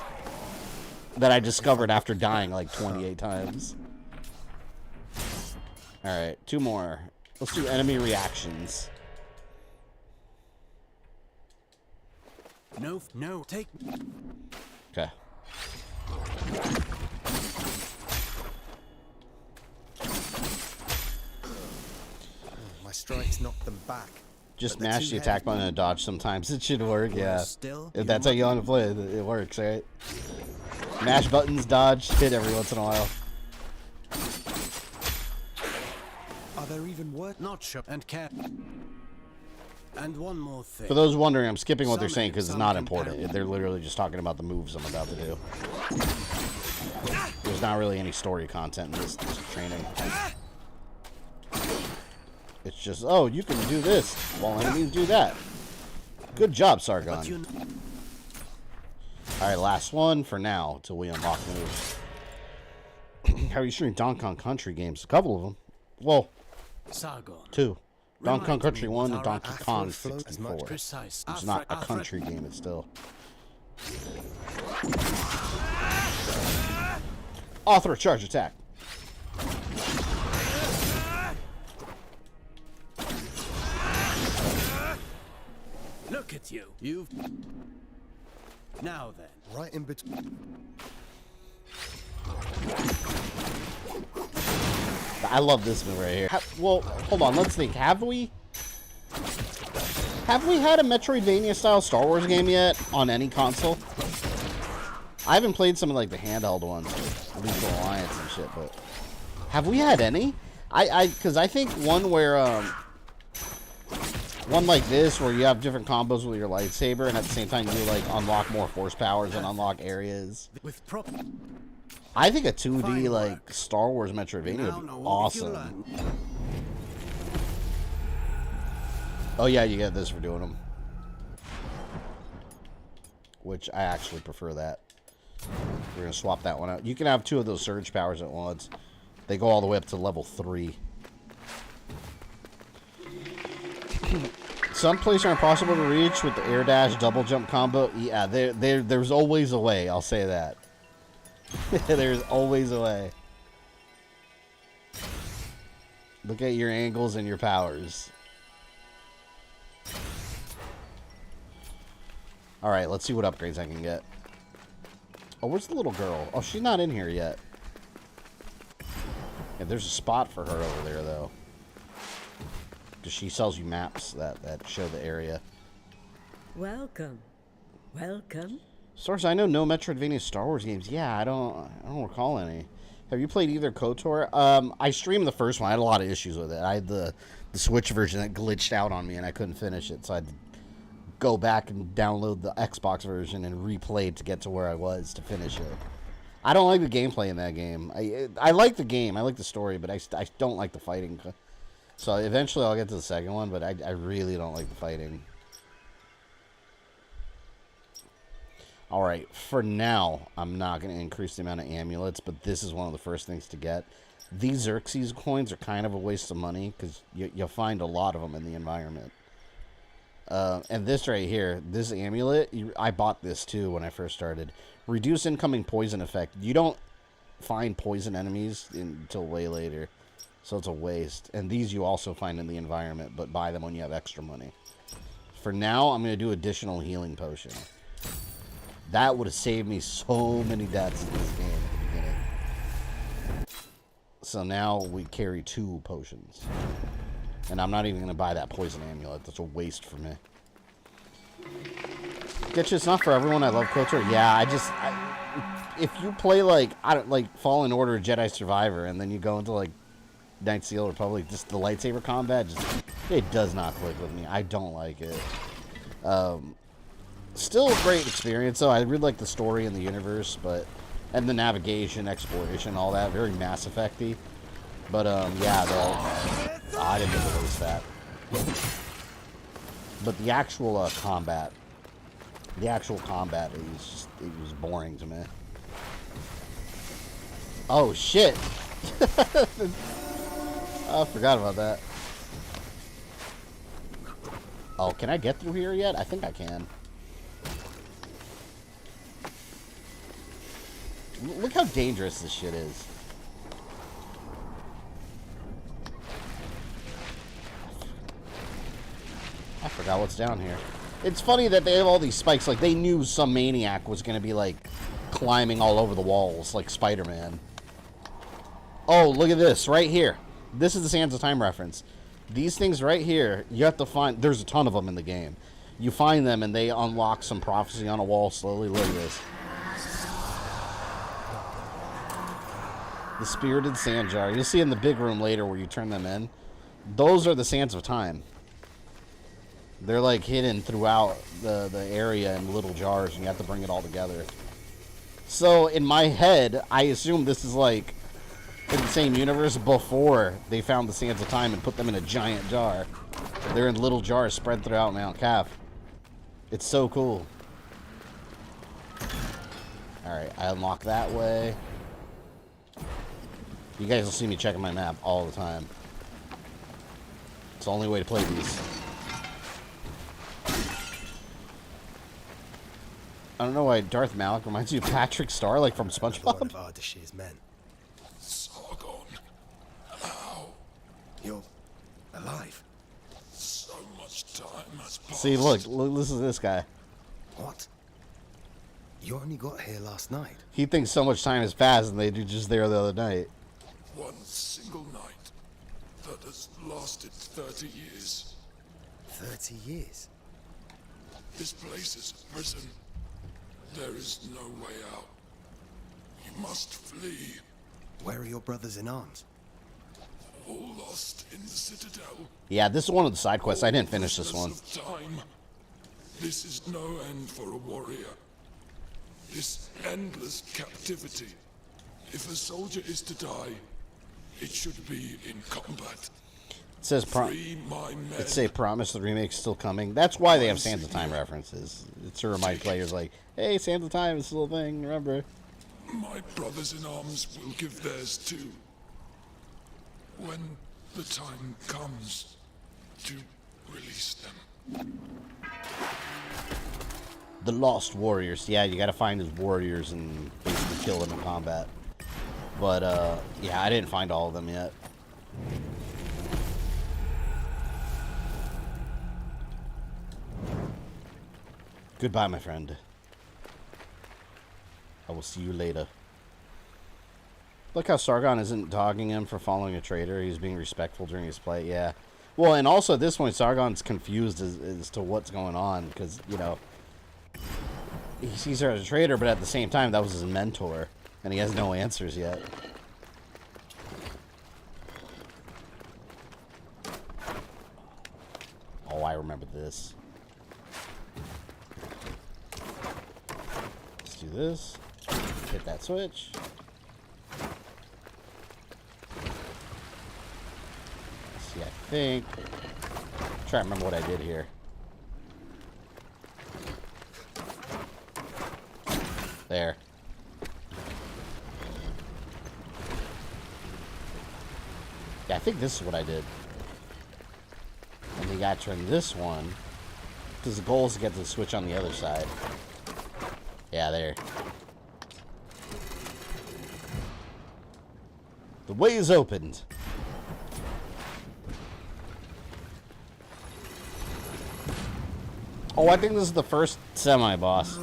that I discovered after dying like 28 times. Alright, 2 more. Let's do enemy reactions. No, take... Okay. My strikes knocked them back. Just mash the attack button and dodge sometimes. It should work, yeah. If that's how you want to play it, it works, right? Mash buttons, dodge, hit every once in a while. Are there even words? Not sure. And cat. And one more thing. For those wondering, I'm skipping what they're saying because it's not important. They're literally just talking about the moves I'm about to do. There's not really any story content in this training. It's just, oh, you can do this while enemies do that. Good job, Sargon. Alright, last one for now, till we unlock moves. How are you streaming Donkey Kong Country games? A couple of them. Well, Sargon. 2. Donkey Kong Country 1 and Donkey Kong 64. It's not a country game, it's still. Author charge attack. Look at you. You've... Now then. Right in between. I love this move right here. Well, hold on, let's think. Have we had a Metroidvania style Star Wars game yet on any console? I haven't played some of like the handheld ones, like Lethal Alliance and shit, but have we had any? Because I think one where one like this where you have different combos with your lightsaber and at the same time you like unlock more force powers and unlock areas. I think a 2D like Star Wars Metroidvania would be awesome. Oh yeah, you get this for doing them. Which I actually prefer that. We're gonna swap that one out. You can have 2 of those surge powers at once. They go all the way up to level 3. Some places are impossible to reach with the air dash double jump combo. Yeah, there's always a way, I'll say that. There's always a way. Look at your angles and your powers. Alright, let's see what upgrades I can get. Oh, where's the little girl? Oh, she's not in here yet. Yeah, there's a spot for her over there, though. Because she sells you maps that show the area. Welcome. Welcome. As far as I know, no Metroidvania Star Wars games. Yeah, I don't recall any. Have you played either KOTOR? I streamed the first one. I had a lot of issues with it. I had the Switch version that glitched out on me, and I couldn't finish it. So I had to go back and download the Xbox version and replay it to get to where I was to finish it. I don't like the gameplay in that game. I like the game. I like the story, but I don't like the fighting. So eventually I'll get to the second one, but I really don't like the fighting. Alright, for now, I'm not going to increase the amount of amulets, but this is one of the first things to get. These Xerxes coins are kind of a waste of money, because you'll find a lot of them in the environment. And this right here, this amulet, I bought this too when I first started. Reduce incoming poison effect. You don't find poison enemies until way later, so it's a waste. And these you also find in the environment, but buy them when you have extra money. For now, I'm going to do additional healing potion. That would have saved me so many deaths in this game at the beginning. So now we carry 2 potions. And I'm not even going to buy that poison amulet. That's a waste for me. Get you, it's not for everyone. I love Kotor. Yeah, if you play like Fallen Order, Jedi Survivor, and then you go into like Knights of the Old Republic, just the lightsaber combat, it does not click with me. I don't like it. Still a great experience though. I really like the story and the universe, and the navigation, exploration, all that. Very Mass Effect-y. But yeah, I didn't need to waste that. But the actual combat, it was boring to me. Oh shit! I forgot about that. Oh, can I get through here yet? I think I can. Look how dangerous this shit is. I forgot what's down here. It's funny that they have all these spikes. Like, they knew some maniac was going to be, like, climbing all over the walls, like Spider-Man. Oh, look at this, right here. This is the Sands of Time reference. These things right here, you have to find... There's a ton of them in the game. You find them, and they unlock some prophecy on a wall slowly. Look at this. The Spirited Sand Jar. You'll see in the big room later where you turn them in. Those are the Sands of Time. They're like hidden throughout the area in little jars, and you have to bring it all together. So in my head, I assume this is like in the same universe before they found the Sands of Time and put them in a giant jar. They're in little jars spread throughout Mount Calf. It's so cool. Alright, I unlock that way. You guys will see me checking my map all the time. It's the only way to play these. I don't know why Darth Malik reminds you of Patrick Star, like from SpongeBob. One of Ardashir's men. Sargon. How? You're alive. So much time has passed. See, look, listen to this guy. What? You only got here last night. He thinks so much time has passed, and they were just there the other night. One single night that has lasted 30 years. 30 years? This place is a prison. There is no way out. You must flee. Where are your brothers in arms? All lost in the Citadel. Yeah, this is one of the side quests. I didn't finish this one. Of time. This is no end for a warrior. This endless captivity. If a soldier is to die, it should be in combat. It says promise the remake's still coming. That's why they have Sands of Time references. It's to remind players like, hey, Sands of Time is still a thing, remember? My brothers in arms will give theirs too. When the time comes to release them. The Lost Warriors. Yeah, you gotta find those warriors and basically kill them in combat. But, yeah, I didn't find all of them yet. Goodbye, my friend. I will see you later. Look how Sargon isn't dogging him for following a traitor. He's being respectful during his play. Yeah. Well, and also at this point, Sargon's confused as to what's going on. Because, you know, he sees her as a traitor, but at the same time, that was his mentor. And he has no answers yet. Oh, I remember this. Let's do this. Hit that switch. See, I think... try to remember what I did here. There. Yeah, I think this is what I did. And you gotta turn this one Because the goal is to get to the switch on the other side. Yeah, there. The way is opened. Oh, I think this is the first semi-boss.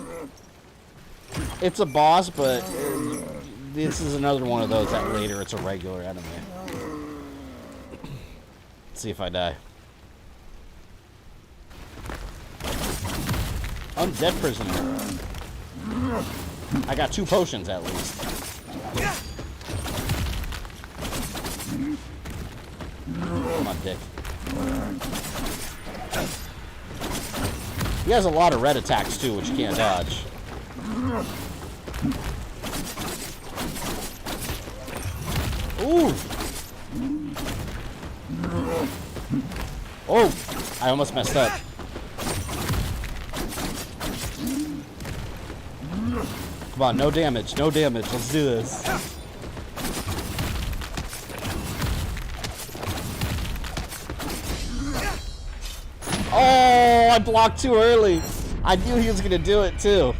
It's a boss, but this is another one of those that later it's a regular enemy. Let's see if I die. Undead prisoner. I got 2 potions at least. Come on, dick. He has a lot of red attacks too, which you can't dodge. Ooh! Oh! I almost messed up. Come on, no damage, no damage. Let's do this. Oh, I blocked too early. I knew he was going to do it too.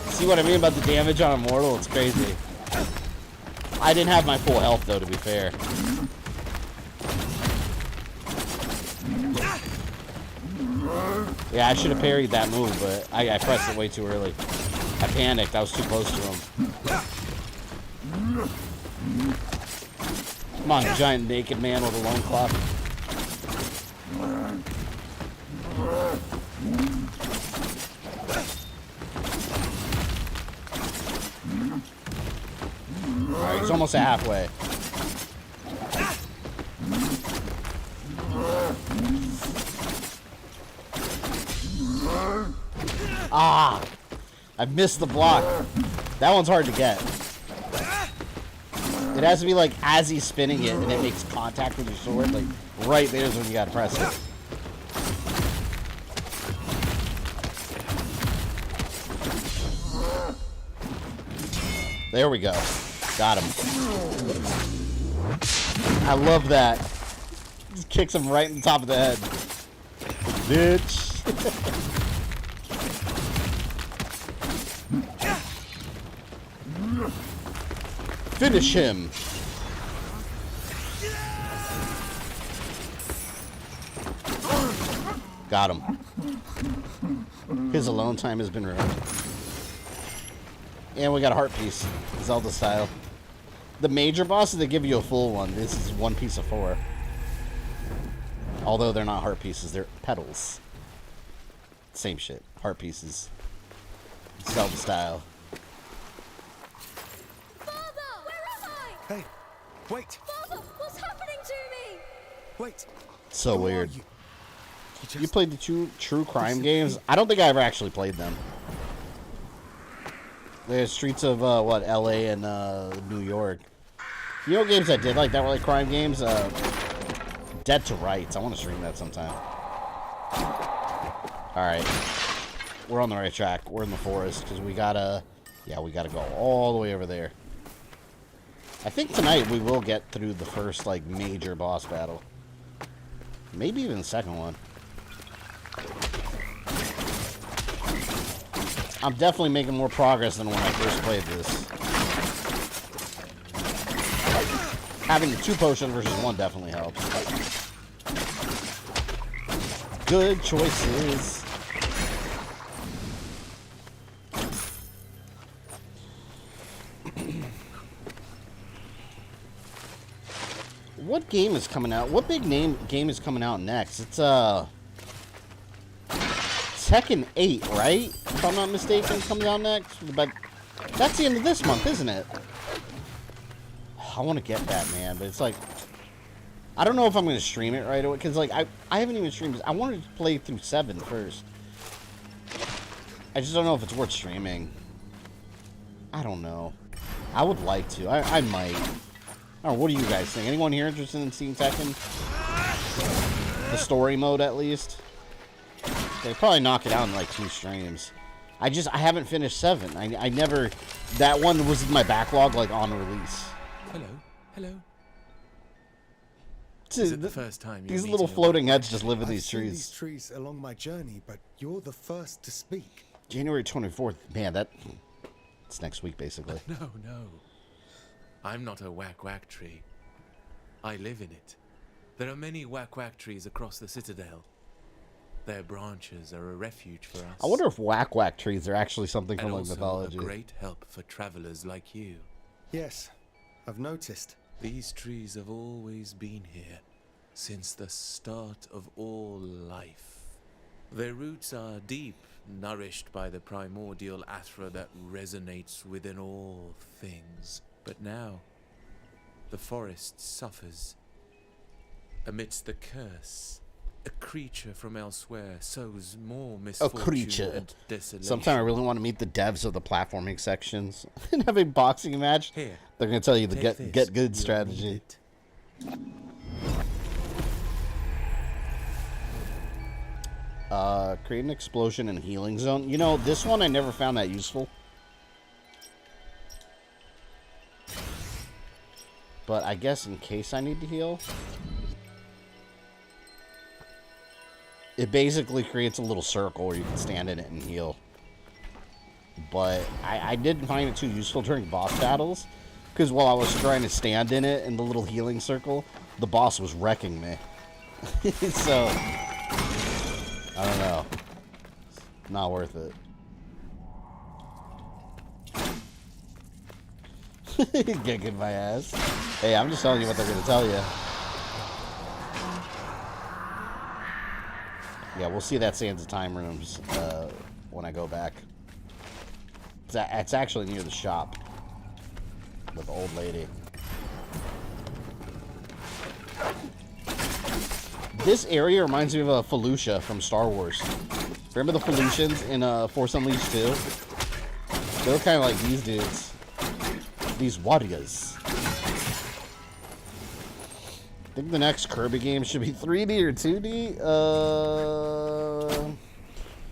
See what I mean about the damage on Immortal? It's crazy. I didn't have my full health though, to be fair. Yeah, I should have parried that move, but I pressed it way too early. I panicked. I was too close to him. Come on, giant naked man with a loincloth. Alright, he's almost at halfway. Ah! I missed the block. That one's hard to get. It has to be like as he's spinning it and it makes contact with your sword. Like right there's when you gotta press it. There we go. Got him. I love that. Just kicks him right in the top of the head. Bitch. Finish him. Got him. His alone time has been ruined. And we got a heart piece, Zelda style. The major bosses, they give you a full one. This is 1 piece of 4. Although they're not heart pieces, they're petals. Same shit. Heart pieces. Zelda style. Hey, wait! Father, what's happening to me? Wait! So weird. You played the 2 true crime games? I don't think I ever actually played them. There's Streets of, what, LA and, New York. You know games I did like that were like crime games? Dead to Rights. I want to stream that sometime. Alright. We're on the right track. We're in the forest, because we gotta... Yeah, we gotta go all the way over there. I think tonight we will get through the first, like, major boss battle. Maybe even the second one. I'm definitely making more progress than when I first played this. Having the 2 potions versus 1 definitely helps. Good choices. What game is coming out? What big name game is coming out next? It's Tekken 8, right? If I'm not mistaken, comes out next. But that's the end of this month, isn't it? I want to get that, man, but it's like I don't know if I'm going to stream it right away because like I haven't even streamed this. I wanted to play through 7 first. I just don't know if it's worth streaming. I don't know. I would like to. I might. I don't know, what do you guys think? Anyone here interested in seeing Tekken? The story mode, at least. They probably knock it out in like 2 streams. I haven't finished 7. I never. That one was in my backlog, like on release. Hello, hello. Is it the first time you're These meeting little a floating whack-whack? heads just live in I've these seen trees. these trees along my journey, but you're the first to speak. January 24th. Man, it's next week, basically. No. I'm not a whack-whack tree. I live in it. There are many whack-whack trees across the Citadel. Their branches are a refuge for us. I wonder if whack-whack trees are actually something from And like also mythology. a great help for travelers like you. Yes, I've noticed. These trees have always been here, since the start of all life. Their roots are deep, nourished by the primordial athra that resonates within all things. But now, the forest suffers. Amidst the curse, a creature from elsewhere sows more A misfortune creature. and desolation. Sometime I really want to meet the devs of the platforming sections and have a boxing match. Here, They're going to tell you the take get good You'll strategy. need it. Create an explosion and healing zone. You know, this one I never found that useful. But I guess in case I need to heal, it basically creates a little circle where you can stand in it and heal. But I didn't find it too useful during boss battles, because while I was trying to stand in it in the little healing circle, the boss was wrecking me. So, I don't know. It's not worth it. Kicking my ass. Hey, I'm just telling you what they're going to tell you. Yeah, we'll see that Sands of Time rooms when I go back. It's actually near the shop with the old lady. This area reminds me of Felucia from Star Wars. Remember the Felucians in Force Unleashed 2? They were kind of like these dudes. These warriors. I think the next Kirby game should be 3D or 2D.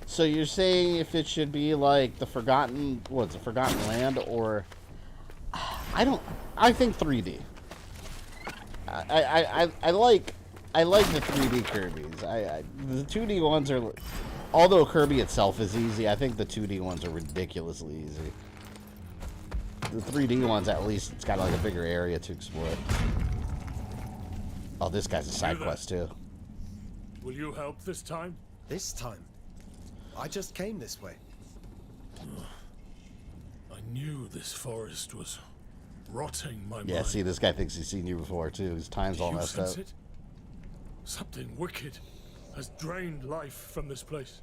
So you're saying if it should be like the Forgotten Land, or I think 3D. I like the 3D Kirby's. The 2D ones are, although Kirby itself is easy, I think the 2D ones are ridiculously easy. The 3D ones, at least, it's got like a bigger area to explore. Oh, this guy's a side quest too. Will you help this time? This time? I just came this way. I knew this forest was rotting my mind. Yeah, see, this guy thinks he's seen you before too. His time's all You messed up. sense it? Something wicked has drained life from this place.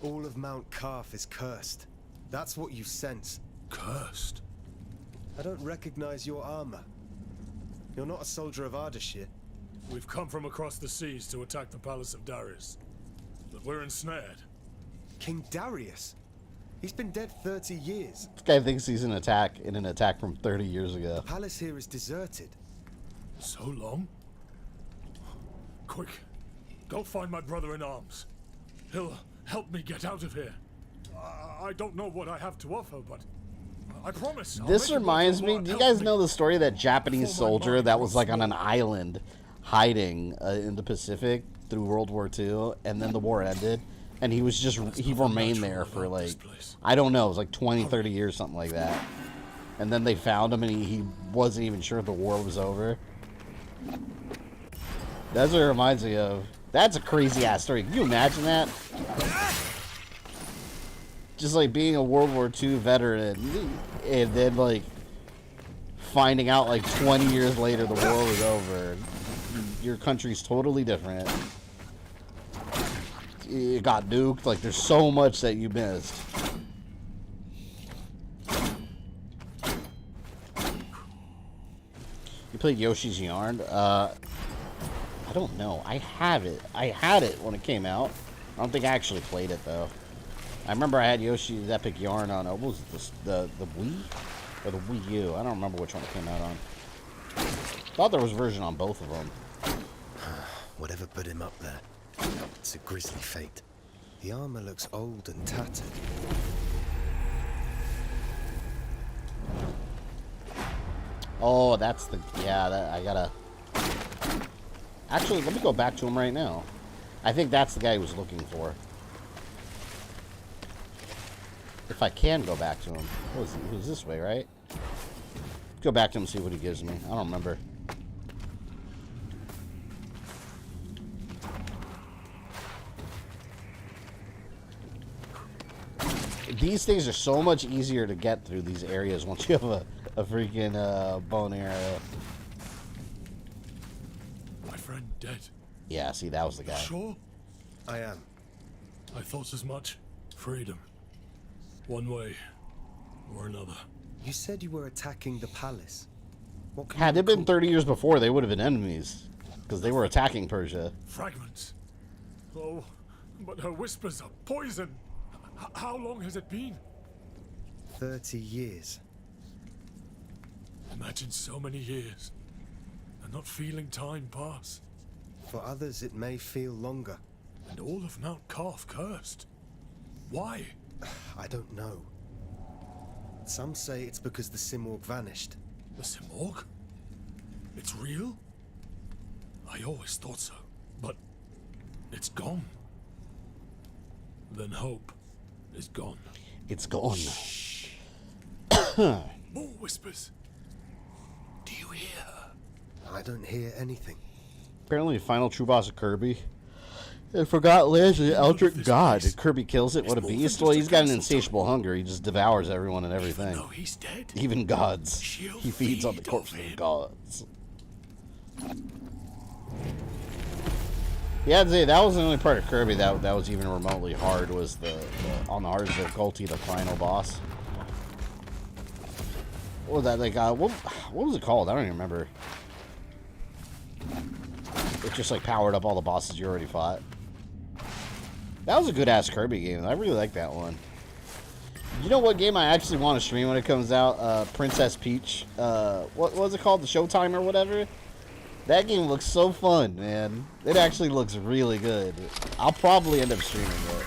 All of Mount Calf is cursed. That's what you sense. Cursed? I don't recognize your armor. You're not a soldier of Ardashir. We've come from across the seas to attack the palace of Darius, but we're ensnared. King Darius? He's been dead 30 years. This guy thinks he's in an attack from 30 years ago. The palace here is deserted. So long? Quick, go find my brother in arms. He'll help me get out of here. I don't know what I have to offer, but I promise. This reminds me, do you guys know the story of that Japanese soldier that was like on an island hiding in the Pacific through World War II, and then the war ended, and he was he remained there for like, I don't know, it was like 20, 30 years, something like that. And then they found him, and he wasn't even sure if the war was over. That's what it reminds me of. That's a crazy ass story. Can you imagine that? Just like being a World War II veteran, and then like finding out like 20 years later the war was over. Your country's totally different. It got nuked. Like, there's so much that you missed. You played Yoshi's Yarn? I don't know. I have it. I had it when it came out. I don't think I actually played it though. I remember I had Yoshi's Epic Yarn on. What was this, the Wii or the Wii U? I don't remember which one it came out on. Thought there was a version on both of them. Whatever put him up there. It's a grisly fate. The armor looks old and tattered. Oh, that's the, yeah, that, I Actually, let me go back to him right now. I think that's the guy he was looking for. If I can go back to him. It was this way, right? Go back to him and see what he gives me. I don't remember. These things are so much easier to get through these areas once you have a freaking bow and arrow. My friend dead. Yeah, see, that was the guy. Sure? I am. I thought as much. Freedom. One way or another. You said you were attacking the palace. What can Had you it been recall? 30 years before, they would have been enemies. Because they were attacking Persia. Fragments. Oh, but her whispers are poison. How long has it been? 30 years. Imagine so many years. And not feeling time pass. For others, it may feel longer. And all of Mount Calf cursed. Why? I don't know. Some say it's because the Simorg vanished. The Simorg? It's real? I always thought so. But it's gone. Then hope is gone. It's gone. More whispers. Do you hear her? I don't hear anything. Apparently, the final true boss of Kirby. I forgot Liz, the Eldritch God. If Kirby kills it, what a beast. Well, he's got an insatiable hunger. He just devours everyone and everything. No, he's dead. Even gods. He feeds on the corpses of gods. Yeah, I'd say that was the only part of Kirby that was even remotely hard, was the on the hard difficulty, the final boss. What was that, like, what was it called? I don't even remember. It just, like, powered up all the bosses you already fought. That was a good-ass Kirby game. I really like that one. You know what game I actually want to stream when it comes out? Princess Peach. What was it called? The Showtime or whatever? That game looks so fun, man. It actually looks really good. I'll probably end up streaming it,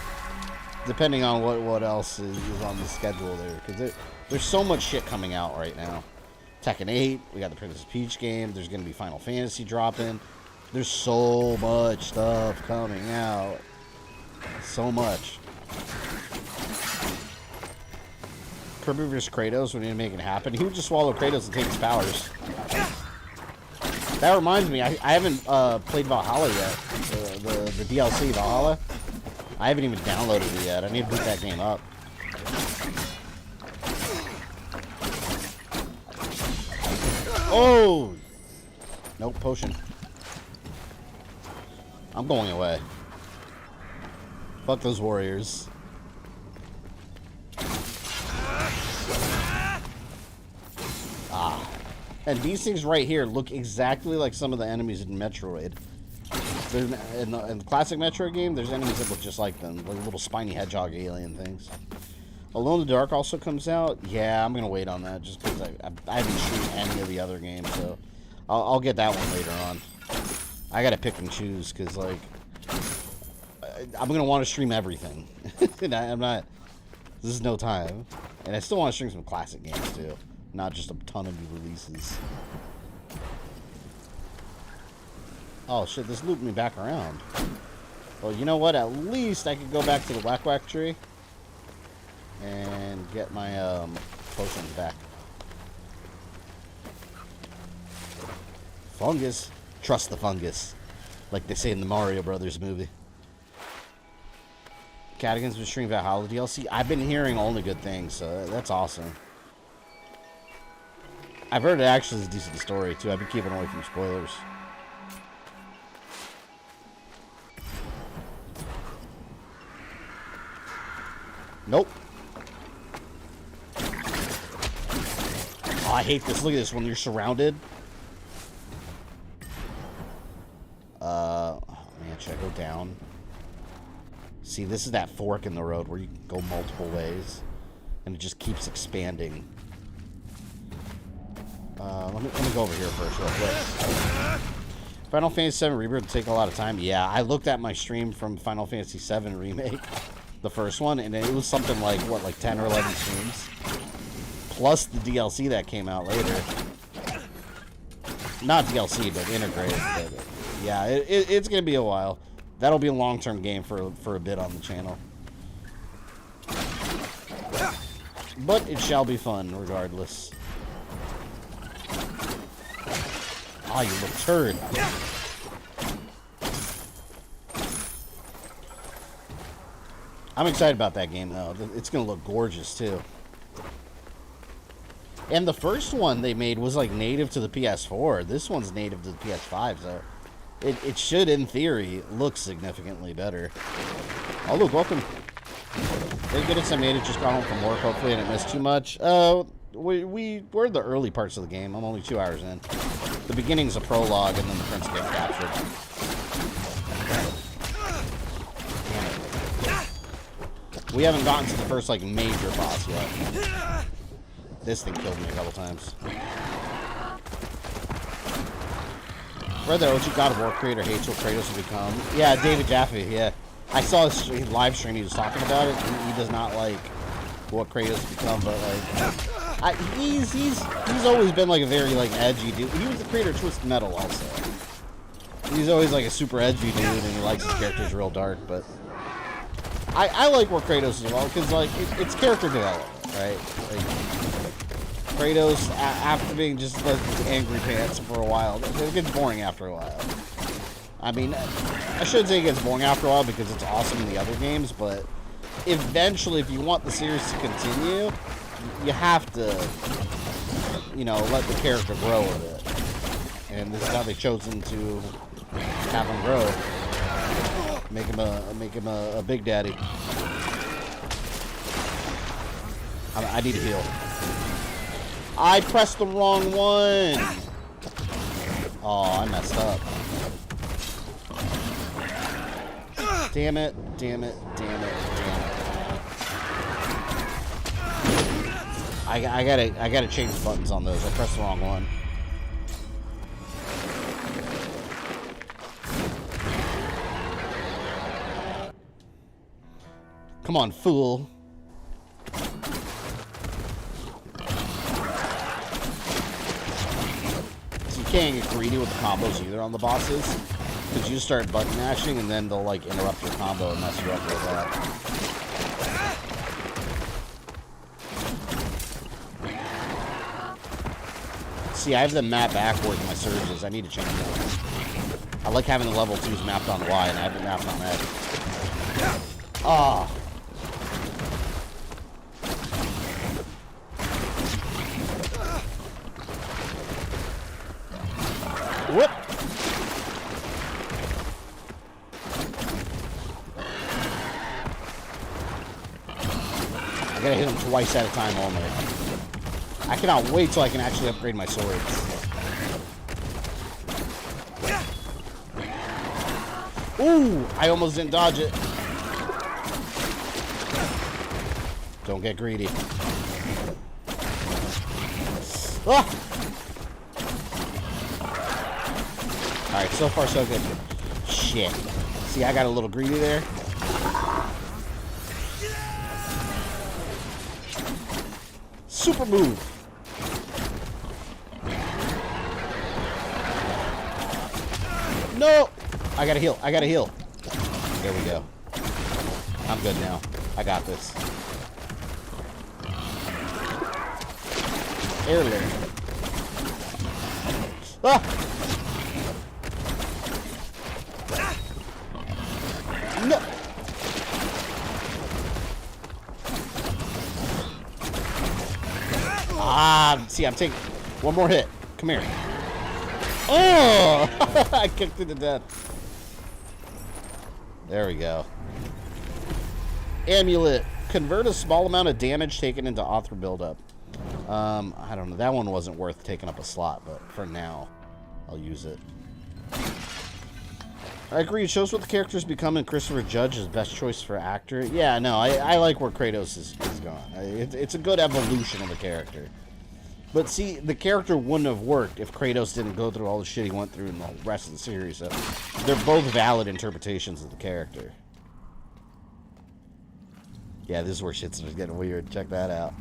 depending on what else is on the schedule there. Because there's so much shit coming out right now. Tekken 8, we got the Princess Peach game. There's going to be Final Fantasy dropping. There's so much stuff coming out. So much. Kirby vs. Kratos, we need to make it happen. He would just swallow Kratos and take his powers. That reminds me, I haven't played Valhalla yet. The DLC, Valhalla. I haven't even downloaded it yet. I need to boot that game up. Oh! Nope, potion. I'm going away. Fuck those warriors. Ah. And these things right here look exactly like some of the enemies in Metroid. In the classic Metroid game, there's enemies that look just like them. Like little spiny hedgehog alien things. Alone in the Dark also comes out. Yeah, I'm going to wait on that just because I haven't streamed any of the other games. So I'll get that one later on. I got to pick and choose because, like, I'm going to want to stream everything. And I'm not... This is no time. And I still want to stream some classic games, too. Not just a ton of new releases. Oh, shit. This looped me back around. Well, you know what? At least I could go back to the Whack Whack tree. And get my potions back. Fungus. Trust the fungus. Like they say in the Mario Brothers movie. Cadigan's been streaming Valhalla DLC. I've been hearing only good things, so that's awesome. I've heard it actually is a decent story, too. I've been keeping away from spoilers. Nope. Oh, I hate this. Look at this. When you're surrounded. Man, should I go down? See, this is that fork in the road where you can go multiple ways. And it just keeps expanding. Let me go over here first real quick. Final Fantasy VII Rebirth will take a lot of time. Yeah, I looked at my stream from Final Fantasy VII Remake. The first one, and it was something like, what, like 10 or 11 streams? Plus the DLC that came out later. Not DLC, but integrated. But Yeah, it's gonna be a while. That'll be a long-term game for a bit on the channel. But it shall be fun, regardless. Ah, you little turd. I'm excited about that game, though. It's going to look gorgeous, too. And the first one they made was, like, native to the PS4. This one's native to the PS5, so it should, in theory, look significantly better. Oh, look, welcome. Very good at I made it. Just got home from work. Hopefully I didn't miss too much. We're in the early parts of the game. I'm only 2 hours in. The beginning's a prologue, and then the prince gets captured. Damn it. We haven't gotten to the first, like, major boss yet. This thing killed me a couple times. Fred, the OG God of War creator hates what Kratos will become. Yeah, David Jaffe, yeah. I saw his live stream, he was talking about it, and he does not like what Kratos has become, but like, he's always been like a very like edgy dude. He was the creator of Twisted Metal also. He's always like a super edgy dude, and he likes his characters real dark, but I like where Kratos is well, because like, it's character development, right? Like, Kratos, after being just like angry pants for a while, it gets boring after a while. I mean, I shouldn't say it gets boring after a while because it's awesome in the other games, but eventually, if you want the series to continue, you have to, you know, let the character grow a bit. And this is how they've chosen to have him grow. Make him a big daddy. I need a heal. I pressed the wrong one. Oh, I messed up. Damn it, damn it, damn it, damn it. I gotta change the buttons on those. I pressed the wrong one. Come on, fool. So you can't get greedy with the combos either on the bosses. Because you start button mashing and then they'll like interrupt your combo and mess you up with that. See, I have them mapped backwards in my surges. I need to change that. I like having the level 2s mapped on Y and I have it mapped on X. Ah. Whoop. I gotta hit him twice at a time only. I cannot wait till I can actually upgrade my swords. Ooh! I almost didn't dodge it. Don't get greedy. Ah! Alright, so far so good. Shit. See, I got a little greedy there. Super move. No! I gotta heal. I gotta heal. There we go. I'm good now. I got this. Erlik. Ah! No! Ah, see, I'm taking one more hit. Come here. Oh! I kicked it to death. There we go. Amulet. Convert a small amount of damage taken into author buildup. I don't know. That one wasn't worth taking up a slot, but for now, I'll use it. I agree. It shows what the character's become, and Christopher Judge is best choice for actor. Yeah, no, I like where Kratos is gone. It's a good evolution of the character. But see, the character wouldn't have worked if Kratos didn't go through all the shit he went through in the rest of the series. So they're both valid interpretations of the character. Yeah, this is where shit's getting weird. Check that out.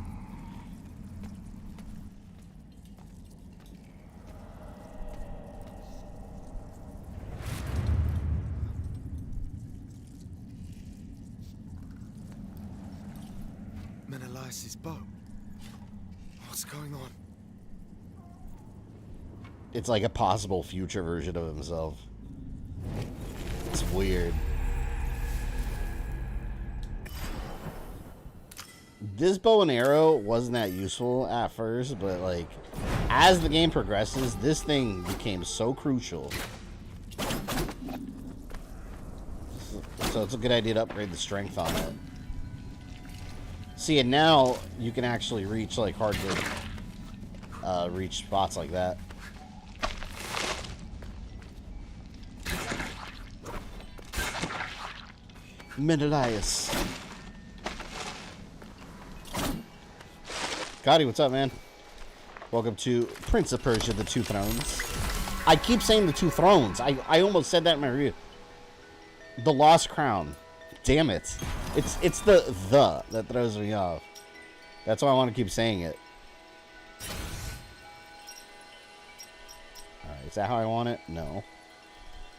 Sacrifice his bow. What's going on? It's like a possible future version of himself. It's weird. This bow and arrow wasn't that useful at first, but like as the game progresses, this thing became so crucial. So it's a good idea to upgrade the strength on it. See, and now you can actually reach like hard to reach spots like that. Menelaus. Gotti, what's up, man? Welcome to Prince of Persia, the Two Thrones. I keep saying the Two Thrones. I almost said that in my review. The Lost Crown. Damn it. It's the that throws me off. That's why I want to keep saying it. Alright, is that how I want it? No.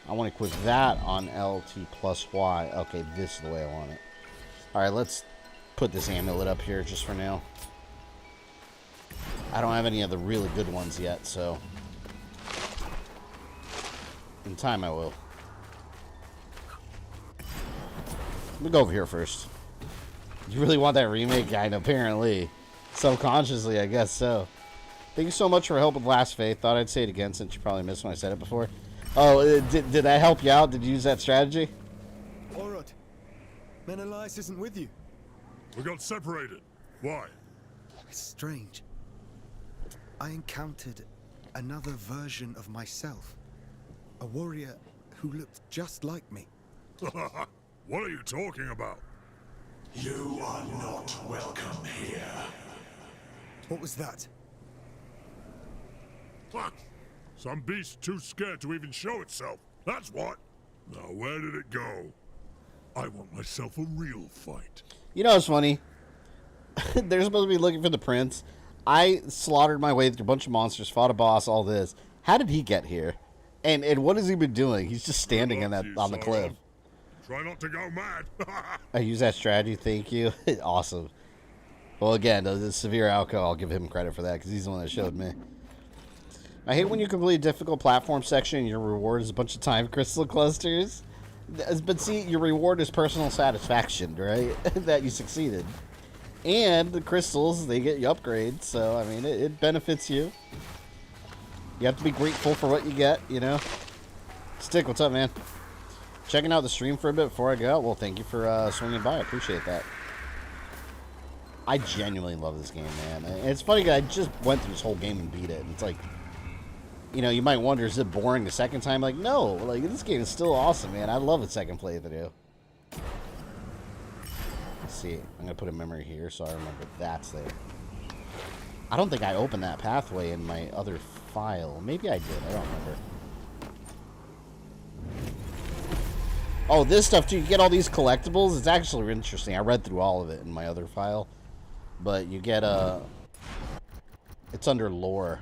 I want to equip that on LT plus Y. Okay, this is the way I want it. Alright, let's put this amulet up here just for now. I don't have any of the really good ones yet, so in time I will. Let me go over here first. You really want that remake guide? Apparently. Subconsciously, I guess so. Thank you so much for help with Last Faith. Thought I'd say it again since you probably missed when I said it before. Oh, did that help you out? Did you use that strategy? Orod, Menelaus isn't with you. We got separated. Why? It's strange. I encountered another version of myself. A warrior who looked just like me. What are you talking about? You are not welcome here. What was that? What? Some beast too scared to even show itself. That's what. Now, where did it go? I want myself a real fight. You know what's funny? They're supposed to be looking for the prince. I slaughtered my way through a bunch of monsters, fought a boss, all this. How did he get here? And what has he been doing? He's just standing on the cliff. Try not to go mad. I use that strategy, thank you. Awesome. Well, again, the severe alcohol, I'll give him credit for that because he's the one that showed me. I hate when you complete a difficult platform section and your reward is a bunch of time crystal clusters. But see, your reward is personal satisfaction, right? That you succeeded. And the crystals, they get you upgrades, so, I mean, it benefits you. You have to be grateful for what you get, you know? Stick, what's up, man? Checking out the stream for a bit before I go. Well, thank you for swinging by. I appreciate that. I genuinely love this game, man. And it's funny because I just went through this whole game and beat it. And it's like, you know, you might wonder, is it boring the second time? Like, no. Like, this game is still awesome, man. I love the second playthrough. Let's see. I'm going to put a memory here so I remember that's there. I don't think I opened that pathway in my other file. Maybe I did. I don't remember. Oh, this stuff, too. You get all these collectibles. It's actually interesting. I read through all of it in my other file. But you get it's under lore.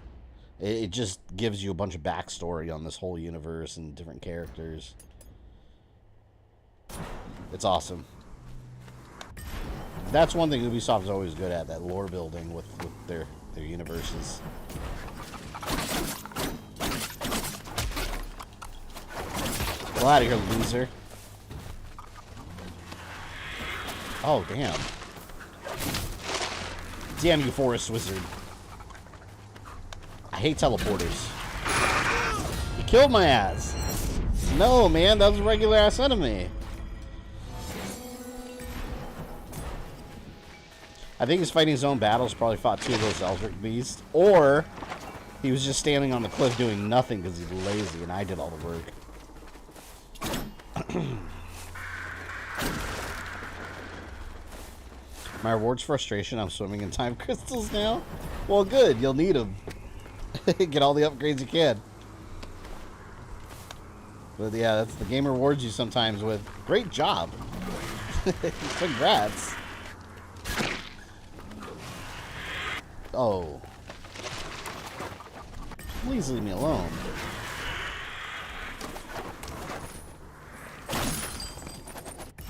It just gives you a bunch of backstory on this whole universe and different characters. It's awesome. That's one thing Ubisoft is always good at, that lore building with their universes. Get out of here, loser. Oh, damn. Damn you, Forest Wizard. I hate teleporters. You killed my ass. No, man, that was a regular ass enemy. I think he's fighting his own battles, probably fought 2 of those Eldritch beasts. Or he was just standing on the cliff doing nothing because he's lazy and I did all the work. My reward's frustration. I'm swimming in time crystals now. Well, good. You'll need them. Get all the upgrades you can. But yeah, that's the game rewards you sometimes with. Great job. Congrats. Oh. Please leave me alone.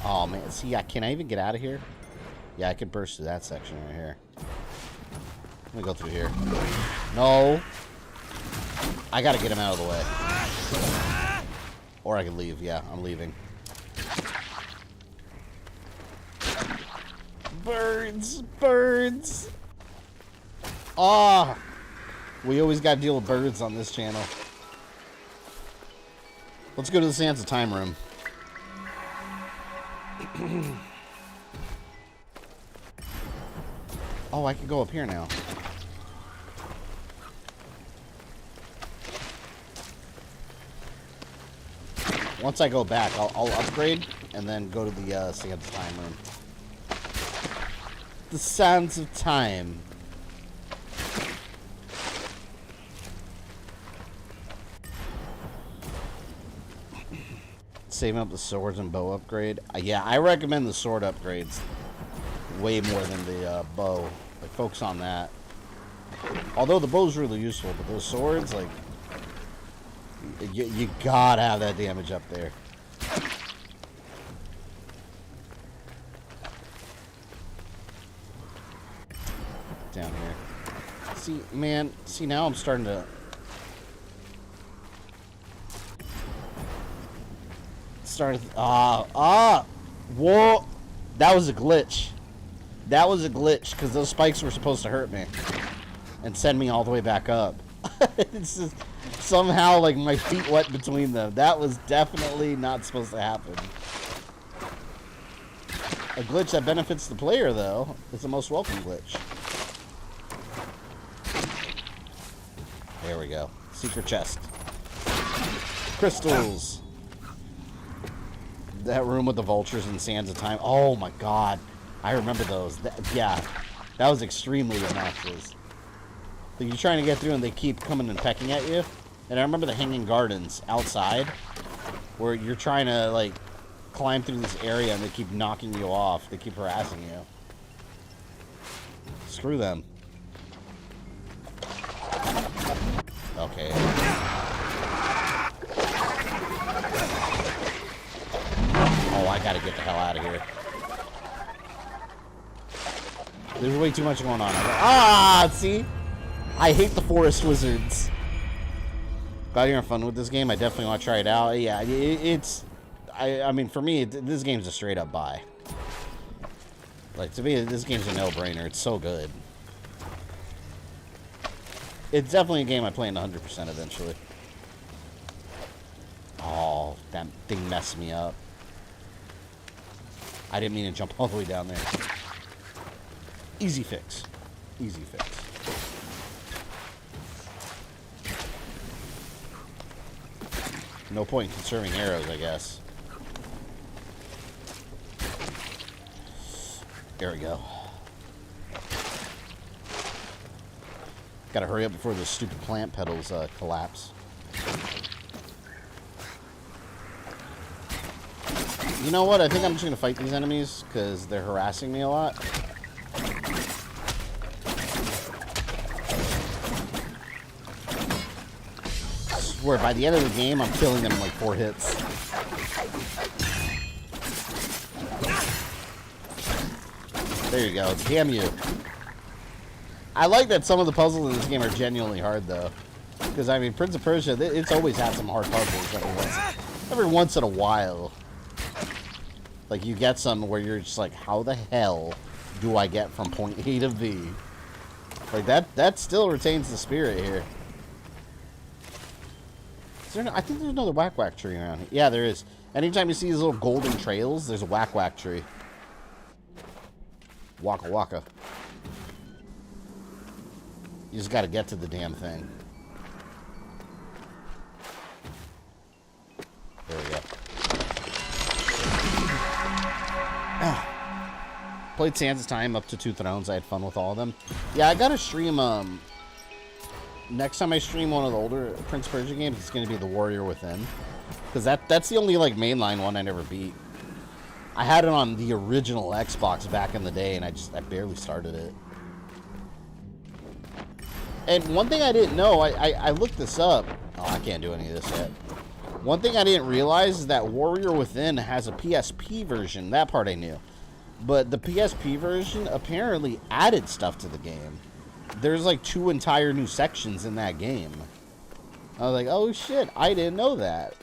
Oh man, see, can I even get out of here? Yeah, I could burst through that section right here. Let me go through here. No. I gotta get him out of the way. Or I can leave. Yeah, I'm leaving. Birds! Birds! Ah! We always gotta deal with birds on this channel. Let's go to the Sands of Time room. Oh, I can go up here now. Once I go back, I'll upgrade and then go to the Sands of Time room. The Sands of Time. Saving up the swords and bow upgrade. Yeah, I recommend the sword upgrades way more than the bow. Like, focus on that. Although the bow's really useful, but those swords, like, you gotta have that damage up there. Down here. See, man, see, now I'm starting to... Whoa! That was a glitch. That was a glitch, because those spikes were supposed to hurt me. And send me all the way back up. It's just, somehow, like, my feet wet between them. That was definitely not supposed to happen. A glitch that benefits the player, though, is the most welcome glitch. There we go. Secret chest. Crystals. That room with the vultures and Sands of Time. Oh my god. I remember those. Yeah. That was extremely obnoxious. So you're trying to get through and they keep coming and pecking at you. And I remember the hanging gardens outside where you're trying to, like, climb through this area and they keep knocking you off. They keep harassing you. Screw them. Okay. Oh, I gotta get the hell out of here. There's way too much going on. Ah, see? I hate the forest wizards. Glad you're having fun with this game. I definitely want to try it out. Yeah, it's... I mean, for me, this game's a straight up buy. Like, to me, this game's a no-brainer. It's so good. It's definitely a game I play in 100% eventually. Oh, that thing messed me up. I didn't mean to jump all the way down there. Easy fix. Easy fix. No point in conserving arrows, I guess. There we go. Gotta hurry up before the stupid plant petals collapse. You know what? I think I'm just gonna fight these enemies because they're harassing me a lot. I swear, by the end of the game, I'm killing them in like 4 hits. There you go. Damn you. I like that some of the puzzles in this game are genuinely hard, though. Because, I mean, Prince of Persia, it's always had some hard puzzles every once in a while. Like, you get some where you're just like, how the hell do I get from point A to B? Like, that still retains the spirit here. Is there no, I think there's another whack-whack tree around here. Yeah, there is. Anytime you see these little golden trails, there's a whack-whack tree. Waka waka. You just gotta get to the damn thing. There we go. Played Sands of Time up to 2 thrones. I had fun with all of them. Yeah, I gotta stream, next time I stream one of the older Prince of Persia games, it's gonna be The Warrior Within. Because that's the only, like, mainline one I never beat. I had it on the original Xbox back in the day, and I barely started it. And one thing I didn't know, I looked this up. Oh, I can't do any of this yet. One thing I didn't realize is that Warrior Within has a PSP version. That part I knew. But the PSP version apparently added stuff to the game. There's like 2 entire new sections in that game. I was like, oh shit, I didn't know that.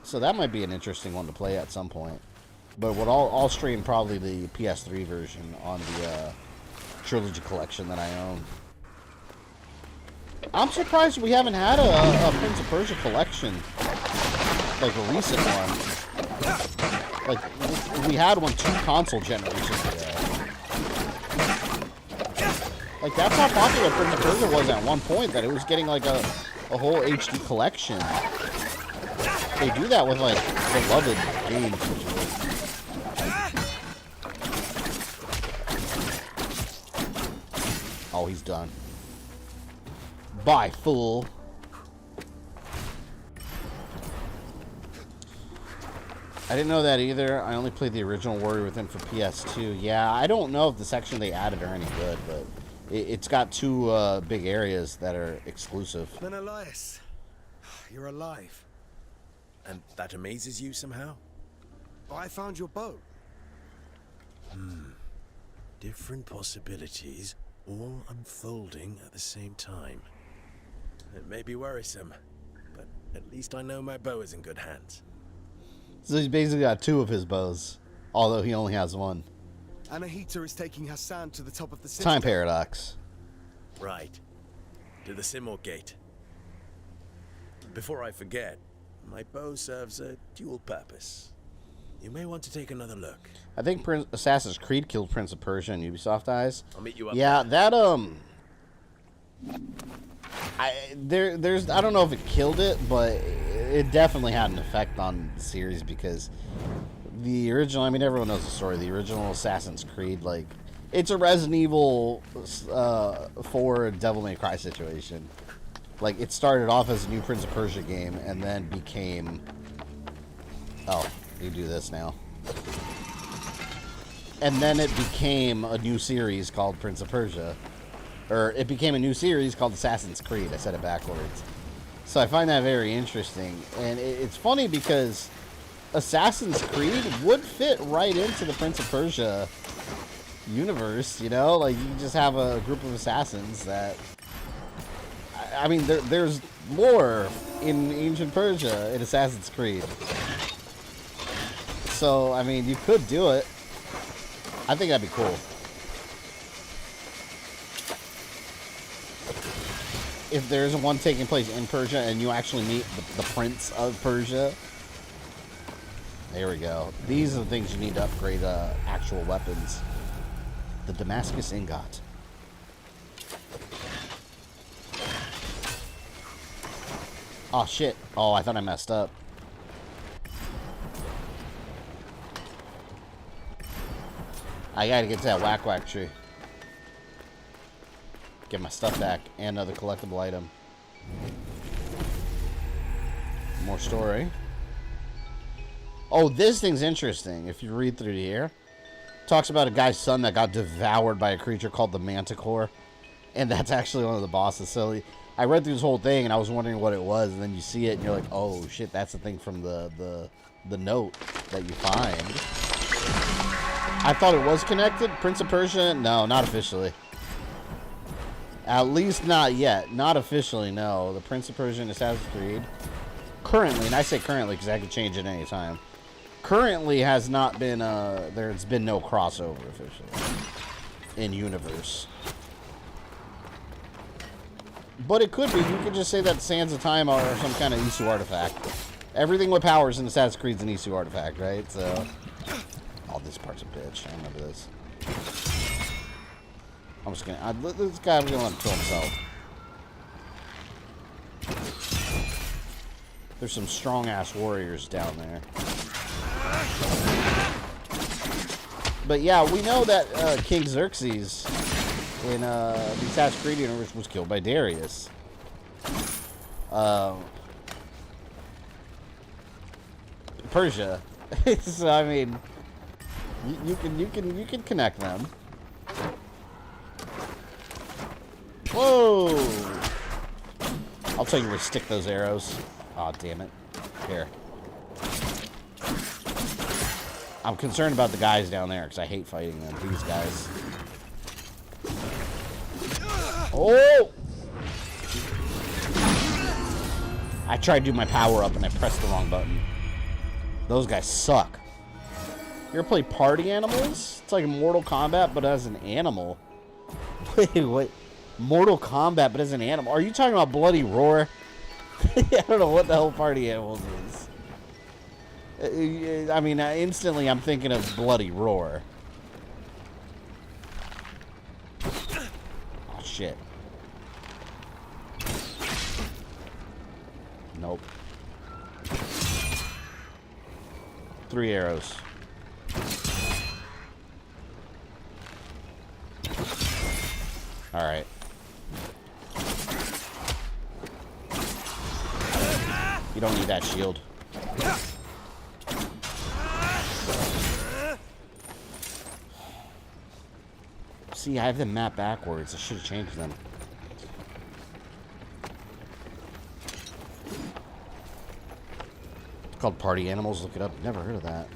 So that might be an interesting one to play at some point. But what I'll stream probably the PS3 version on the Trilogy Collection that I own. I'm surprised we haven't had a Prince of Persia collection, like a recent one. Like, we had one 2 console generations ago. Like, that's how popular Prince of Persia was at one point, that it was getting like a whole HD collection. They do that with like beloved games usually. Oh, he's done. Bye, fool. I didn't know that either. I only played the original Warrior Within for PS2. Yeah, I don't know if the section they added are any good, but it's got 2 big areas that are exclusive. Menelaus, you're alive. And that amazes you somehow? I found your bow. Different possibilities, all unfolding at the same time. It may be worrisome, but at least I know my bow is in good hands. So he's basically got 2 of his bows, although he only has 1. Anahita is taking Hassan to the top of the citadel. Time paradox. Right. To the Simor Gate. Before I forget, my bow serves a dual purpose. You may want to take another look. I think Assassin's Creed killed Prince of Persia in Ubisoft eyes. I'll meet you up Yeah, there. that I don't know if it killed it, but it definitely had an effect on the series, because the original, I mean, everyone knows the story. The original Assassin's Creed, like, it's a Resident Evil 4 Devil May Cry situation. Like, it started off as a new Prince of Persia game and then became... Oh, you do this now. And then it became a new series called Prince of Persia. Or it became a new series called Assassin's Creed. I said it backwards. So I find that very interesting. And it's funny because Assassin's Creed would fit right into the Prince of Persia universe, you know? Like, you just have a group of assassins that... I mean, there's lore in ancient Persia in Assassin's Creed. So, I mean, you could do it. I think that'd be cool. If there's one taking place in Persia and you actually meet the Prince of Persia. There we go. These are the things you need to upgrade actual weapons. The Damascus Ingot. Oh, shit. Oh, I thought I messed up. I gotta get to that whack tree. Get my stuff back and another collectible item. More story. Oh, this thing's interesting. If you read through here, talks about a guy's son that got devoured by a creature called the Manticore, and that's actually one of the bosses. So I read through this whole thing and I was wondering what it was, and then you see it and you're like, oh shit, that's the thing from the note that you find. I thought it was connected. Prince of Persia? No, not officially. At least not yet. Not officially, no. The Prince of Persia and Assassin's Creed, currently, and I say currently because I could change it any time, currently has not been, there's been no crossover officially in universe. But it could be. You could just say that Sands of Time are some kind of Isu artifact. Everything with powers in Assassin's Creed is an Isu artifact, right? So... Oh, this part's a bitch. I remember this. I'm just gonna... this guy, I'm gonna let him kill himself. There's some strong-ass warriors down there. But yeah, we know that King Xerxes in the Assassin's Creed universe was killed by Darius. Persia. So, I mean... You can connect them. Whoa! I'll tell you where to stick those arrows. Aw, oh, damn it. Here. I'm concerned about the guys down there because I hate fighting them. These guys. Oh! I tried to do my power up and I pressed the wrong button. Those guys suck. You ever play Party Animals? It's like Mortal Kombat, but as an animal. Wait, what? Mortal Kombat, but as an animal? Are you talking about Bloody Roar? I don't know what the hell Party Animals is. I mean, instantly I'm thinking of Bloody Roar. Oh, shit. Nope. 3 arrows. Alright. You don't need that shield. See, I have them mapped backwards. I should have changed them. It's called Party Animals. Look it up. Never heard of that.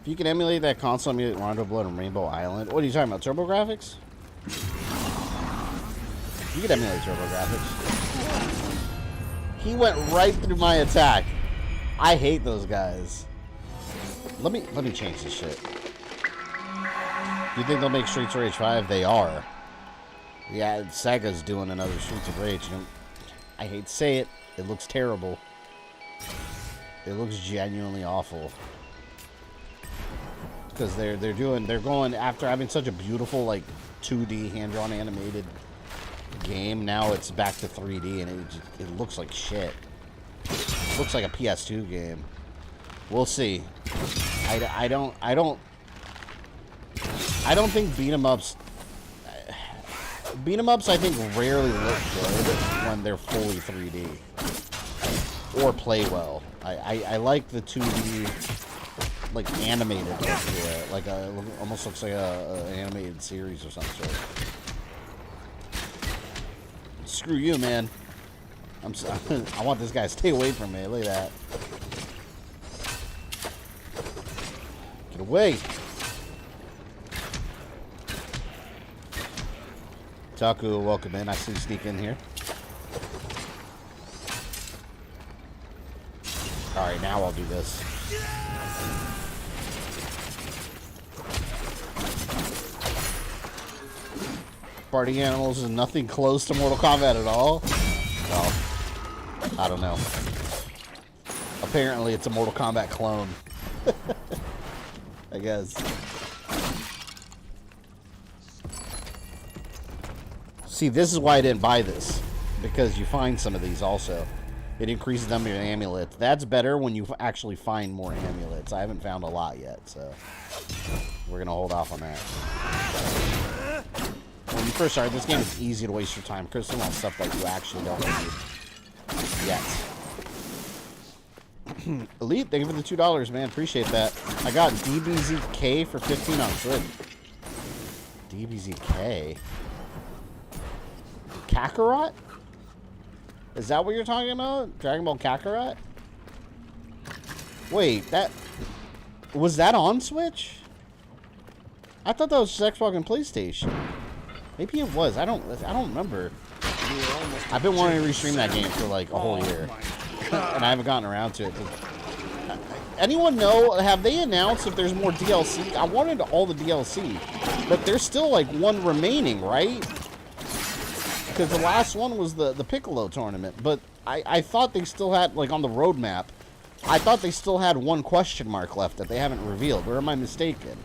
If you can emulate that console, emulate Rondo Blood and Rainbow Island. What are you talking about? Turbo graphics? You can emulate turbo graphics. He went right through my attack. I hate those guys. Let me change this shit. You think they'll make Streets of Rage 5? They are. Yeah, Sega's doing another Streets of Rage. I hate to say it. It looks terrible. It looks genuinely awful. Because they're going after having such a beautiful, like, 2D hand-drawn animated game. Now it's back to 3D, and it looks like shit. It looks like a PS2 game. We'll see. I don't think beat 'em ups. Beat 'em ups, I think, rarely look good when they're fully 3D or play well. I like the 2D, like, animated look to it. Like almost looks like an animated series or some sort. Screw you, man. I want this guy to stay away from me. Look at that. Get away. Taku, welcome in. I see you sneak in here. Alright, now I'll do this. Party Animals is nothing close to Mortal Kombat at all. Well, I don't know. Apparently it's a Mortal Kombat clone. I guess. See, this is why I didn't buy this. Because you find some of these also. It increases the number of amulets. That's better when you actually find more amulets. I haven't found a lot yet, so we're going to hold off on that. When you first start, this game is easy to waste your time. Because there's a lot of stuff that you actually don't need yet. Elite, thank you for the $2, man. Appreciate that. I got DBZK for 15 on Twitch. DBZK? Kakarot? Is that what you're talking about? Dragon Ball Kakarot? Wait, that... Was that on Switch? I thought that was Xbox and PlayStation. Maybe it was. I don't remember. I've been wanting to restream that game for like a whole year. And I haven't gotten around to it. Anyone know, have they announced if there's more DLC? I wanted all the DLC. But there's still like one remaining, right? Because the last one was the Piccolo tournament. But I thought they still had, like on the roadmap, I thought they still had one question mark left that they haven't revealed. Or am I mistaken?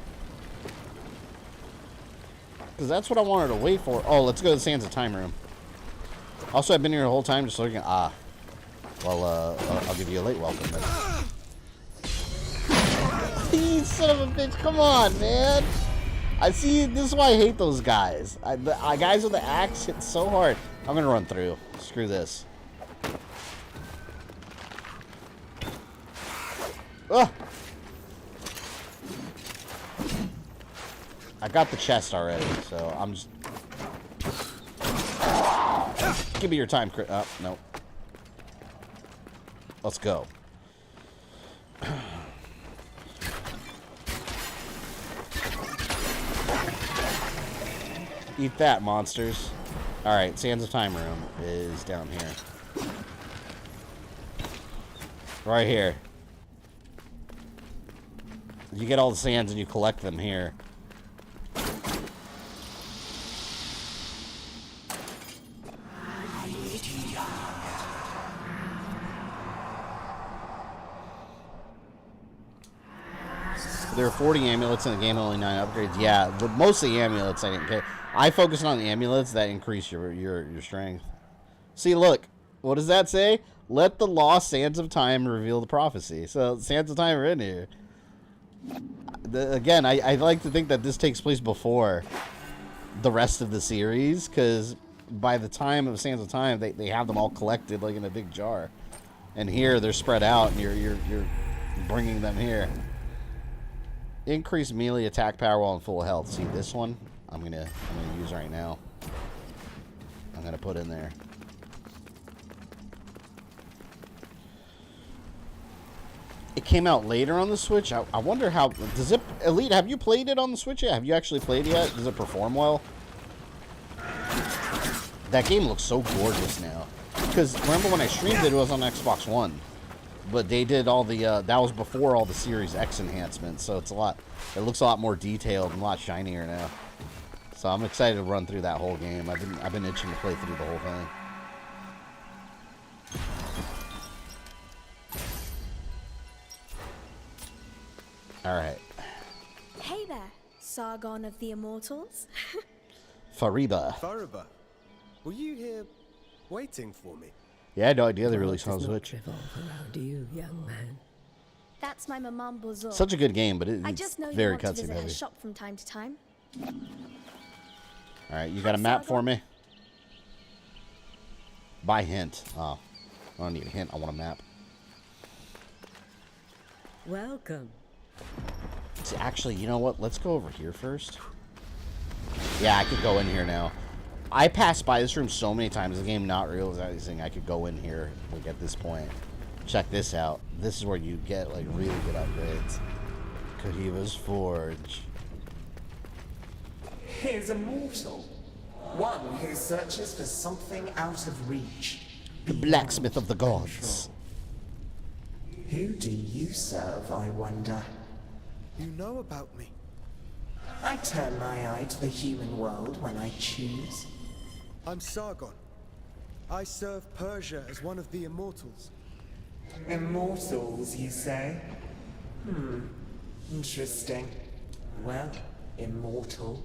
Because that's what I wanted to wait for. Oh, let's go to the Sands of Time room. Also, I've been here the whole time just looking. Ah. Well, I'll give you a late welcome then. You son of a bitch. Come on, man. I see. This is why I hate those guys. The guys with the axe hit so hard. I'm going to run through. Screw this. Ugh. I got the chest already, so I'm just... Give me your time, Chris. Oh, no. Let's go. Eat that, monsters. Alright, Sands of Time room is down here. Right here. You get all the sands and you collect them here. There are 40 amulets in the game, only 9 upgrades. Yeah, most of the amulets I didn't pick. I focused on the amulets that increase your strength. See, look. What does that say? Let the lost sands of time reveal the prophecy. So, sands of time are in here. Again, I like to think that this takes place before the rest of the series, because by the time of Sands of Time, they have them all collected like in a big jar. And here, they're spread out, and you're bringing them here. Increase melee attack power while in full health. See this one? I'm gonna use right now. I'm gonna put in there. It came out later on the Switch. I wonder how does it. Elite, have you played it on the Switch yet? Have you actually played it yet? Does it perform well? That game looks so gorgeous now. Because remember when I streamed it, it was on Xbox One. But they did all the, that was before all the Series X enhancements, so it's it looks a lot more detailed and a lot shinier now. So I'm excited to run through that whole game. I've been itching to play through the whole thing. Alright. Hey there, Sargon of the Immortals. Fariba. Fariba, were you here waiting for me? Yeah, I had no idea they released on Switch. Around you, young man. That's my Maman Bozor. Such a good game, but I it's just know you very want to cutscene visit her heavy. shop from time to time. Alright, you got a map for me? By hint. Oh, I don't need a hint. I want a map. Welcome. See, actually, you know what? Let's go over here first. Yeah, I could go in here now. I passed by this room so many times, the game not realizing I could go in here, like, at this point. Check this out. This is where you get, like, really good upgrades. Kahiva's Forge. He's immortal. One who searches for something out of reach. The blacksmith of the gods. Who do you serve, I wonder? You know about me. I turn my eye to the human world when I choose. I'm Sargon. I serve Persia as one of the Immortals. Immortals, you say? Interesting. Well, immortal.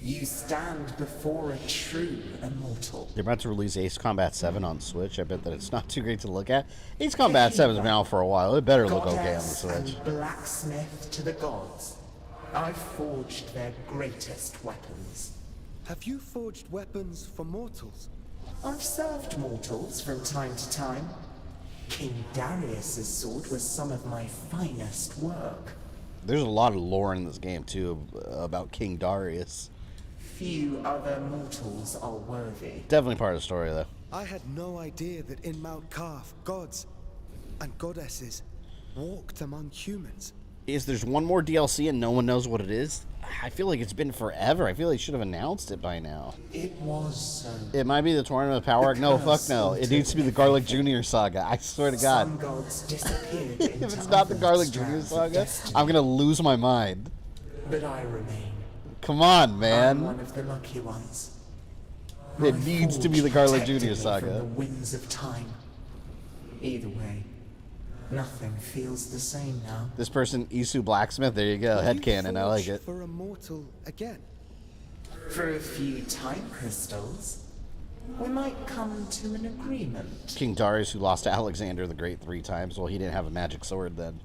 You stand before a true immortal. They're about to release Ace Combat 7 on Switch. I bet that it's not too great to look at. Ace Combat 7's been out for a while. It better look okay on the Switch. And blacksmith to the gods. I've forged their greatest weapons. Have you forged weapons for mortals? I've served mortals from time to time. King Darius's sword was some of my finest work. There's a lot of lore in this game, too, about King Darius. Few other mortals are worthy. Definitely part of the story, though. I had no idea that in Mount Kaf, gods and goddesses walked among humans. There's one more DLC and no one knows what it is? I feel like it's been forever. I feel like they should have announced it by now. It was It might be the Tournament of Power. No, fuck no. It needs to be the Garlic Jr. saga. I swear to God. Some gods disappeared If it's not the Garlic Jr. saga, I'm gonna lose my mind. But I remain. Come on, man. I'm one of the lucky ones. It needs to be the Garlic Jr. Protected me saga. From the winds of time. Either way, nothing feels the same now. This person, Isu Blacksmith, there you go. Headcanon, I like it. For a mortal again. For a few time crystals, we might come to an agreement. King Darius, who lost to Alexander the Great 3 times. Well, he didn't have a magic sword then.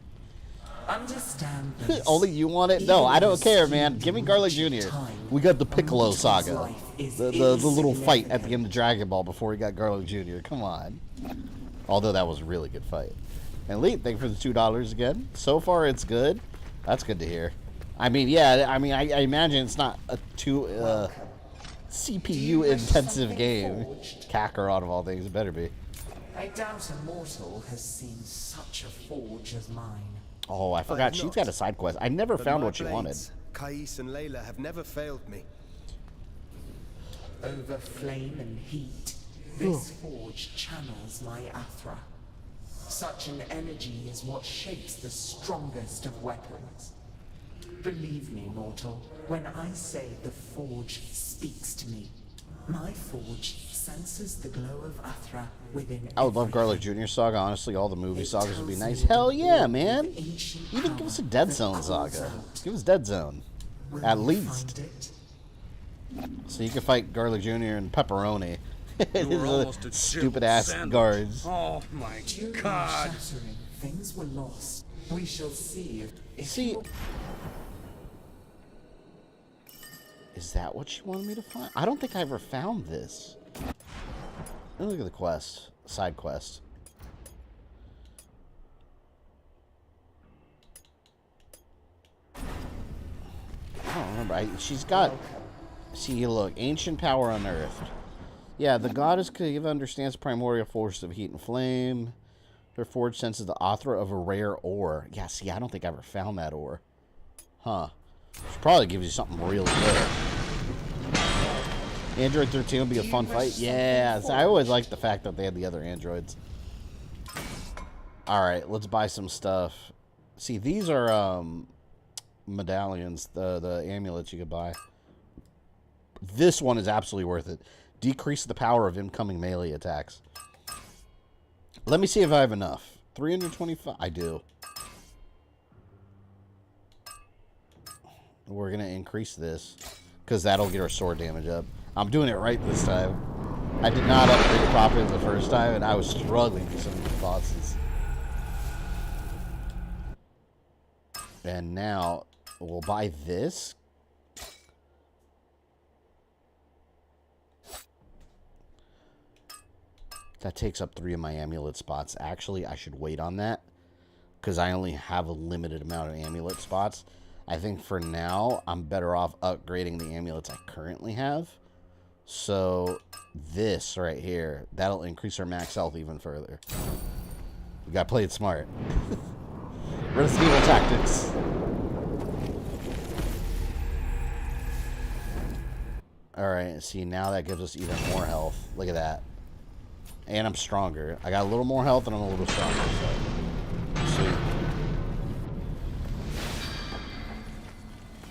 Understand this. Only you want it? No, I don't care, man. Give me Garlic Jr. We got the Piccolo saga. The little fight at the end of Dragon Ball before we got Garlic Jr. Come on. Although that was a really good fight. And Elite, thank you for the $2 again. So far, it's good. That's good to hear. I mean, yeah, I imagine it's not a too CPU-intensive game. Kakarot of all things, it better be. I doubt a mortal has seen such a forge as mine. Oh, I forgot. She's got a side quest. I never found what she wanted. Kais and Layla have never failed me. Over flame and heat, this forge channels my Athra. Such an energy is what shapes the strongest of weapons. Believe me, mortal, when I say the forge speaks to me, my forge senses the glow of Athra within. I would love Garlic Jr. Saga. Honestly, all the movie sagas would be nice. Hell yeah, man! Even give us a Dead Zone saga. Give us Dead Zone. At least. So you can fight Garlic Jr. and Pepperoni. Stupid ass guards. Oh my god. Things were lost. We shall see if Is that what she wanted me to find? I don't think I ever found this. Let me look at the quest. Side quest. I don't remember. She's got... See, look. Ancient power unearthed. Yeah, the goddess understands the primordial force of heat and flame. Her forge senses the Athra of a rare ore. Yeah, see, I don't think I ever found that ore. Huh. Should probably give you something real good. Android 13 will be a fun fight. Yeah, I always liked the fact that they had the other androids. Alright, let's buy some stuff. See, these are medallions, the amulets you could buy. This one is absolutely worth it. Decrease the power of incoming melee attacks. Let me see if I have enough. 325? I do. We're going to increase this, because that'll get our sword damage up. I'm doing it right this time. I did not upgrade it properly the first time, and I was struggling with some of these bosses. And now, we'll buy this. That takes up 3 of my amulet spots. Actually, I should wait on that, because I only have a limited amount of amulet spots. I think for now, I'm better off upgrading the amulets I currently have. So, this right here, that'll increase our max health even further. We gotta play it smart. Resident Evil tactics. Alright, see, now that gives us even more health. Look at that. And I'm stronger. I got a little more health and I'm a little stronger. So, sweet.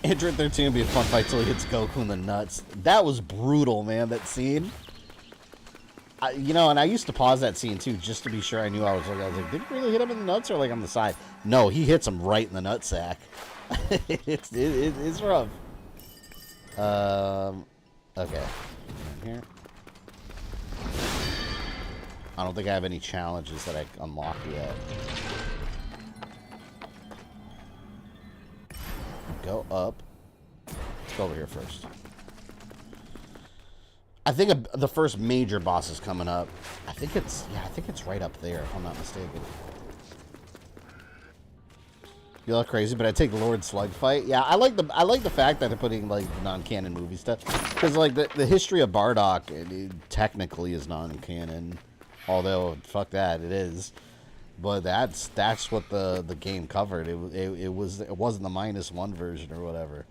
Android 13 will be a fun fight till he hits Goku in the nuts. That was brutal, man, that scene. You know, and I used to pause that scene, too, just to be sure I knew I was like, did he really hit him in the nuts or, like, on the side? No, he hits him right in the nutsack. It's rough. Okay. Here. I don't think I have any challenges that I unlocked yet. Go up. Let's go over here first. I think the first major boss is coming up. I think it's right up there, if I'm not mistaken. You look crazy, but I take Lord Slug fight. Yeah, I like the fact that they're putting like non-canon movie stuff, because like the history of Bardock, it technically is non-canon, although fuck that, it is. But that's what the game covered. It wasn't the -1 version or whatever.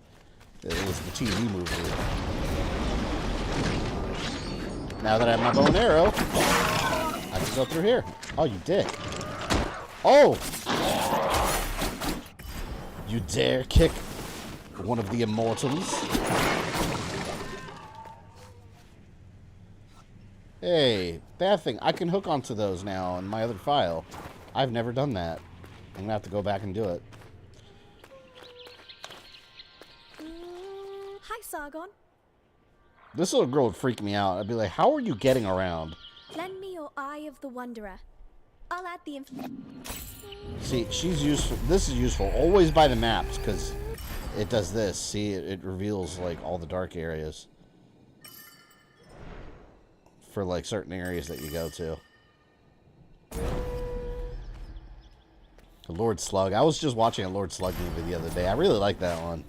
It was the TV movie. Now that I have my bow and arrow, I can go through here. Oh, you dick! Oh. You dare kick one of the Immortals? Hey, that thing. I can hook onto those now in my other file. I've never done that. I'm gonna have to go back and do it. Hi, Sargon. This little girl would freak me out. I'd be like, how are you getting around? Lend me your Eye of the Wanderer. I'll add the See, she's useful. This is useful. Always buy the maps, because it does this. See, it reveals, like, all the dark areas. For, like, certain areas that you go to. The Lord Slug. I was just watching a Lord Slug movie the other day. I really like that one.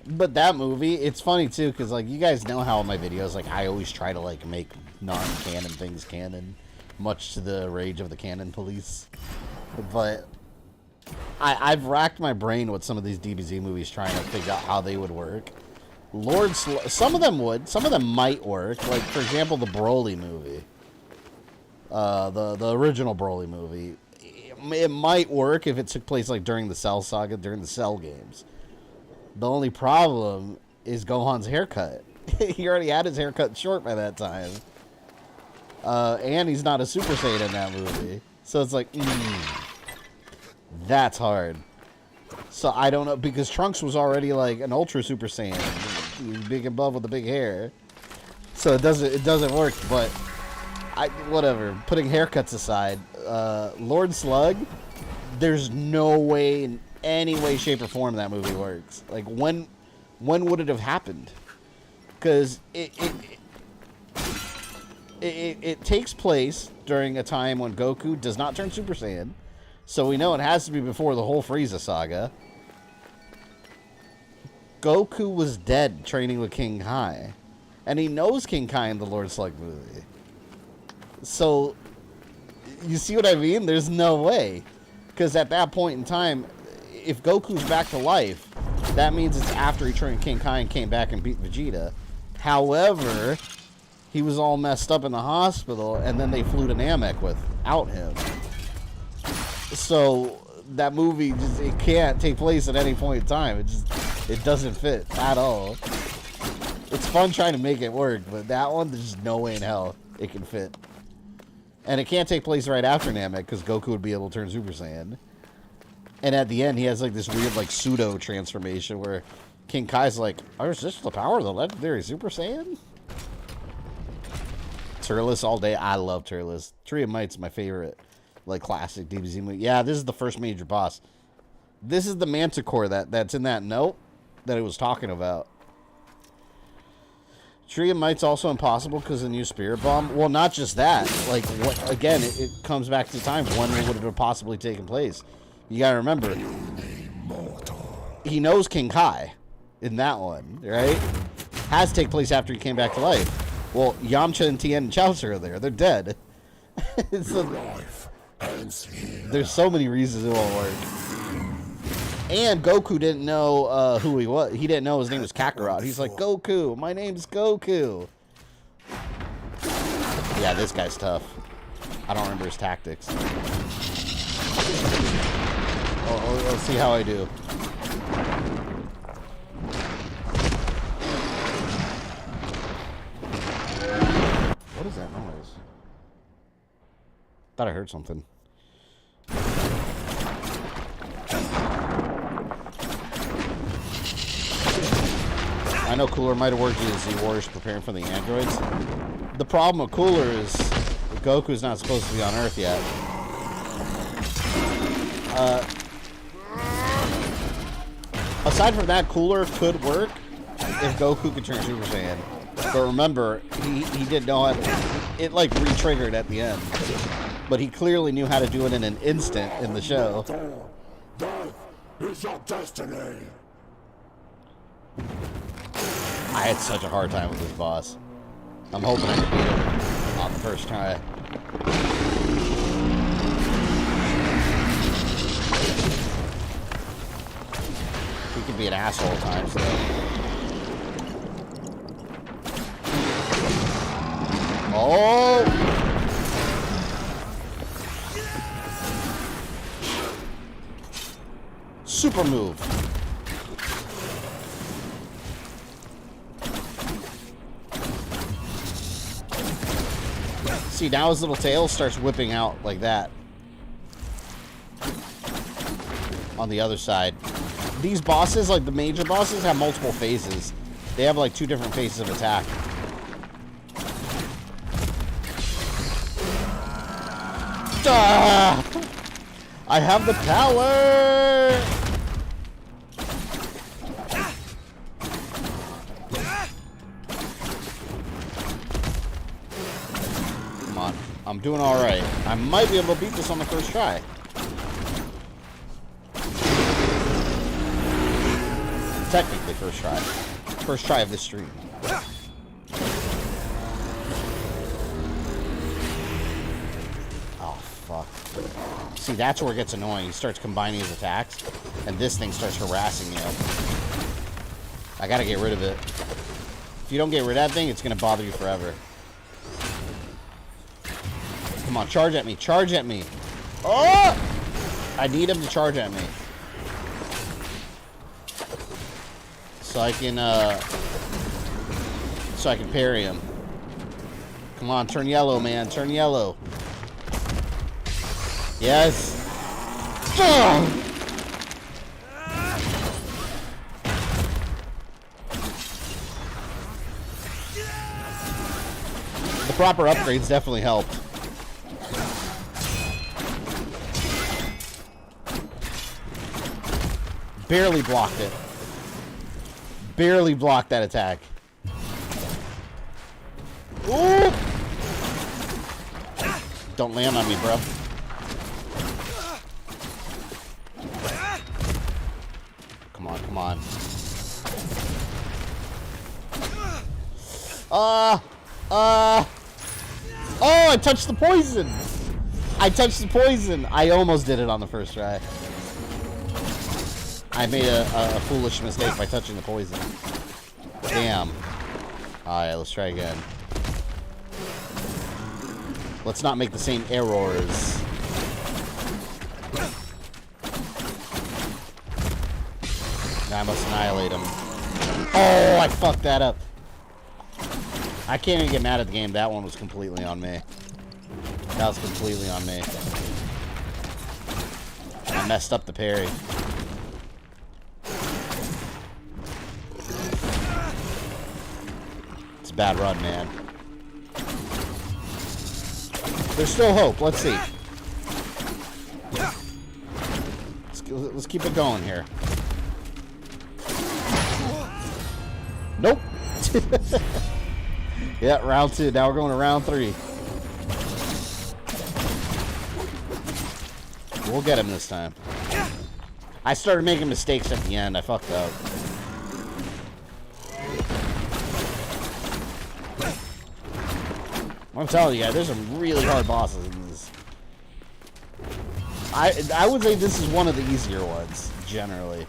But that movie, it's funny, too, because, like, you guys know how in my videos, like, I always try to, like, make non-canon things canon. Much to the rage of the canon police. But I've racked my brain with some of these DBZ movies trying to figure out how they would work. Some of them would. Some of them might work. Like, for example, the Broly movie. The original Broly movie. It might work if it took place, like, during the Cell Saga, during the Cell games. The only problem is Gohan's haircut. He already had his haircut short by that time. And he's not a Super Saiyan in that movie. So it's like, that's hard. So I don't know, because Trunks was already like an Ultra Super Saiyan. He was big and buff with the big hair. So it doesn't work, but whatever. Putting haircuts aside, Lord Slug, there's no way in any way, shape, or form that movie works. Like, when would it have happened? Because it takes place during a time when Goku does not turn Super Saiyan. So we know it has to be before the whole Frieza saga. Goku was dead training with King Kai. And he knows King Kai in the Lord Slug movie. So, you see what I mean? There's no way. Because at that point in time, if Goku's back to life, that means it's after he turned King Kai and came back and beat Vegeta. However, he was all messed up in the hospital, and then they flew to Namek without him. So that movie it can't take place at any point in time. It doesn't fit at all. It's fun trying to make it work, but that one, there's no way in hell it can fit. And it can't take place right after Namek because Goku would be able to turn Super Saiyan. And at the end, he has like this weird like pseudo transformation where King Kai's like, "Oh, is this the power of the legendary Super Saiyan?" Turles all day. I love Turles. Tree of Might's my favorite, like, classic DBZ movie. Yeah, this is the first major boss. This is the Manticore that's in that note that it was talking about. Tree of Might's also impossible because of the new Spirit Bomb. Well, not just that. Like, what? Again, it comes back to the time when it would have possibly taken place. You gotta remember, he knows King Kai in that one, right? Has to take place after he came back to life. Well, Yamcha and Tien and Chaozu are there. They're dead. So, there's so many reasons it won't work. And Goku didn't know who he was. He didn't know his name was Kakarot. He's like, Goku, my name's Goku. Yeah, this guy's tough. I don't remember his tactics. Oh, let's see how I do. What is that noise? Thought I heard something. I know Cooler might have worked as the Warriors preparing for the androids. The problem with Cooler is Goku's not supposed to be on Earth yet. Aside from that, Cooler could work if Goku could turn Super Saiyan. But remember, he didn't know how to, it like re-triggered at the end. But he clearly knew how to do it in an instant in the show. Death is your destiny. I had such a hard time with this boss. I'm hoping I can beat him on the first try. He can be an asshole at times, though. Oh! Super move. See, now his little tail starts whipping out like that. On the other side. These bosses, like the major bosses, have multiple phases. They have like 2 different phases of attack. Ah! I have the power! Come on. I'm doing alright. I might be able to beat this on the first try. Technically first try. First try of this stream. See, that's where it gets annoying. He starts combining his attacks, and this thing starts harassing you. I gotta get rid of it. If you don't get rid of that thing, it's gonna bother you forever. Come on, charge at me. Charge at me. Oh! I need him to charge at me. So I can parry him. Come on, turn yellow, man. Turn yellow. Yes. Oh! The proper upgrades definitely helped. Barely blocked it. Barely blocked that attack. Ooh! Don't land on me, bro. Come on, come on. Oh, I touched the poison. I touched the poison. I almost did it on the first try. I made a foolish mistake by touching the poison. Damn. Alright, let's try again. Let's not make the same errors. Now I must annihilate him. Oh, I fucked that up. I can't even get mad at the game. That one was completely on me. That was completely on me. I messed up the parry. It's a bad run, man. There's still hope. Let's see. Let's keep it going here. Nope. Yeah, round 2. Now we're going to round 3. We'll get him this time. I started making mistakes at the end. I fucked up. I'm telling you guys, there's some really hard bosses in this. I would say this is one of the easier ones, generally.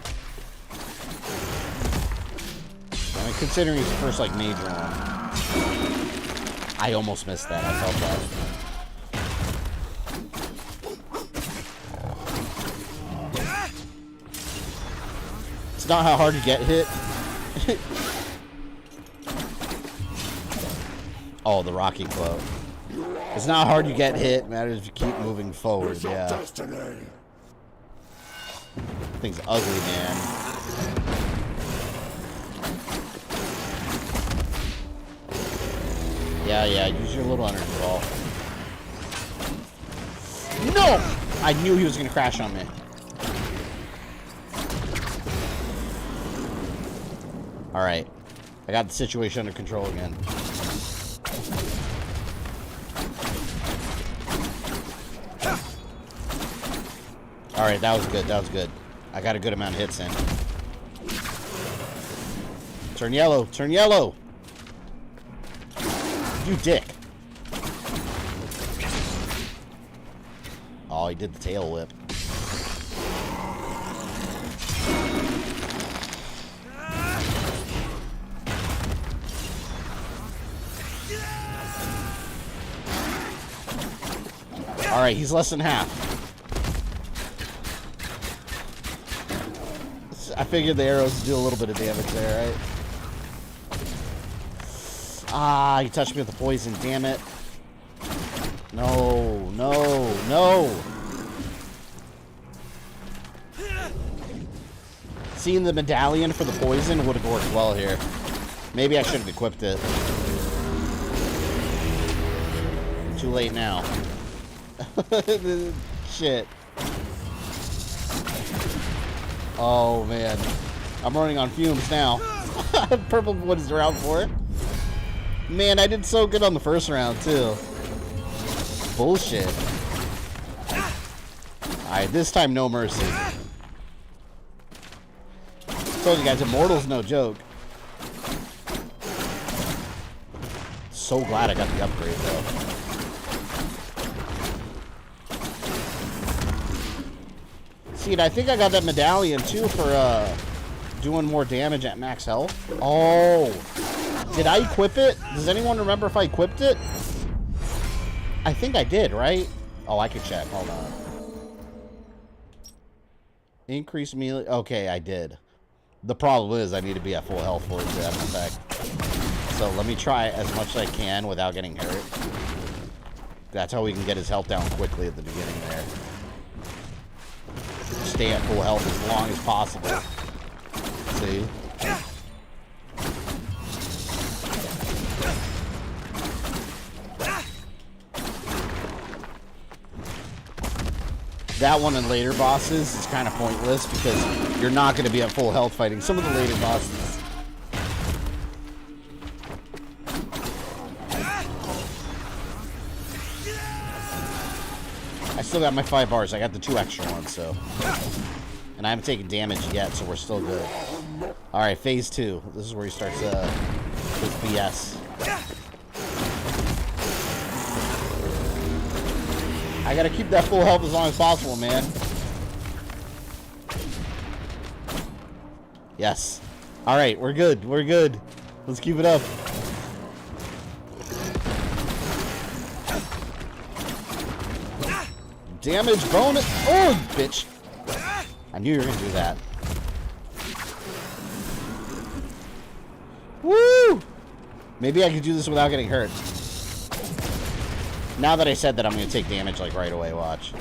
I mean, considering it's the first, like, major one. I almost missed that. I felt that. It's not how hard you get hit. Oh, the rocky quote. It's not hard you get hit. It matters if you keep moving forward. Yeah. Thing's ugly, man. Yeah, use your little energy ball. No! I knew he was going to crash on me. Alright. I got the situation under control again. Alright, that was good. That was good. I got a good amount of hits in. Turn yellow. Turn yellow! You dick. Oh, he did the tail whip. Alright, he's less than half. I figured the arrows do a little bit of damage there, right? Ah, you touched me with the poison, damn it. No, no, no. Seeing the medallion for the poison would have worked well here. Maybe I should have equipped it. Too late now. Shit. Oh, man. I'm running on fumes now. Purple, what is round 4? Man, I did so good on the first round, too. Bullshit. Alright, this time, no mercy. Told you guys, Immortal's no joke. So glad I got the upgrade, though. See, I think I got that medallion, too, for doing more damage at max health. Oh. Did I equip it? Does anyone remember if I equipped it? I think I did, right? Oh, I could check. Hold on. Increase melee. Okay, I did. The problem is I need to be at full health for it to have an effect. So let me try as much as I can without getting hurt. That's how we can get his health down quickly at the beginning there. Stay at full health as long as possible. See? That one and later bosses is kind of pointless because you're not going to be at full health fighting some of the later bosses. I still got my 5 bars. I got the 2 extra ones, so. And I haven't taken damage yet, so we're still good. Alright, phase 2. This is where he starts his BS. I gotta keep that full health as long as possible, man. Yes. Alright, we're good. We're good. Let's keep it up. Damage bonus. Oh, bitch. I knew you were gonna do that. Woo! Maybe I could do this without getting hurt. Now that I said that, I'm going to take damage, like, right away. Watch.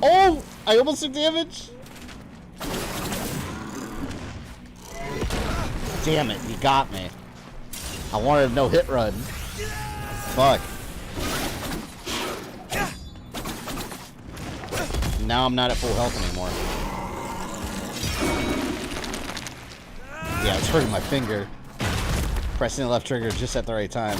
Oh! I almost took damage! Damn it, you got me. I wanted a no-hit run. Fuck. Now I'm not at full health anymore. Yeah, it's hurting my finger. Pressing the left trigger just at the right time.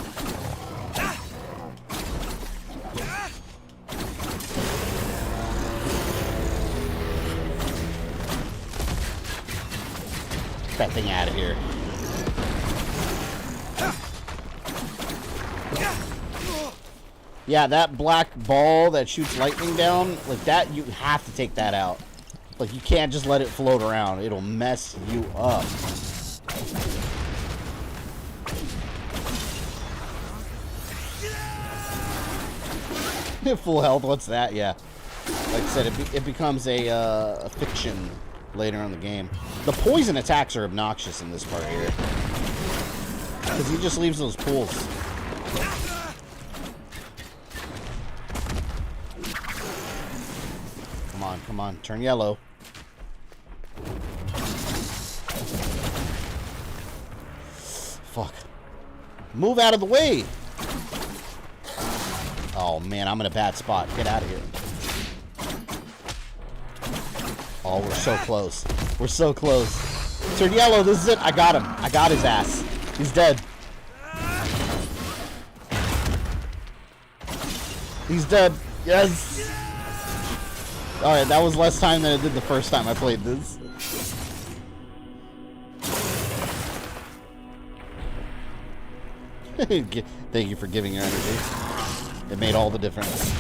Get that thing out of here. Yeah, that black ball that shoots lightning down, like that, you have to take that out. Like, you can't just let it float around. It'll mess you up. Full health, what's that? Yeah. Like I said, it becomes a fiction later in the game. The poison attacks are obnoxious in this part here. Because he just leaves those pools. Come on, come on. Turn yellow. Fuck. Move out of the way! Oh, man, I'm in a bad spot. Get out of here. Oh, we're so close. We're so close. Turn yellow. This is it. I got him. I got his ass. He's dead. He's dead. Yes. Alright, that was less time than it did the first time I played this. Thank you for giving your energy. It made all the difference.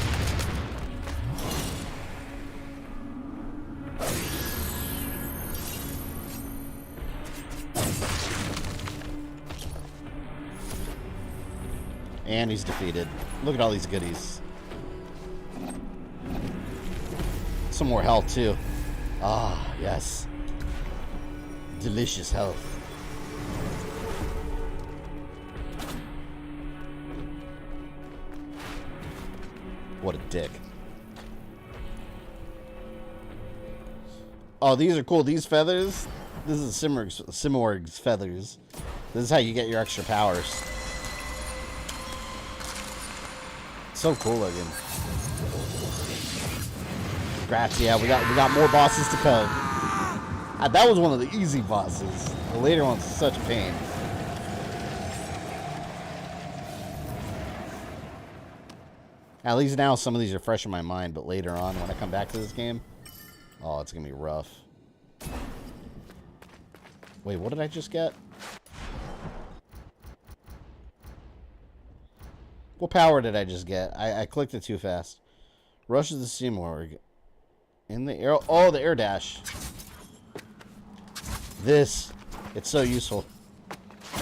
And he's defeated. Look at all these goodies. Some more health, too. Ah, yes. Delicious health. What a dick. Oh, these are cool. These feathers. This is Simorg's feathers. This is how you get your extra powers. So cool looking. Congrats, yeah, we got more bosses to come. That was one of the easy bosses. The later one's such a pain. At least now some of these are fresh in my mind, but later on when I come back to this game, oh, it's gonna be rough. Wait, what did I just get? What power did I just get? I clicked it too fast. Rushes the Simorg. In the air. Oh, the air dash. This. It's so useful.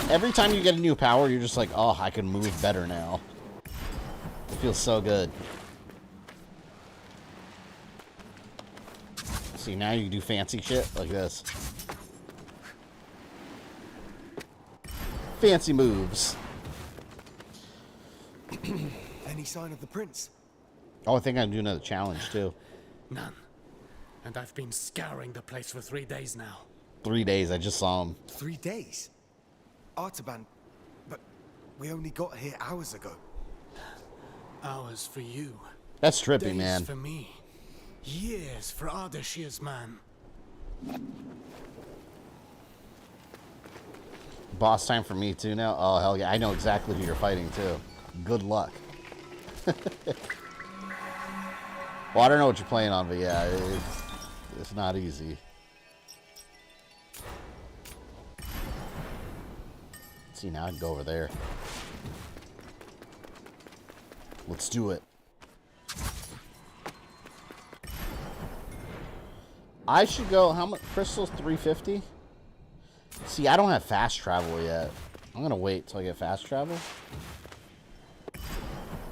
Every time you get a new power, you're just like, oh, I can move better now. It feels so good. See, now you can do fancy shit like this. Fancy moves. Any sign of the prince? Oh, I think I can do another challenge, too. None. And I've been scouring the place for 3 days now. 3 days, I just saw him. 3 days? Artaban, but we only got here hours ago. Hours for you. That's trippy, Days man. for me. Years for Ardashir's man. Boss time for me, too, now? Oh, hell yeah. I know exactly who you're fighting, too. Good luck. Well, I don't know what you're playing on, but yeah, it's not easy. See, now I can go over there. Let's do it. I should go, how much? Crystals, 350? See, I don't have fast travel yet. I'm going to wait till I get fast travel.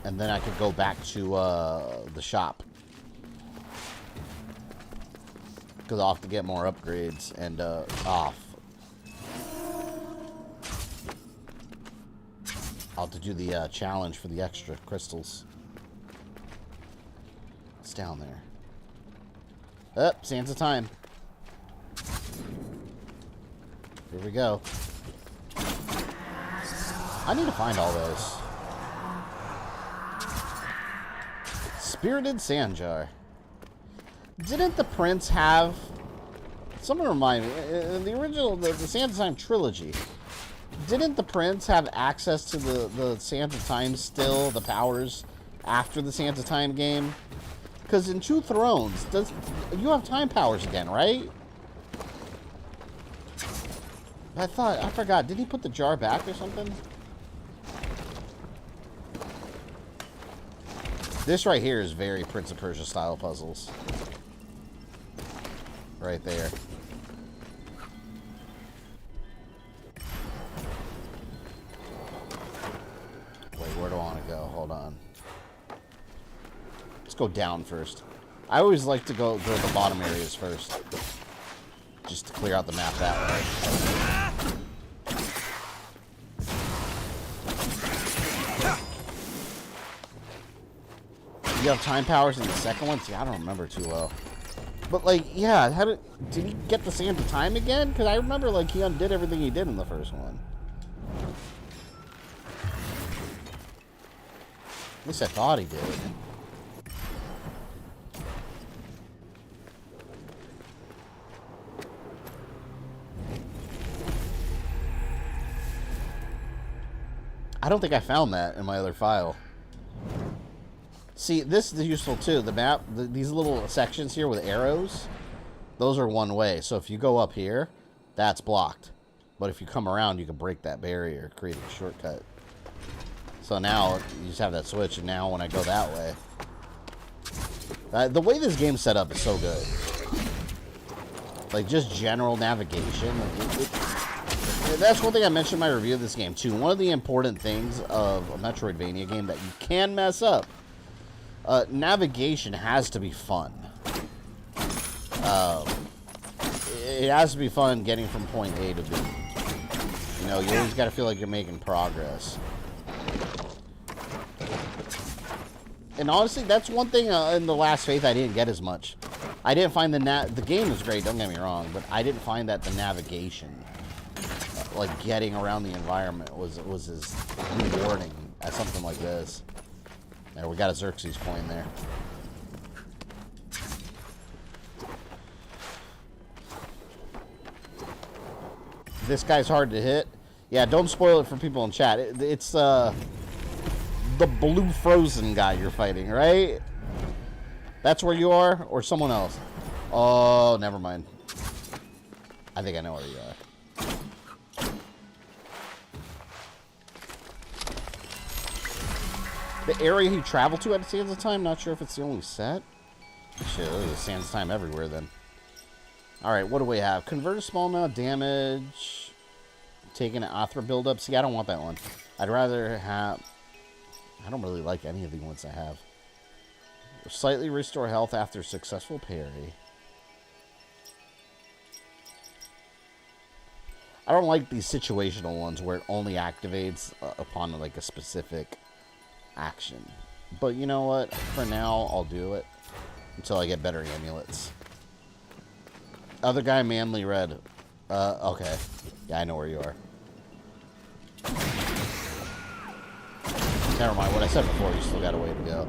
And then I could go back to the shop. Because I'll have to get more upgrades and off. I'll have to do the challenge for the extra crystals. It's down there. Up, Sands of Time. Here we go. I need to find all those. Spirited Sand Jar. Didn't the prince have... Someone remind me. In the original, the Sands of Time trilogy, didn't the prince have access to the Sands of Time still, the powers, after the Sands of Time game? Because in Two Thrones, you have time powers again, right? I forgot. Did he put the jar back or something? This right here is very Prince of Persia style puzzles. Right there. Wait, where do I want to go? Hold on. Let's go down first. I always like to go to the bottom areas first. Just to clear out the map that way. You have time powers in the second one? See, I don't remember too well. But, like, yeah, did he get the Sands of Time again? Because I remember, like, he undid everything he did in the first one. At least I thought he did. I don't think I found that in my other file. See, this is useful too. The map, these little sections here with arrows, those are one way. So if you go up here, that's blocked. But if you come around, you can break that barrier, creating a shortcut. So now you just have that switch, and now when I go that way, the way this game's set up is so good. Like just general navigation. That's one thing I mentioned in my review of this game too. One of the important things of a Metroidvania game that you can mess up. Navigation has to be fun. It has to be fun getting from point A to B. You know, you always got to feel like you're making progress. And honestly, that's one thing in The Last Faith I didn't get as much. I didn't find the game was great, don't get me wrong, but I didn't find that the navigation, like getting around the environment, was as rewarding as something like this. There, we got a Xerxes coin there. This guy's hard to hit. Yeah, don't spoil it for people in chat. It's the blue frozen guy you're fighting, right? That's where you are? Or someone else? Oh, never mind. I think I know where you are. The area he traveled to at the Sands of Time, not sure if it's the only set. Shit, there's sands time everywhere then. Alright, what do we have? Convert a small amount of damage. Taking an Athra buildup. See, I don't want that one. I'd rather have... I don't really like any of the ones I have. Slightly restore health after successful parry. I don't like these situational ones where it only activates upon like a specific action. But you know what? For now, I'll do it until I get better amulets. Other guy, Manly Red. Okay. Yeah, I know where you are. Never mind. What I said before, you still got a way to go.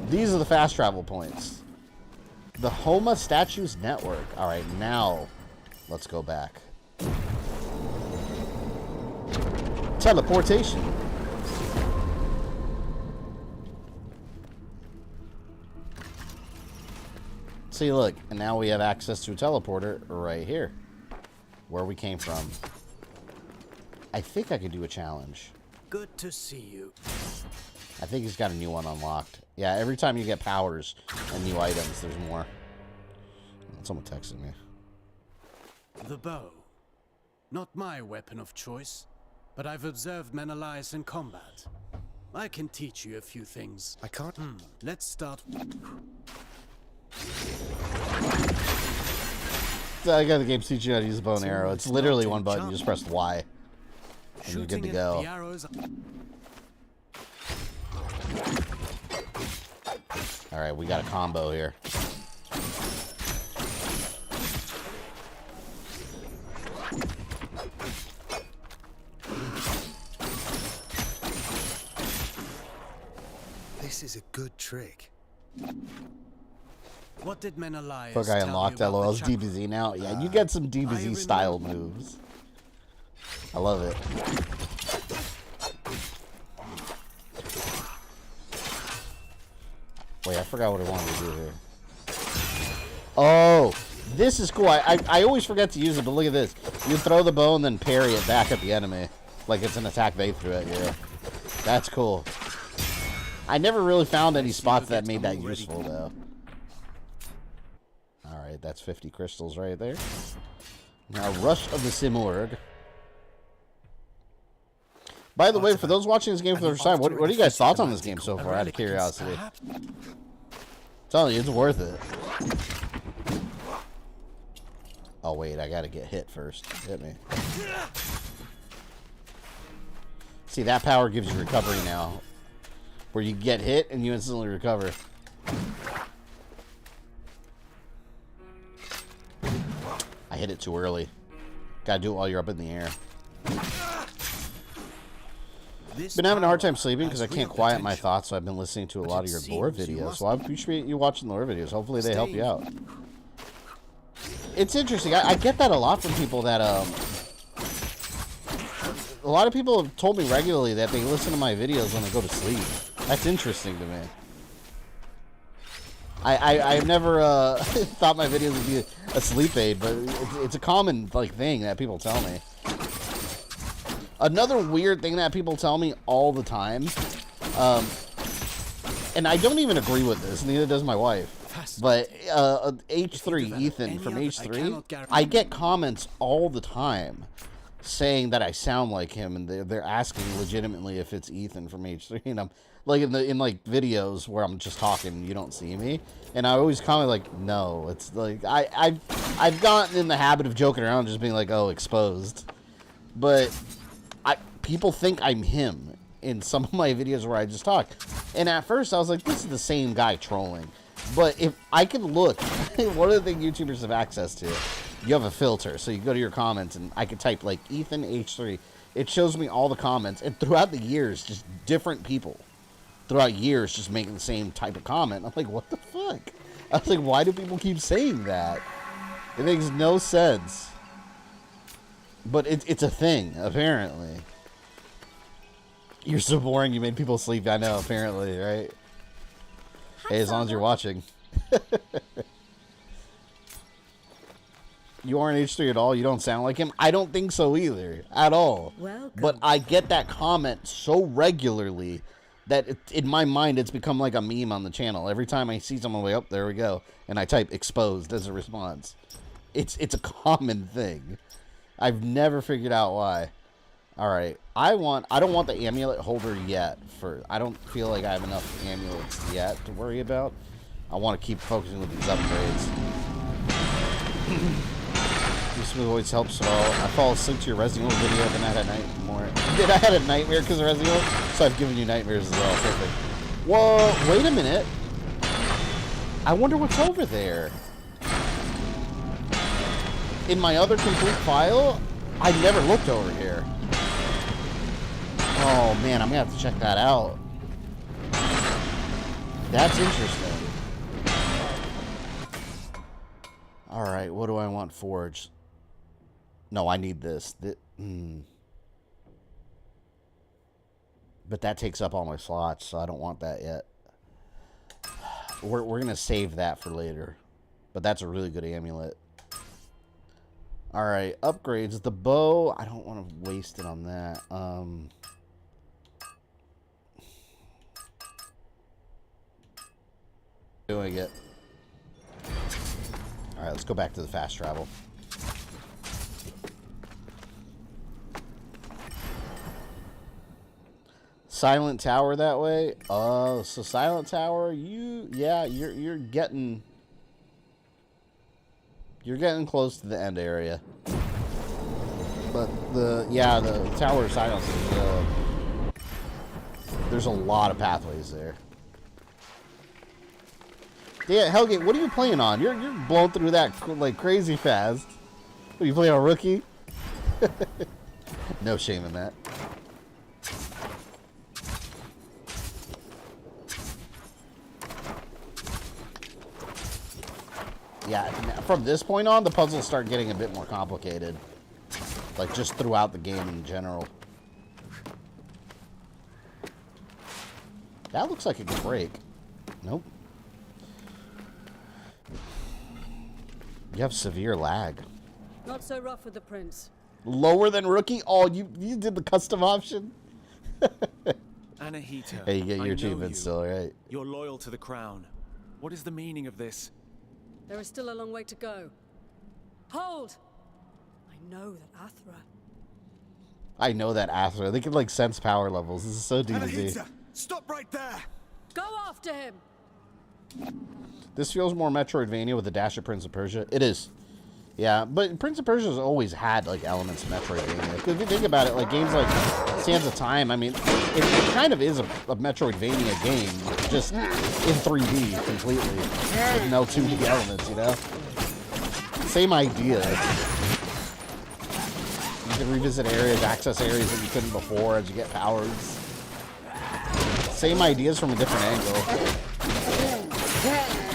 These are the fast travel points. The Homa Statues Network. Alright, now let's go back. Teleportation. See, look, and now we have access to a teleporter right here, where we came from. I think I could do a challenge. Good to see you. I think he's got a new one unlocked. Yeah, every time you get powers and new items, there's more. Someone texted me. The bow. Not my weapon of choice, but I've observed Menelaus in combat. I can teach you a few things. I can't. Let's start. I got the game teaching you how to use a bow and arrow. It's literally one button. You just press Y, and you're good to go. All right, we got a combo here. This is a good trick. What did Menelaus Fuck, I unlocked LOL. It's DBZ now. Yeah, you get some DBZ style moves. I love it. Wait, I forgot what I wanted to do here. Oh, this is cool. I always forget to use it, but look at this. You throw the bow and then parry it back at the enemy. Like it's an attack they threw at you. That's cool. I never really found any spots that made that useful, though. Alright, that's 50 crystals right there. Now, Rush of the Simorg. By the way, for those watching this game for the first time, what are you guys' thoughts on this game so far, out of curiosity? I'm telling you, it's worth it. Oh, wait, I gotta get hit first. Hit me. See, that power gives you recovery now. Where you get hit and you instantly recover. I hit it too early. Gotta do it while you're up in the air. Been having a hard time sleeping because I can't quiet my thoughts, so I've been listening to a lot of your lore videos. So I appreciate you watching lore videos. Hopefully they help you out. It's interesting. I get that a lot from people that, a lot of people have told me regularly that they listen to my videos when they go to sleep. That's interesting to me. I've never thought my videos would be a sleep aid, but it's a common like thing that people tell me. Another weird thing that people tell me all the time, and I don't even agree with this, neither does my wife, but H3, Ethan from H3, I get comments all the time saying that I sound like him, and they're asking legitimately if it's Ethan from H3, and I'm like in like videos where I'm just talking, you don't see me, and I always comment like, no, it's like I've gotten in the habit of joking around, just being like, oh, exposed, but people think I'm him in some of my videos where I just talk, and at first I was like, this is the same guy trolling, but if I can look, one of the things YouTubers have access to, you have a filter, so you go to your comments, and I could type like Ethan H3, it shows me all the comments, and throughout the years, just different people throughout years just making the same type of comment. I'm like, what the fuck? I was like, why do people keep saying that? It makes no sense. But it's a thing, apparently. You're so boring, you made people sleep. I know, apparently, right? Hey, as long as you're watching. You aren't H3 at all? You don't sound like him? I don't think so either. At all. Welcome. But I get that comment so regularly that in my mind, it's become like a meme on the channel. Every time I see someone way up, there we go, and I type exposed as a response. It's a common thing. I've never figured out why. All right, I don't want the amulet holder yet. I don't feel like I have enough amulets yet to worry about. I want to keep focusing with these upgrades. Smooth always helps well. I fall asleep to your Resident Evil video, then I had a nightmare. I had a nightmare because of Resident Evil, so I've given you nightmares as well. Perfect. Whoa, wait a minute. I wonder what's over there. In my other complete file, I never looked over here. Oh man, I'm gonna have to check that out. That's interesting. Alright, what do I want forged? No, I need this. But that takes up all my slots, so I don't want that yet. We're going to save that for later. But that's a really good amulet. Alright, upgrades. The bow, I don't want to waste it on that. Doing it. Alright, let's go back to the fast travel. Silent Tower that way. Oh, so Silent Tower, you're getting close to the end area. But the Tower of Silence is, there's a lot of pathways there. Yeah, Hellgate, what are you playing on? You're blowing through that like crazy fast. What, you playing on Rookie? No shame in that. Yeah, from this point on, the puzzles start getting a bit more complicated. Like, just throughout the game in general. That looks like it could break. Nope. You have severe lag. Not so rough with the prince. Lower than Rookie? Oh, you did the custom option? Anahita, hey, you get your achievement still, right? You're loyal to the crown. What is the meaning of this? There is still a long way to go. Hold! I know that Athra. They can like sense power levels. This is so D&D. Stop right there! Go after him! This feels more Metroidvania with a dash of Prince of Persia. It is. Yeah, but Prince of Persia has always had like elements of Metroidvania. Because if you think about it, like games like Sands of Time, I mean, it kind of is a Metroidvania game, just in 3D completely, with no 2D elements, you know? Same idea. You can revisit areas, access areas that you couldn't before as you get powers. Same ideas from a different angle.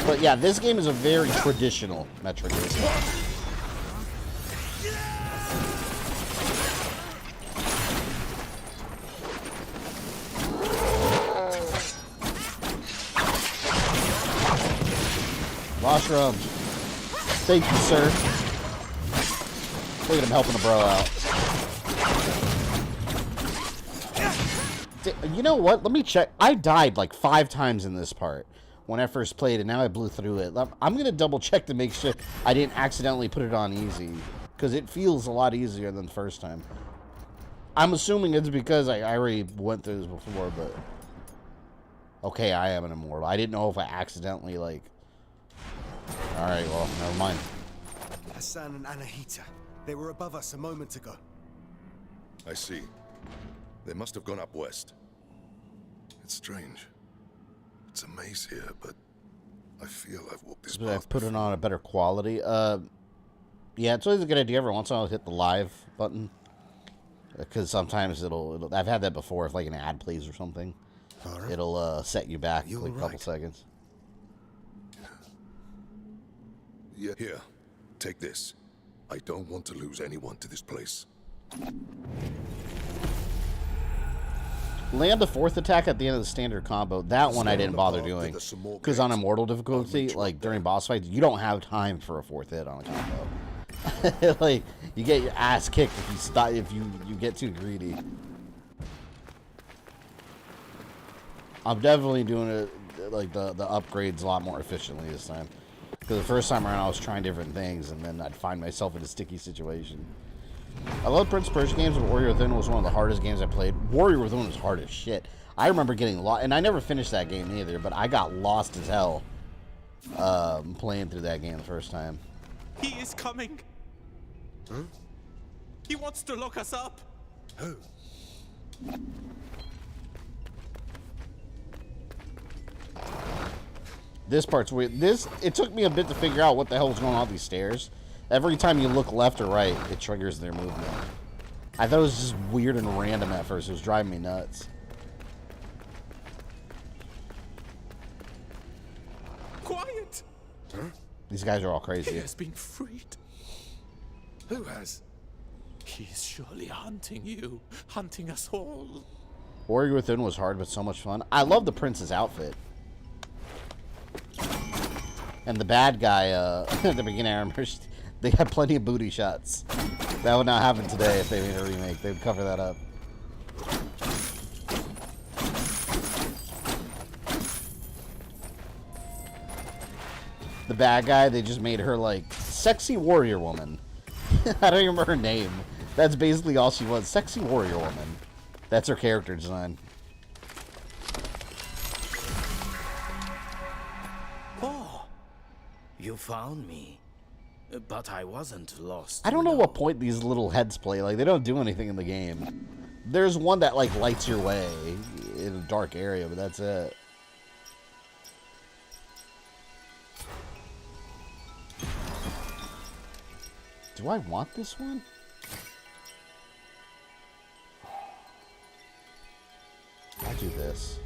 But yeah, this game is a very traditional Metroidvania. Vahram. Thank you, sir. Look at him helping a bro out. You know what? Let me check. I died like 5 times in this part when I first played, and now I blew through it. I'm going to double check to make sure I didn't accidentally put it on easy, because it feels a lot easier than the first time. I'm assuming it's because I already went through this before, but... Okay, I am an immortal. I didn't know if I accidentally, like... Alright, well, never mind. Hassan and Anahita. They were above us a moment ago. I see. They must have gone up west. It's strange. It's a maze here, but I feel I've walked this path. I've put it on a better quality. Yeah, it's always a good idea every once in a while to hit the live button. Because sometimes it'll... I've had that before, if like an ad plays or something. It'll set you back like a couple seconds. Yeah. Here, take this. I don't want to lose anyone to this place. Land the 4th attack at the end of the standard combo. That one I didn't bother doing. Because on Immortal difficulty, like during boss fights, you don't have time for a 4th hit on a combo. Like, you get your ass kicked if you stop, if you get too greedy. I'm definitely doing it, like, the upgrades a lot more efficiently this time. Because the first time around, I was trying different things, and then I'd find myself in a sticky situation. I love Prince of Persia games, but Warrior Within was one of the hardest games I played. Warrior Within was hard as shit. I remember getting lost, and I never finished that game either, but I got lost as hell playing through that game the first time. He is coming. Huh? He wants to lock us up. Who? This part's weird. It took me a bit to figure out what the hell was going on with these stairs. Every time you look left or right, it triggers their movement. I thought it was just weird and random at first. It was driving me nuts. Quiet. Huh? These guys are all crazy. He has been freed. Who has? He is surely hunting you, hunting us all. Warrior Within was hard, but so much fun. I love the prince's outfit. And the bad guy, at the beginning, I remember they had plenty of booty shots. That would not happen today if they made a remake. They would cover that up. The bad guy, they just made her, like, sexy warrior woman. I don't even remember her name. That's basically all she was. Sexy warrior woman. That's her character design. Oh, you found me. But I wasn't lost. I don't know what point these little heads play. Like, they don't do anything in the game. There's one that, like, lights your way in a dark area, but that's it. Do I want this one? I'll do this.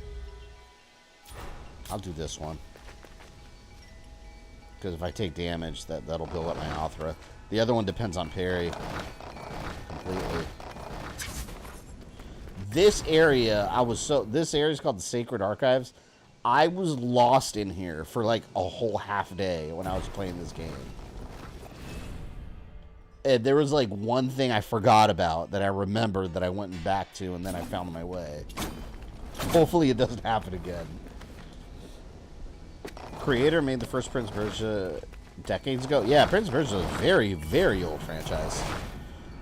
I'll do this one. Because if I take damage, that'll build up my Athra. The other one depends on parry. Completely. This area, this area is called the Sacred Archives. I was lost in here for like a whole half day when I was playing this game. And there was like one thing I forgot about that I remembered that I went back to, and then I found my way. Hopefully it doesn't happen again. Creator made the first Prince of Persia decades ago. Yeah, Prince of Persia is a very, very old franchise.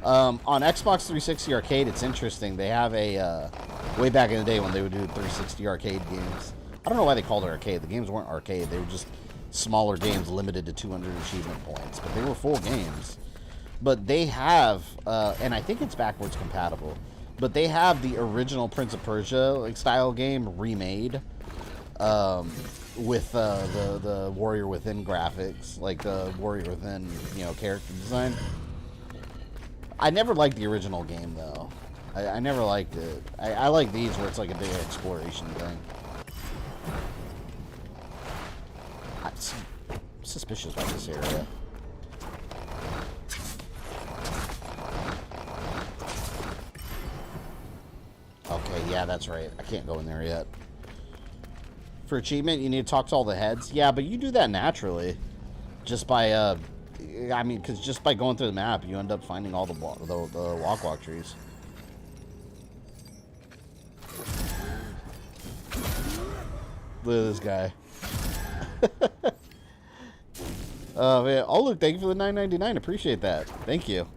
On Xbox 360 Arcade, it's interesting. They have a, way back in the day when they would do 360 arcade games. I don't know why they called it arcade. The games weren't arcade. They were just smaller games limited to 200 achievement points. But they were full games. But they have, and I think it's backwards compatible, but they have the original Prince of Persia like style game remade with the Warrior Within graphics, like the Warrior Within, you know, character design. I never liked the original game, though. I never liked it. I like these where it's like a big exploration thing. I'm suspicious about this area. Okay, yeah, that's right. I can't go in there yet. For achievement, you need to talk to all the heads. Yeah, but you do that naturally. Just by, I mean, because just by going through the map, you end up finding all the walk trees. Look at this guy. Oh, man. Oh, look, thank you for the $9.99. Appreciate that. Thank you.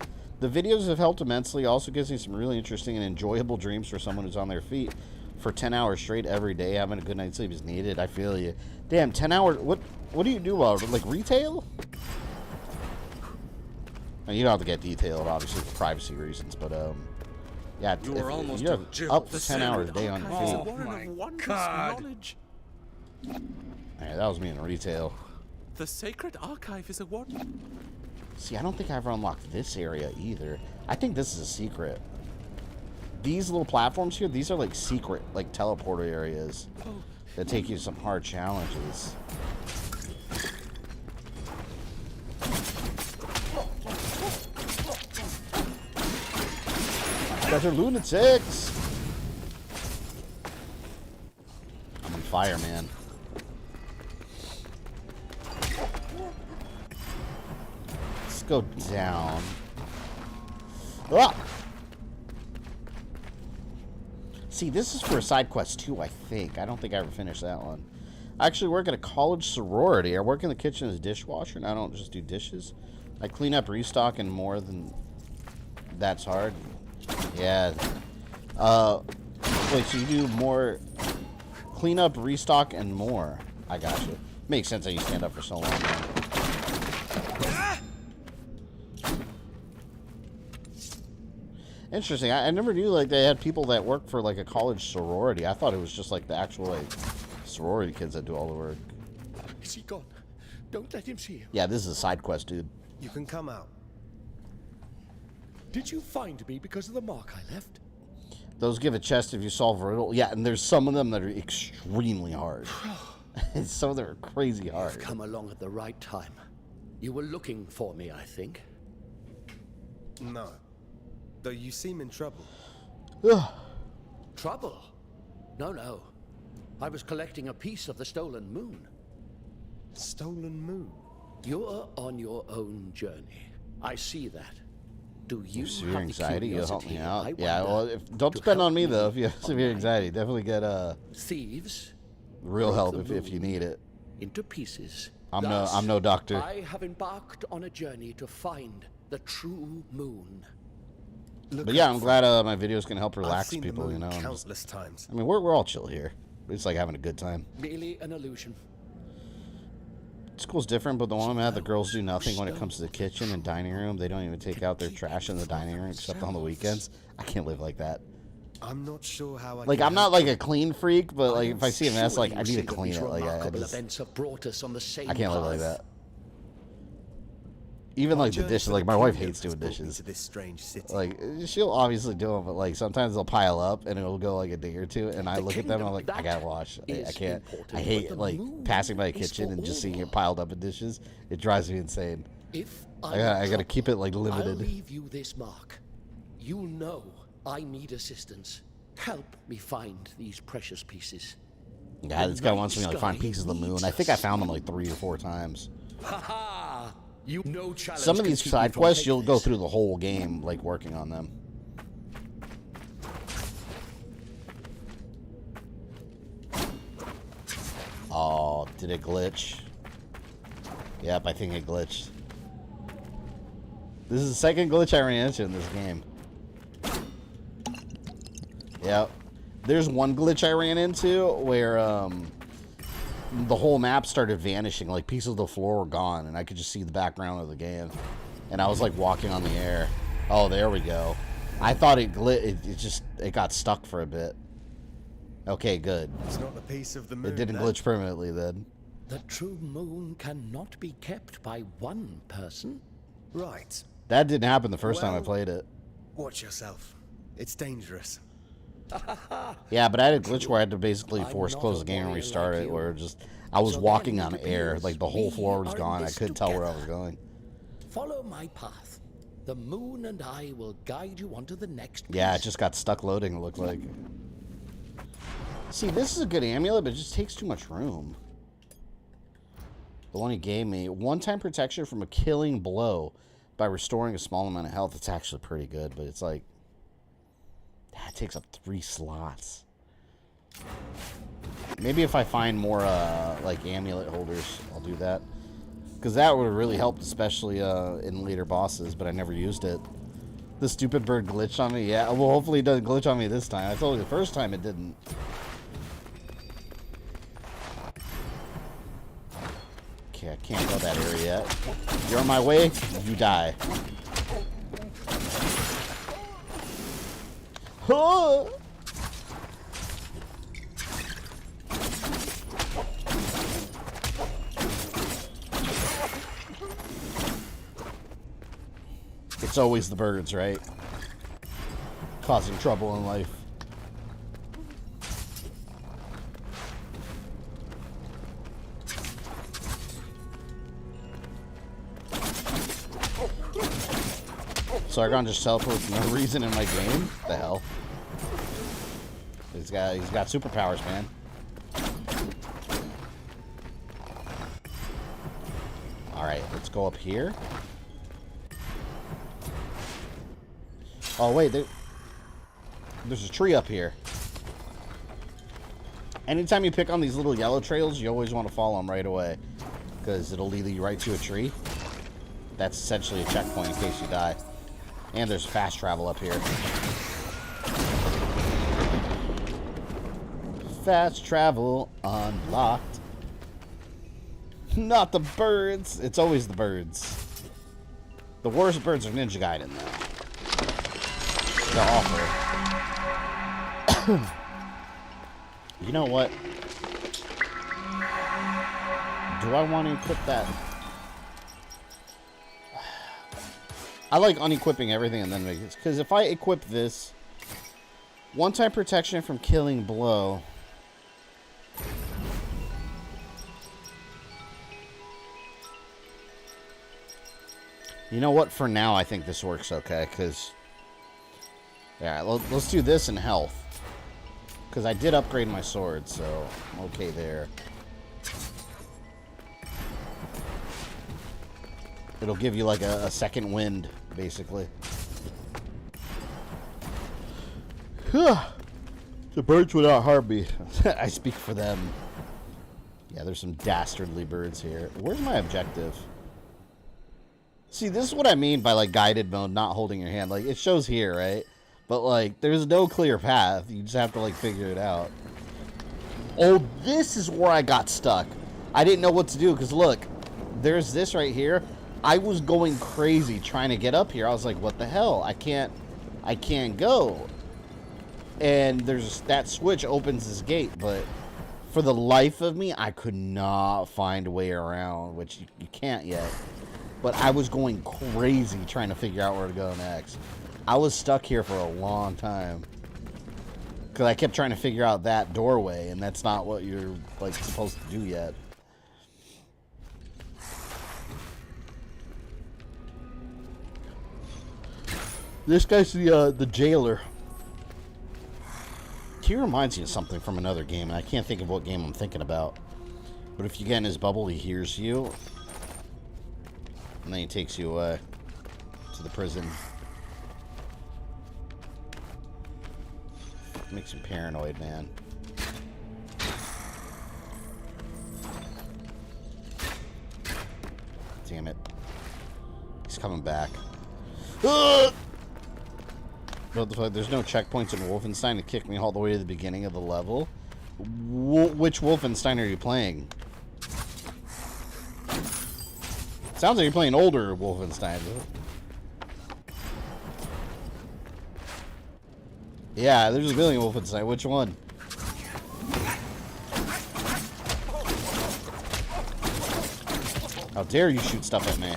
The videos have helped immensely. Also gives me some really interesting and enjoyable dreams for someone who's on their feet for 10 hours straight every day. Having a good night's sleep is needed. I feel you. Damn, 10 hours. What do you do about it? Like retail? Now, you don't have to get detailed, obviously, for privacy reasons, but, yeah, you are almost you're up to 10 hours a day on your feet. Oh my God. Alright, that was me in retail. The Sacred Archive is a what? See, I don't think I ever unlocked this area either. I think this is a secret. These little platforms here, these are like secret, like teleporter areas that take you to some hard challenges. You guys are lunatics! I'm on fire, man. Go down. Ah! See, this is for a side quest too, I think. I don't think I ever finished that one. I actually work at a college sorority. I work in the kitchen as a dishwasher, and I don't just do dishes. I clean up, restock, and more than that's hard. Yeah. Wait, so you do more clean up, restock, and more. I got you. Makes sense that you stand up for so long, man. Interesting. I never knew like they had people that work for like a college sorority. I thought it was just like the actual like sorority kids that do all the work. Is he gone? Don't let him see you. Yeah, this is a side quest, dude. You can come out. Did you find me because of the mark I left? Those give a chest if you solve a riddle. Yeah, and there's some of them that are extremely hard. Some of them are crazy hard. You've come along at the right time. You were looking for me, I think. No. Though you seem in trouble. Trouble? No. I was collecting a piece of the stolen moon. Stolen moon? You're on your own journey. I see that. Do you severe have anxiety? You'll help me out. I Yeah, well, don't spend on me though. If you have severe anxiety, definitely get thieves. Real help if you need it. Into pieces. I'm no doctor. I have embarked on a journey to find the true moon. But yeah, I'm glad my videos can help relax people. You know, countless times. I mean, we're all chill here. It's like having a good time. Merely an illusion. School's different, but the one I'm at, the girls do nothing when it comes to the kitchen and dining room. They don't even take out their trash in the dining room except on the weekends. I can't live like that. I'm not sure how I like I'm not like a clean freak, but like if I see a mess, like I need to clean it. Like I can't live like that. Even like the dishes, like my wife hates doing dishes. This strange city. Like she'll obviously do them, but like sometimes they'll pile up and it'll go like a day or two, and I look at them and I'm like, I gotta wash. I can't. I hate like passing by a kitchen and just seeing it piled up in dishes. It drives me insane. I gotta keep it like limited. I'll leave you this mark. You know I need assistance. Help me find these precious pieces. Yeah, this guy wants me to like find pieces of the moon. I think I found them like 3 or 4 times. Ha! You no challenge. Some of these side quests, you'll go through the whole game like working on them. Oh, did it glitch? Yep, I think it glitched. This is the second glitch I ran into in this game. Yep. There's one glitch I ran into where the whole map started vanishing. Like pieces of the floor were gone and I could just see the background of the game. And I was like walking on the air. Oh, there we go. I thought it glitched. It got stuck for a bit. Okay, good. It's not a piece of the moon. It didn't glitch permanently then. The true moon cannot be kept by one person. Right. That didn't happen the first time I played it. Watch yourself. It's dangerous. Yeah, but I had a glitch where I had to basically force close the game and restart it, where I was walking on air, like the whole floor was gone. I couldn't tell where I was going. Follow my path. The moon and I will guide you onto the next piece. Yeah, it just got stuck loading, it looked like. See, this is a good amulet, but it just takes too much room. The one he gave me, one-time protection from a killing blow by restoring a small amount of health. It's actually pretty good, but it's like, that takes up 3 slots. Maybe if I find more like amulet holders, I'll do that. Because that would have really helped, especially in later bosses, but I never used it. The stupid bird glitched on me. Yeah, well, hopefully it doesn't glitch on me this time. I told you the first time it didn't. Okay, I can't go that area yet. You're on my way, you die. Oh! It's always the birds, right? Causing trouble in life. Sargon just teleported for no reason in my game? What the hell? He's got superpowers, man. Alright, let's go up here. Oh wait, there's a tree up here. Anytime you pick on these little yellow trails, you always want to follow them right away, because it'll lead you right to a tree. That's essentially a checkpoint in case you die. And there's fast travel up here. Fast travel unlocked. Not the birds. It's always the birds. The worst birds are Ninja Gaiden, though. They're awful. You know what? Do I want to equip that? I like unequipping everything and then make it. Because if I equip this, one-time protection from killing blow. You know what? For now, I think this works okay. Because, yeah, let's do this in health. Because I did upgrade my sword, so I'm okay there. It'll give you like a second wind, basically. The birds without heartbeat. I speak for them. Yeah, there's some dastardly birds here. Where's my objective? See, this is what I mean by, like, guided mode, not holding your hand. Like, it shows here, right? But, like, there's no clear path. You just have to, like, figure it out. Oh, this is where I got stuck. I didn't know what to do, because, look, there's this right here. I was going crazy trying to get up here. I was like, what the hell? I can't go. And there's that switch opens this gate, but for the life of me, I could not find a way around, which you can't yet. But I was going crazy trying to figure out where to go next. I was stuck here for a long time. Because I kept trying to figure out that doorway, and that's not what you're, like, supposed to do yet. This guy's the jailer. He reminds me of something from another game, and I can't think of what game I'm thinking about. But if you get in his bubble, he hears you. And then he takes you away to the prison. Makes him paranoid, man. Damn it. He's coming back. What the fuck? There's no checkpoints in Wolfenstein to kick me all the way to the beginning of the level. Which Wolfenstein are you playing? Sounds like you're playing older Wolfenstein. Yeah, there's a million Wolfenstein. Which one? How dare you shoot stuff at me?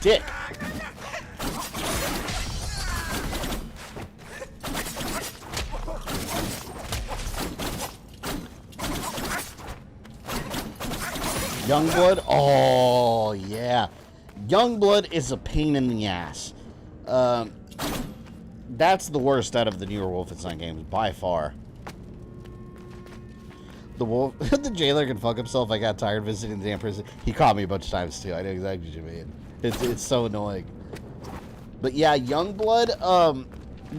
Dick! Youngblood? Oh, yeah. Youngblood is a pain in the ass. That's the worst out of the newer Wolfenstein games, by far. The jailer can fuck himself. I got tired visiting the damn prison. He caught me a bunch of times, too. I know exactly what you mean. It's so annoying. But yeah, Youngblood,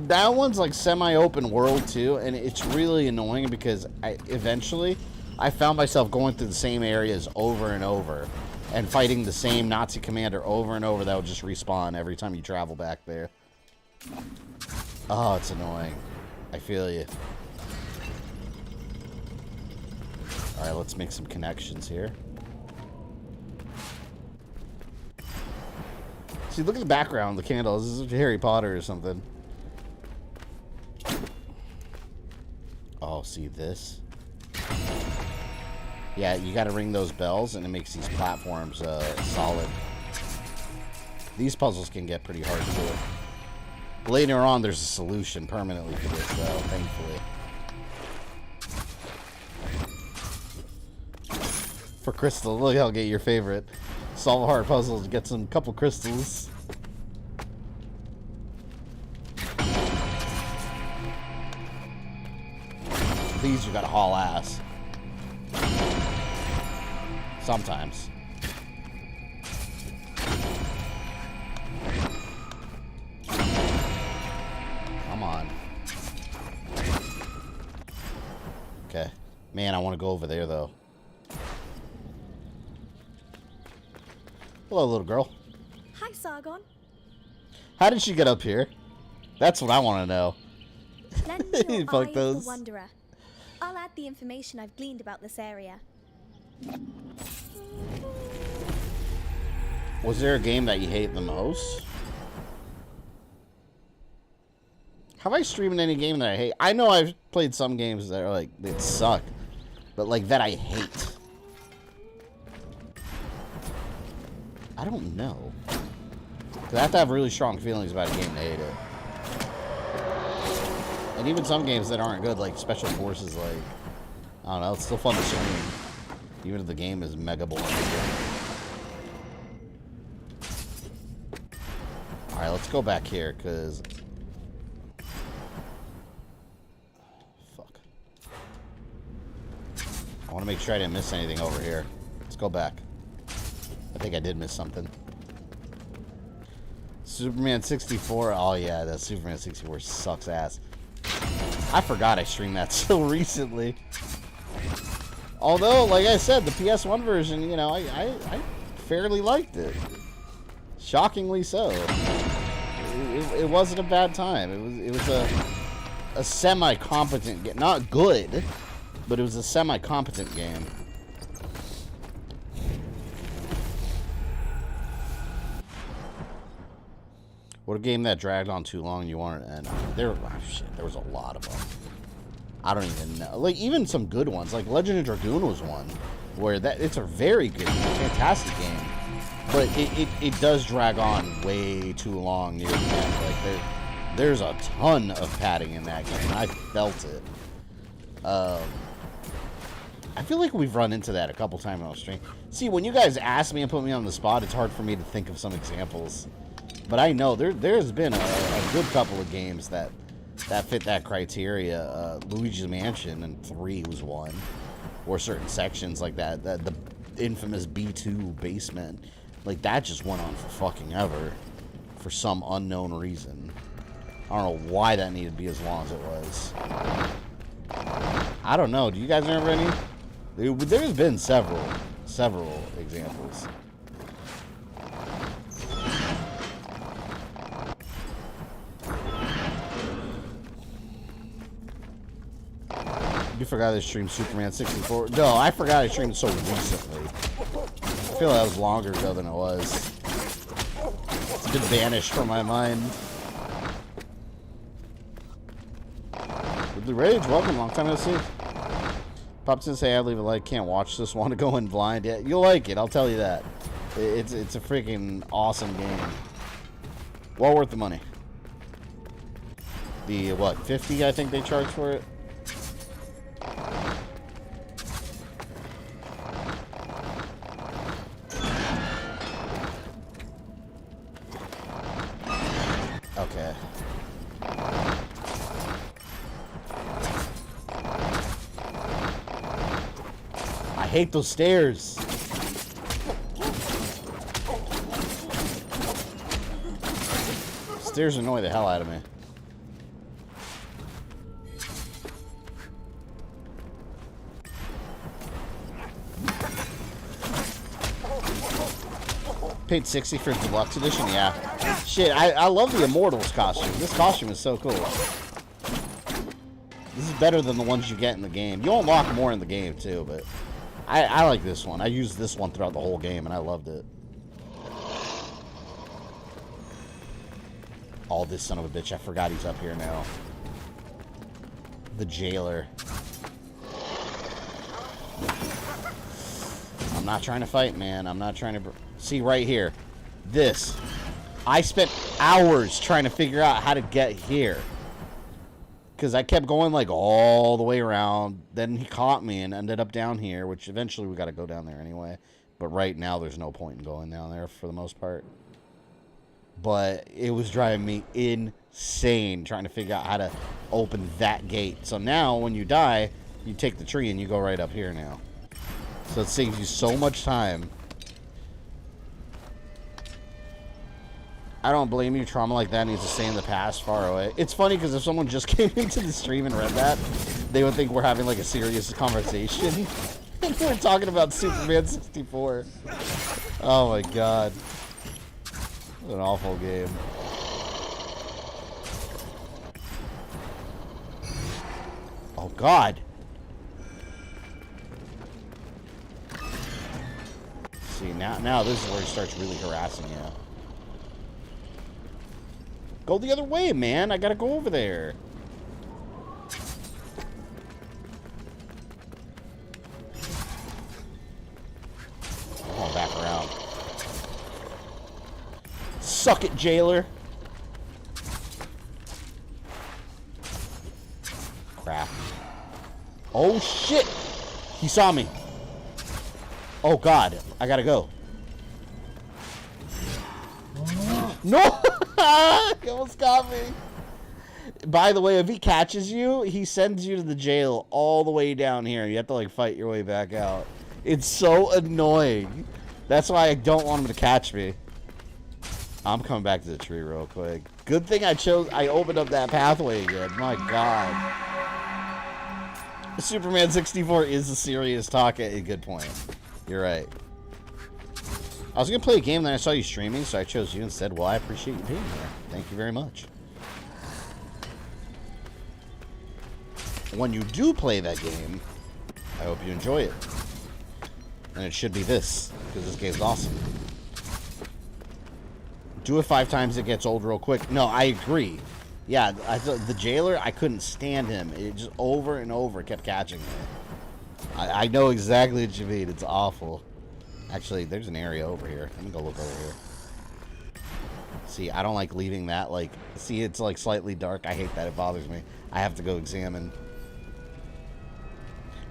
that one's like semi-open world, too, and it's really annoying because eventually I found myself going through the same areas over and over and fighting the same Nazi commander over and over that would just respawn every time you travel back there. Oh, it's annoying. I feel you. Alright, let's make some connections here. See, look at the background, the candles. This is Harry Potter or something. Oh, see this? Yeah, you gotta ring those bells, and it makes these platforms solid. These puzzles can get pretty hard to do. Later on, there's a solution permanently for this, though, thankfully. For crystal, look, I'll get your favorite. Solve a hard puzzle to get some couple crystals. These you gotta haul ass. Sometimes. Man, I want to go over there, though. Hello, little girl. Hi, Sargon. How did she get up here? That's what I want to know. Lend me your Fuck eye of those. the Wanderer. I'll add the information I've gleaned about this area. Was there a game that you hate the most? Have I streamed any game that I hate? I know I've played some games that are like, they suck. But like, that I hate. I don't know. 'Cause I have to have really strong feelings about a game to hate it. And even some games that aren't good, like Special Forces, like, I don't know, it's still fun to stream. Even if the game is mega boring. Alright, let's go back here, because... Fuck. I want to make sure I didn't miss anything over here. Let's go back. I think I did miss something. Superman 64. Oh, yeah, that Superman 64 sucks ass. I forgot I streamed that so recently. Although, like I said, the PS1 version, you know, I fairly liked it. Shockingly so. It wasn't a bad time. It was a semi-competent game. Not good, but it was a semi-competent game. What a game that dragged on too long and you wanted to end. There was a lot of them. I don't even know. Like, even some good ones. Like, Legend of Dragoon was one. Where it's a very good, fantastic game. But it does drag on way too long near the end. Like, there's a ton of padding in that game. And I felt it. I feel like we've run into that a couple times on stream. See, when you guys ask me and put me on the spot, it's hard for me to think of some examples. But I know there's been a good couple of games that fit that criteria. Luigi's Mansion and 3 was one. Or certain sections like that. The infamous B2 basement. Like, that just went on for fucking ever. For some unknown reason. I don't know why that needed to be as long as it was. I don't know. Do you guys remember any? There's been several examples. You forgot I streamed Superman 64. No, I forgot I streamed it so recently. I feel that was longer ago than it was. It's been banished from my mind. With the Rage, welcome. Long time no see. Pops in say I'd leave a like. Can't watch this. Want to go in blind? Yeah, you'll like it. I'll tell you that. It's a freaking awesome game. Well worth the money. The what? 50? I think they charge for it. Okay. I hate those stairs. Stairs annoy the hell out of me. Paid $60 for the deluxe edition? Yeah. Shit, I love the Immortals costume. This costume is so cool. This is better than the ones you get in the game. You unlock more in the game, too, but I like this one. I used this one throughout the whole game, and I loved it. Oh, this son of a bitch. I forgot he's up here now. The jailer. I'm not trying to fight, man. I'm not trying to... See, right here. This. I spent hours trying to figure out how to get here. Because I kept going, like, all the way around. Then he caught me and ended up down here, which eventually we got to go down there anyway. But right now, there's no point in going down there for the most part. But it was driving me insane trying to figure out how to open that gate. So now, when you die, you take the tree and you go right up here now. So it saves you so much time. I don't blame you. Trauma like that needs to stay in the past, far away. It's funny because if someone just came into the stream and read that, They would think we're having like a serious conversation. We're talking about Superman 64. Oh my god. What an awful game. Oh god. See, now this is where it starts really harassing you. Go the other way, man. I gotta go over there. Come on, back around. Suck it, jailer. Crap. Oh, shit. He saw me. Oh, God. I gotta go. No! He almost got me. By the way, if he catches you, he sends you to the jail all the way down here. You have to, like, fight your way back out. It's so annoying. That's why I don't want him to catch me. I'm coming back to the tree real quick. Good thing I opened up that pathway again. My God. Superman 64 is a serious talk at a good point. You're right. I was going to play a game, then I saw you streaming, so I chose you instead. Well, I appreciate you being here. Thank you very much. When you do play that game, I hope you enjoy it. And it should be this, because this game's awesome. Do it 5 times, it gets old real quick. No, I agree. Yeah, the jailer, I couldn't stand him. It just over and over kept catching me. I know exactly what you mean. It's awful. Actually, there's an area over here. Let me go look over here. See, I don't like leaving that, like... See, it's, like, slightly dark. I hate that. It bothers me. I have to go examine.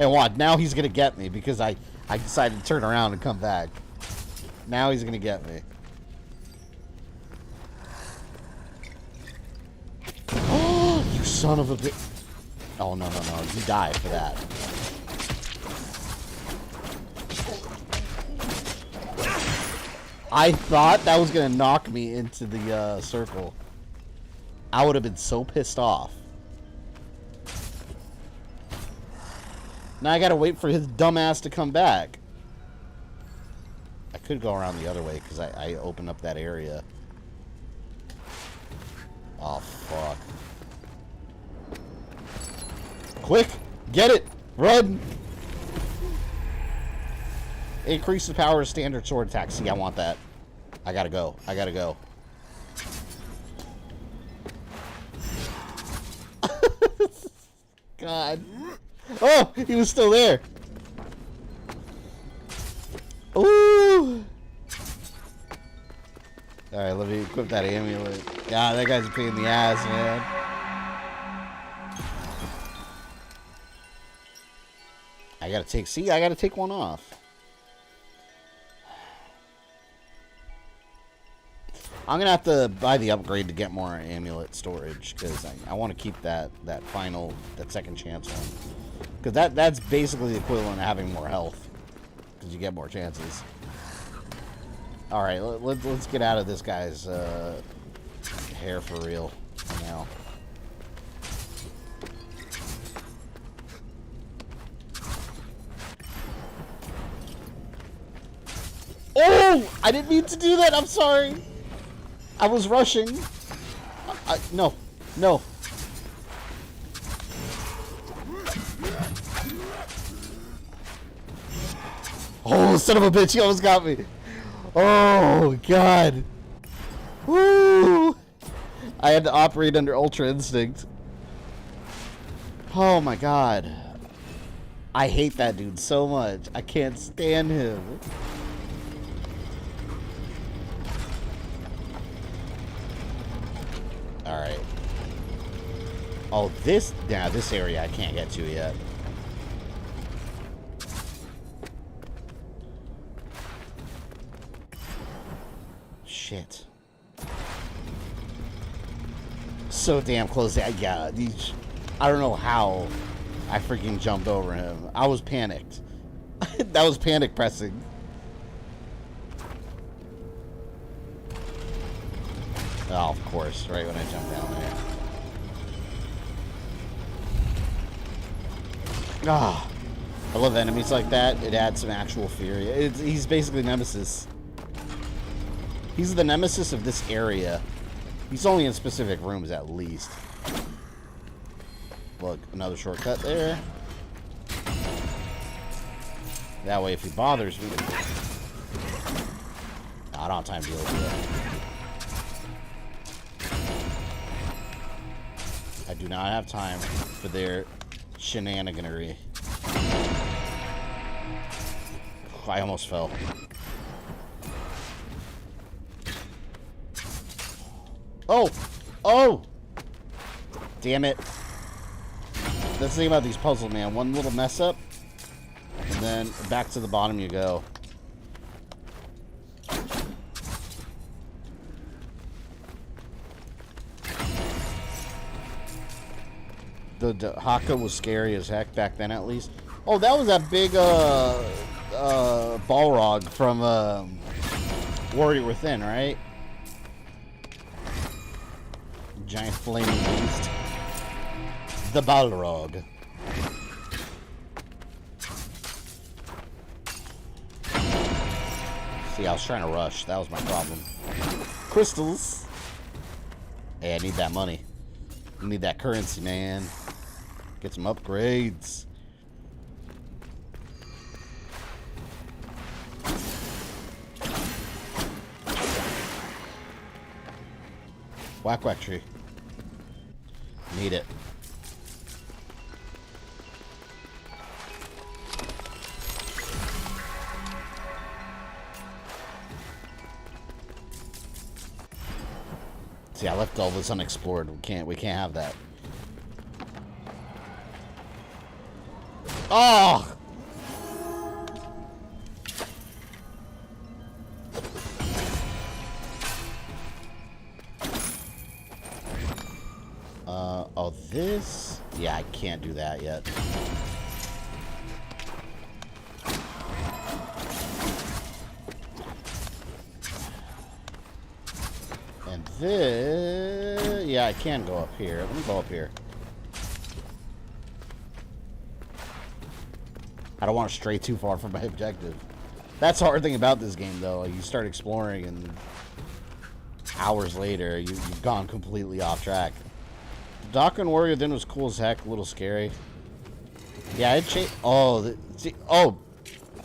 And what? Now he's gonna get me because I decided to turn around and come back. Now he's gonna get me. Oh, you son of a bitch. Oh, no. You die for that. I thought that was going to knock me into the circle. I would have been so pissed off. Now I got to wait for his dumbass to come back. I could go around the other way because I opened up that area. Oh, fuck. Quick! Get it! Run! Increase the power of standard sword attack. See, I want that. I gotta go. I gotta go. God. Oh! He was still there! Ooh! Alright, let me equip that amulet. God, that guy's a pain in the ass, man. I gotta take... See, I gotta take one off. I'm gonna have to buy the upgrade to get more amulet storage because I want to keep that second chance one. Because that's basically the equivalent of having more health because you get more chances. All right, let's get out of this guy's hair for real now. Oh! I didn't mean to do that. I'm sorry. I was rushing. No. Oh, son of a bitch. He almost got me. Oh, God. Woo! I had to operate under Ultra Instinct. Oh, my God. I hate that dude so much. I can't stand him. Alright. Oh, this area I can't get to yet. Shit. So damn close. Yeah, I don't know how I freaking jumped over him. I was panicked. That was panic pressing. Oh, of course, right when I jump down there. Ah, I love enemies like that. It adds some actual fear. He's basically Nemesis. He's the Nemesis of this area. He's only in specific rooms at least. Look, another shortcut there. That way, if he bothers me... I don't have time to deal with that. I do not have time for their shenaniganery. I almost fell. Oh! Oh! Damn it. That's the thing about these puzzles, man. One little mess up, and then back to the bottom you go. The Haka was scary as heck back then, at least. Oh, that was that big Balrog from Warrior Within, right? Giant flaming beast. The Balrog. See, I was trying to rush. That was my problem. Crystals. Hey, I need that money. I need that currency, man. Get some upgrades. Whack whack tree. Need it. See, I left all this unexplored. We can't have that. Oh! Oh, this? Yeah, I can't do that yet. And this... Yeah, I can go up here. Let me go up here. I don't want to stray too far from my objective. That's the hard thing about this game, though. Like, you start exploring, and hours later, you've gone completely off track. Doc and Warrior then was cool as heck, a little scary. Yeah, it changed. Oh,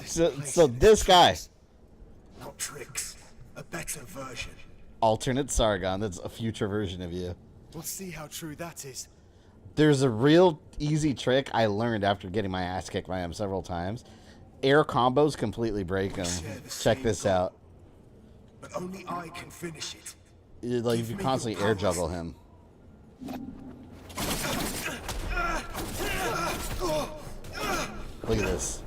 so this guy. Not tricks, a better version. Alternate Sargon. That's a future version of you. We'll see how true that is. There's a real easy trick I learned after getting my ass kicked by him several times. Air combos completely break him. Check this out. But only I can finish it. Like, if you constantly air juggle him. Look at this.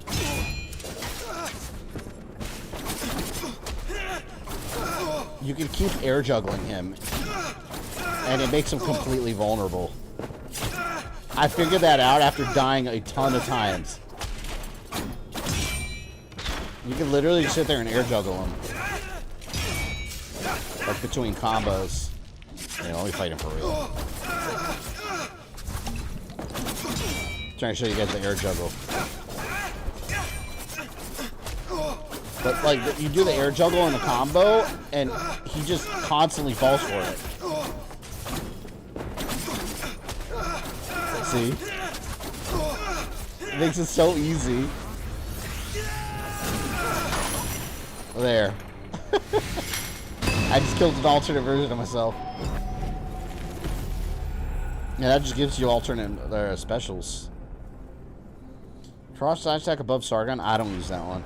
You can keep air juggling him, and it makes him completely vulnerable. I figured that out after dying a ton of times. You can literally just sit there and air juggle him. Like between combos. You know, let me fight him for real. Trying to show you guys the air juggle. But like, you do the air juggle in the combo, and he just constantly falls for it. See? It makes it so easy. There. I just killed an alternate version of myself. Yeah, that just gives you alternate specials. Cross side attack above Sargon. I don't use that one.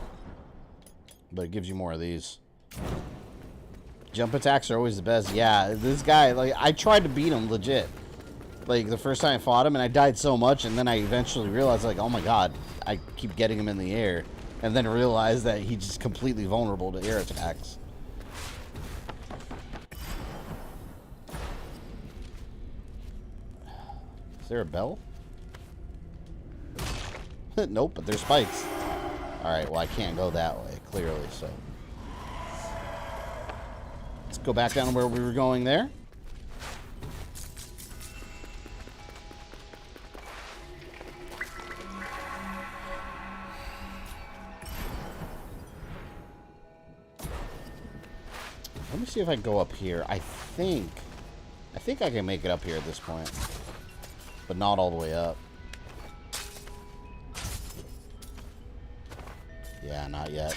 But it gives you more of these. Jump attacks are always the best. Yeah, this guy, like, I tried to beat him legit. Like, the first time I fought him, and I died so much, and then I eventually realized, like, oh my god, I keep getting him in the air. And then realized that he's just completely vulnerable to air attacks. Is there a bell? Nope, but there's spikes. Alright, well, I can't go that way, clearly, so. Let's go back down to where we were going there. see if I can go up here. I think I can make it up here at this point. But not all the way up. Yeah, not yet.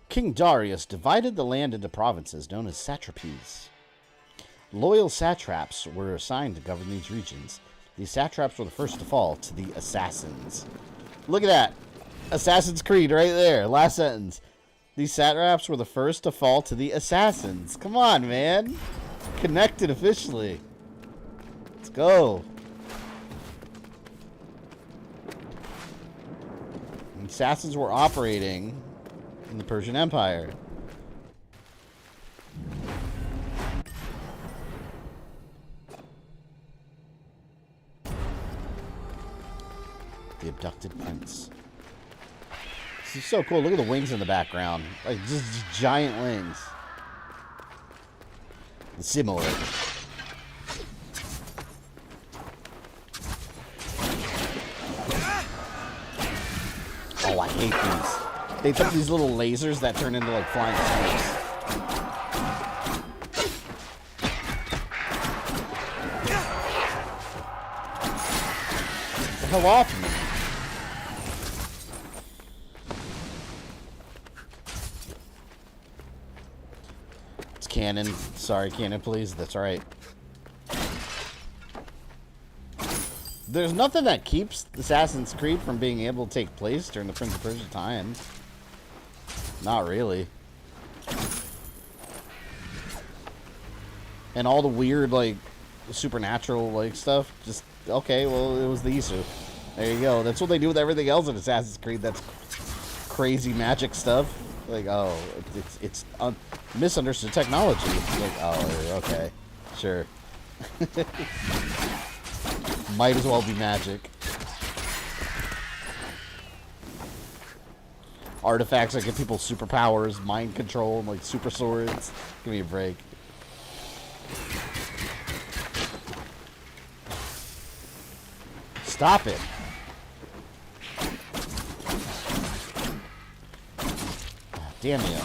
King Darius divided the land into provinces known as satrapies. Loyal satraps were assigned to govern these regions. These satraps were the first to fall to the assassins. Look at that! Assassin's Creed right there. Last sentence. These satraps were the first to fall to the assassins. Come on, man. Connected officially. Let's go. The assassins were operating in the Persian Empire. The abducted prince. This is so cool. Look at the wings in the background. Like, just giant wings. The Simorg. Oh, I hate these. They took these little lasers that turn into, like, flying snakes. Get the hell off me. Cannon. Sorry, cannon, please. That's right. There's nothing that keeps Assassin's Creed from being able to take place during the Prince of Persia times. Not really. And all the weird, like, supernatural, like, stuff. Just, okay, well, it was the Isu. There you go. That's what they do with everything else in Assassin's Creed. That's crazy magic stuff. Like, oh, it's misunderstood technology. Like, oh, okay, sure. Might as well be magic. Artifacts that give people superpowers, mind control, and like super swords. Give me a break. Stop it. Damn you.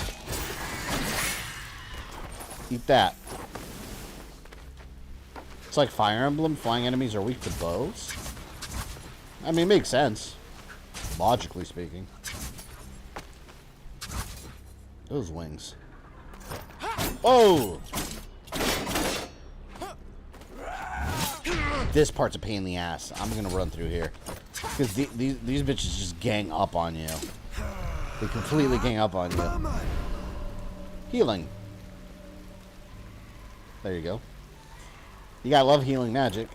Eat that. It's like Fire Emblem. Flying enemies are weak to bows. I mean, it makes sense. Logically speaking. Those wings. Oh! This part's a pain in the ass. I'm gonna run through here. Because these bitches just gang up on you. They completely gang up on you. Healing. There you go. You gotta love healing magic.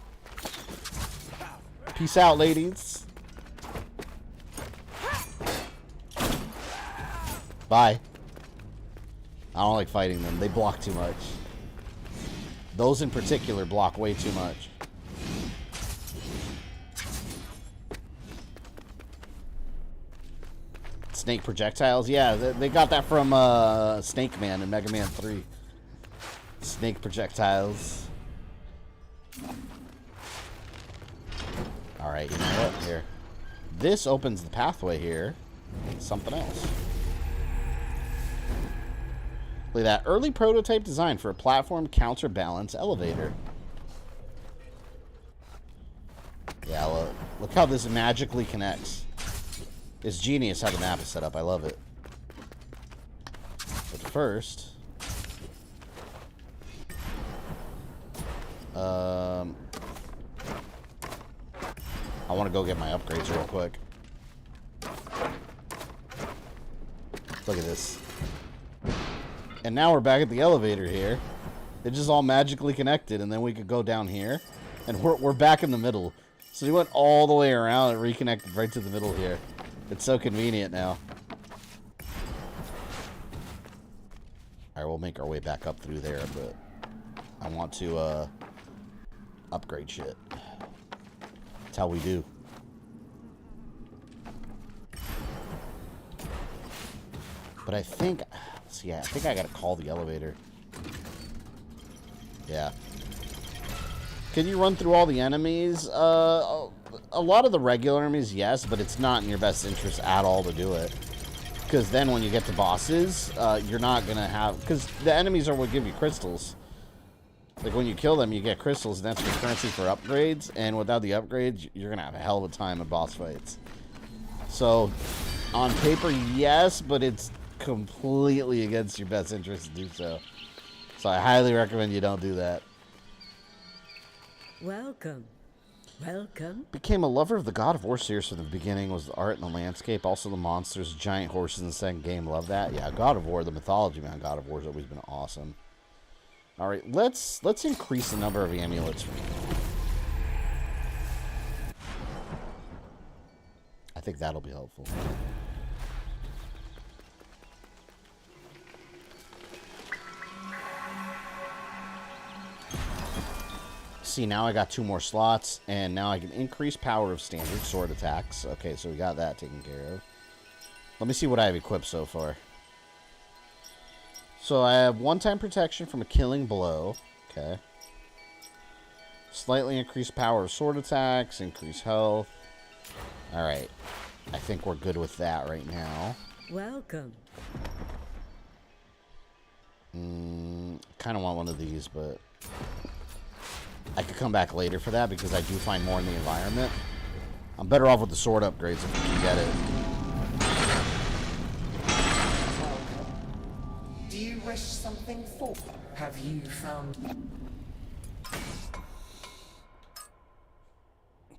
Peace out, ladies. Bye. I don't like fighting them. They block too much. Those in particular block way too much. Snake projectiles? Yeah, they got that from Snake Man in Mega Man 3. Snake projectiles. Alright, you know what? Here. This opens the pathway here. Something else. Look at that. Early prototype design for a platform counterbalance elevator. Yeah, look how this magically connects. It's genius how the map is set up. I love it. But first... I want to go get my upgrades real quick. Look at this. And now we're back at the elevator here. It just all magically connected, and then we could go down here. And we're back in the middle. So we went all the way around and reconnected right to the middle here. It's so convenient now. Alright, we'll make our way back up through there, but I want to upgrade shit. That's how we do. But I think... See, I think I gotta call the elevator. Yeah. Can you run through all the enemies? a lot of the regular enemies, yes, but it's not in your best interest at all to do it. Because then when you get to bosses, you're not going to have... Because the enemies are what give you crystals. Like, when you kill them, you get crystals, and that's your currency for upgrades. And without the upgrades, you're going to have a hell of a time in boss fights. So, on paper, yes, but it's completely against your best interest to do so. So I highly recommend you don't do that. Welcome. Welcome. Became a lover of the God of War series from the beginning. Was the art and the landscape, also the monsters, giant horses in the second game. Love that. Yeah, God of War, the mythology behind God of War has always been awesome. All right, let's increase the number of amulets. I think that'll be helpful. See, now I got 2 more slots, and now I can increase power of standard sword attacks. Okay, so we got that taken care of. Let me see what I have equipped so far. So I have one-time protection from a killing blow. Okay. Slightly increased power of sword attacks, increased health. Alright. I think we're good with that right now. Welcome. Kind of want one of these, but... I could come back later for that because I do find more in the environment. I'm better off with the sword upgrades if we can get it. Do you wish something for? Have you found...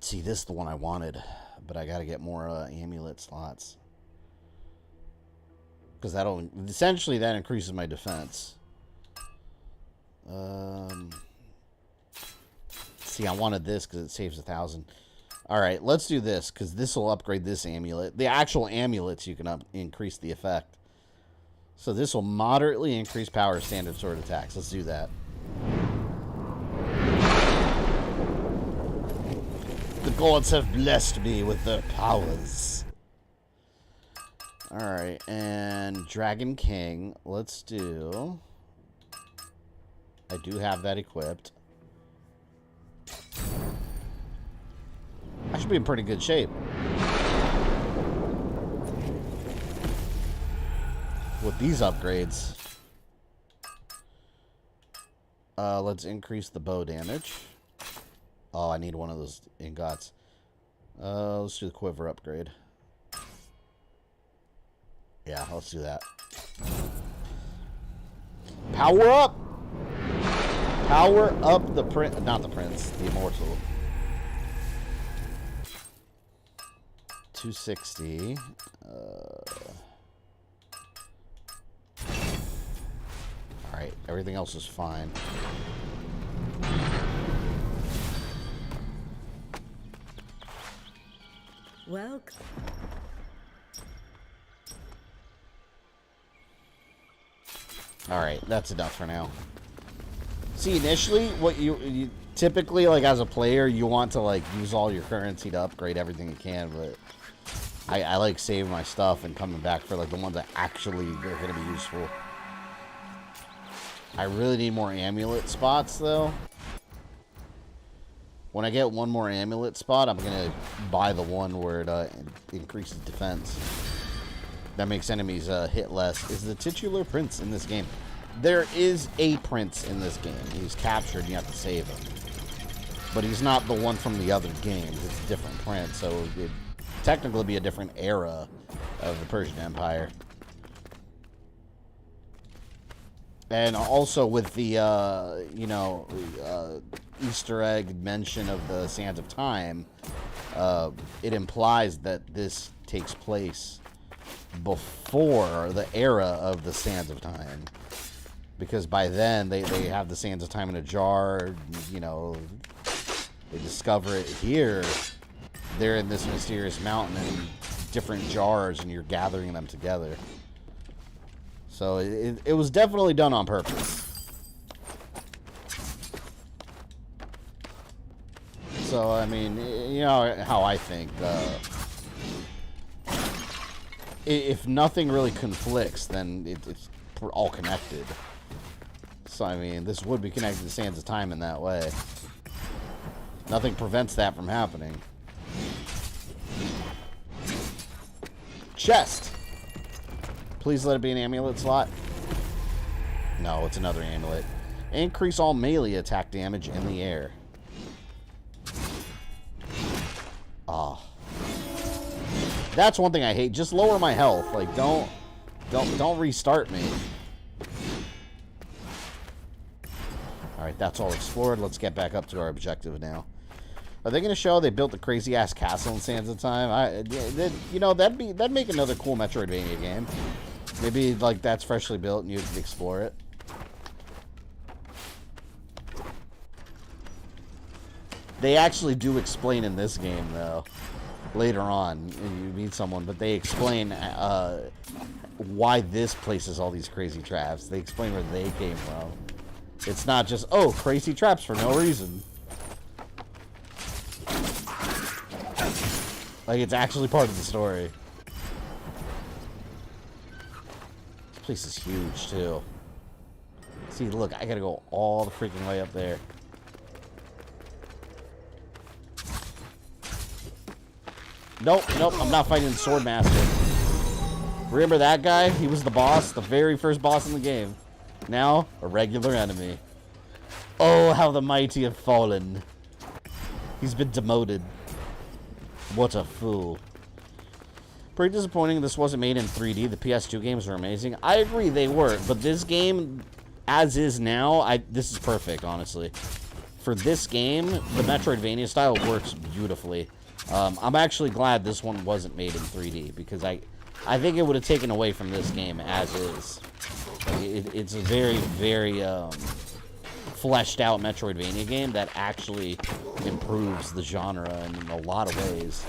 See, this is the one I wanted, but I gotta get more amulet slots. Because that'll... Essentially, that increases my defense. See, I wanted this because it saves 1,000. Alright, let's do this, because this will upgrade this amulet. The actual amulets, you can increase the effect. So this will moderately increase power of standard sword attacks. Let's do that. The gods have blessed me with their powers. Alright, and Dragon King. Let's do... I do have that equipped. I should be in pretty good shape. With these upgrades. Let's increase the bow damage. Oh, I need one of those ingots. Let's do the quiver upgrade. Yeah, let's do that. Power up! Power up the prince, not the prince, the immortal. 260. Alright, everything else is fine. Welcome. Alright, that's enough for now. See, initially, what you typically, like, as a player, you want to, like, use all your currency to upgrade everything you can, but I like saving my stuff and coming back for, like, the ones that actually are going to be useful. I really need more amulet spots, though. When I get one more amulet spot, I'm going to buy the one where it increases defense. That makes enemies hit less. Is the titular prince in this game? There is a prince in this game. He's captured and you have to save him. But he's not the one from the other games. It's a different prince, so it'd technically be a different era of the Persian Empire. And also with the, Easter egg mention of the Sands of Time, it implies that this takes place before the era of the Sands of Time. Because by then, they have the Sands of Time in a jar, they discover it here. They're in this mysterious mountain in different jars, and you're gathering them together. So it was definitely done on purpose. So, I mean, you know how I think. If nothing really conflicts, then it's all connected. So, I mean, this would be connected to Sands of Time in that way. Nothing prevents that from happening. Chest. Please let it be an amulet slot. No, it's another amulet. Increase all melee attack damage in the air. Oh. That's one thing I hate. Just lower my health. Like, don't restart me. Alright, that's all explored. Let's get back up to our objective now. Are they going to show they built the crazy-ass castle in Sands of Time? You know, that'd make another cool Metroidvania game. Maybe, like, that's freshly built and you can explore it. They actually do explain in this game, though. Later on, you meet someone, but they explain why this places all these crazy traps. They explain where they came from. It's not just, oh, crazy traps for no reason. Like, it's actually part of the story. This place is huge, too. See, look, I gotta go all the freaking way up there. Nope, nope, I'm not fighting the Swordmaster. Remember that guy? He was the boss, the very first boss in the game. Now, a regular enemy. Oh, how the mighty have fallen. He's been demoted. What a fool. Pretty disappointing this wasn't made in 3D. The PS2 games were amazing. I agree they were, but this game, as is now, this is perfect, honestly. For this game, the Metroidvania style works beautifully. I'm actually glad this one wasn't made in 3D, because I think it would have taken away from this game as is. It's a very, very fleshed out Metroidvania game that actually improves the genre in a lot of ways.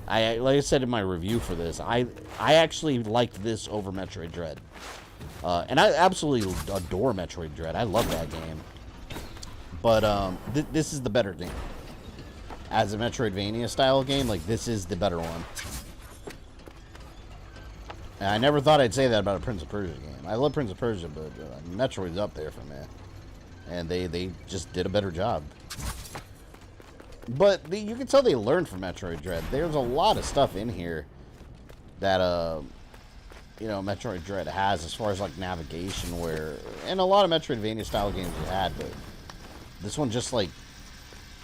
Like I said in my review for this, I actually liked this over Metroid Dread. And I absolutely adore Metroid Dread. I love that game. But this is the better game. As a Metroidvania style game, like, this is the better one. And I never thought I'd say that about a Prince of Persia game. I love Prince of Persia, but Metroid's up there for me. And they just did a better job. But you can tell they learned from Metroid Dread. There's a lot of stuff in here that, you know, Metroid Dread has as far as, like, navigation, where... And a lot of Metroidvania style games you had, but this one just, like,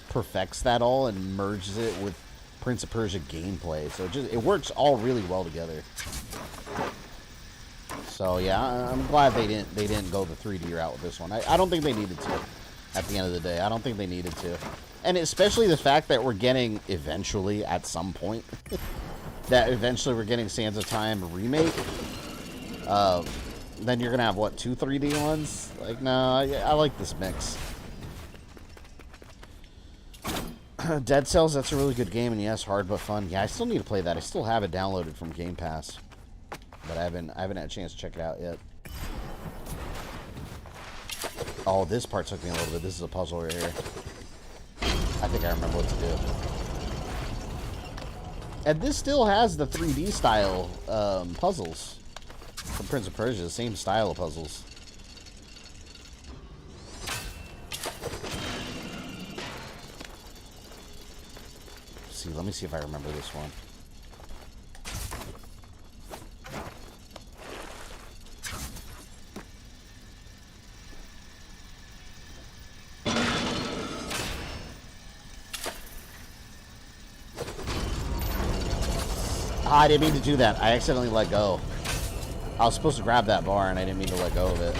perfects that all and merges it with Prince of Persia gameplay. So it works all really well together. So yeah, I'm glad they didn't go the 3D route with this one. I don't think they needed to. At the end of the day, I don't think they needed to. And especially the fact that we're getting eventually, at some point, that eventually we're getting Sands of Time remake. Then you're gonna have what, 2 3D ones? Like, no, I like this mix. Dead Cells, that's a really good game, and yes, hard but fun. Yeah, I still need to play that. I still have it downloaded from Game Pass, but I haven't had a chance to check it out yet. Oh, this part took me a little bit. This is a puzzle right here. I think I remember what to do. And this still has the 3D style puzzles from Prince of Persia, the same style of puzzles. See, let me see if I remember this one. I didn't mean to do that. I accidentally let go. I was supposed to grab that bar and I didn't mean to let go of it.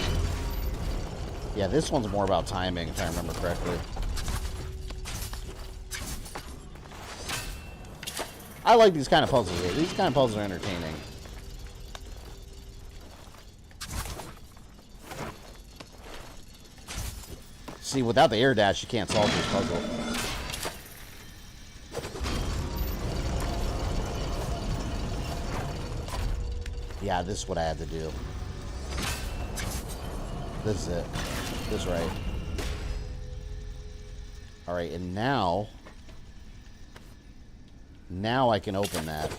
Yeah, this one's more about timing, if I remember correctly. I like these kind of puzzles here. These kind of puzzles are entertaining. See, without the air dash, you can't solve this puzzle. Yeah, this is what I had to do. This is it. This right. Alright, and now I can open that.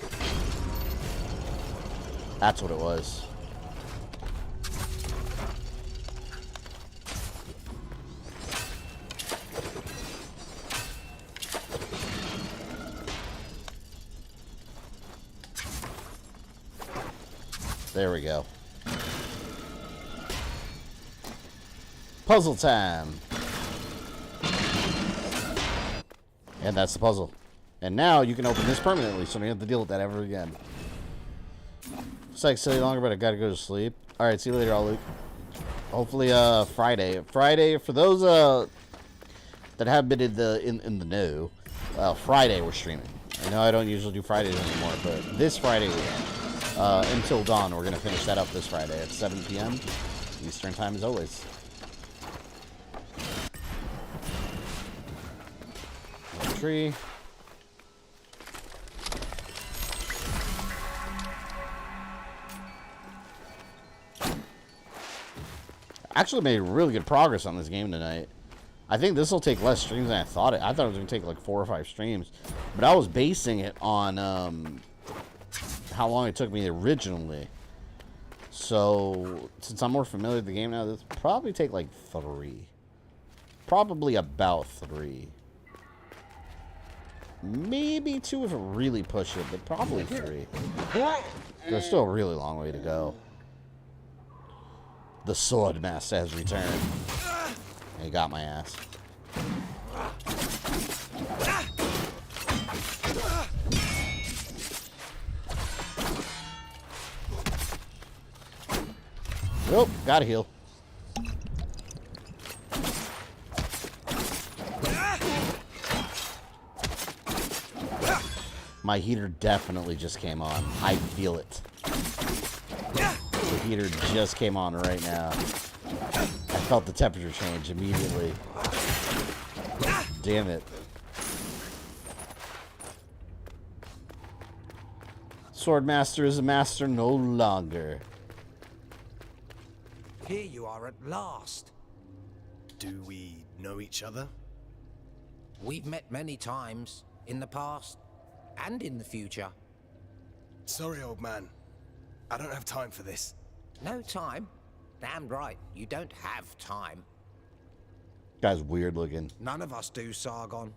That's what it was. There we go. Puzzle time. And that's the puzzle. And now you can open this permanently, so you don't have to deal with that ever again. It's like silly longer, but I gotta go to sleep. Alright, see you later, all Luke. Hopefully, Friday. Friday, for those that have been in the know, Friday we're streaming. I know I don't usually do Fridays anymore, but this Friday we are. Until dawn, we're gonna finish that up this Friday at 7 p.m. Eastern time as always. Tree. Actually made really good progress on this game tonight. I think this will take less streams than I thought it. I thought it was going to take like 4 or 5 streams. But I was basing it on how long it took me originally. So, since I'm more familiar with the game now, this will probably take like 3. Probably about 3. Maybe 2 if it really push it, but probably 3. There's still a really long way to go. The Sword Master has returned. He got my ass. Nope, gotta heal. My heater definitely just came on. I feel it. The heater just came on right now. I felt the temperature change immediately. Damn it. Swordmaster is a master no longer. Here you are at last. Do we know each other? We've met many times, in the past and in the future. Sorry, old man. I don't have time for this. No time? Damn right, you don't have time. Guy's weird looking. None of us do, Sargon.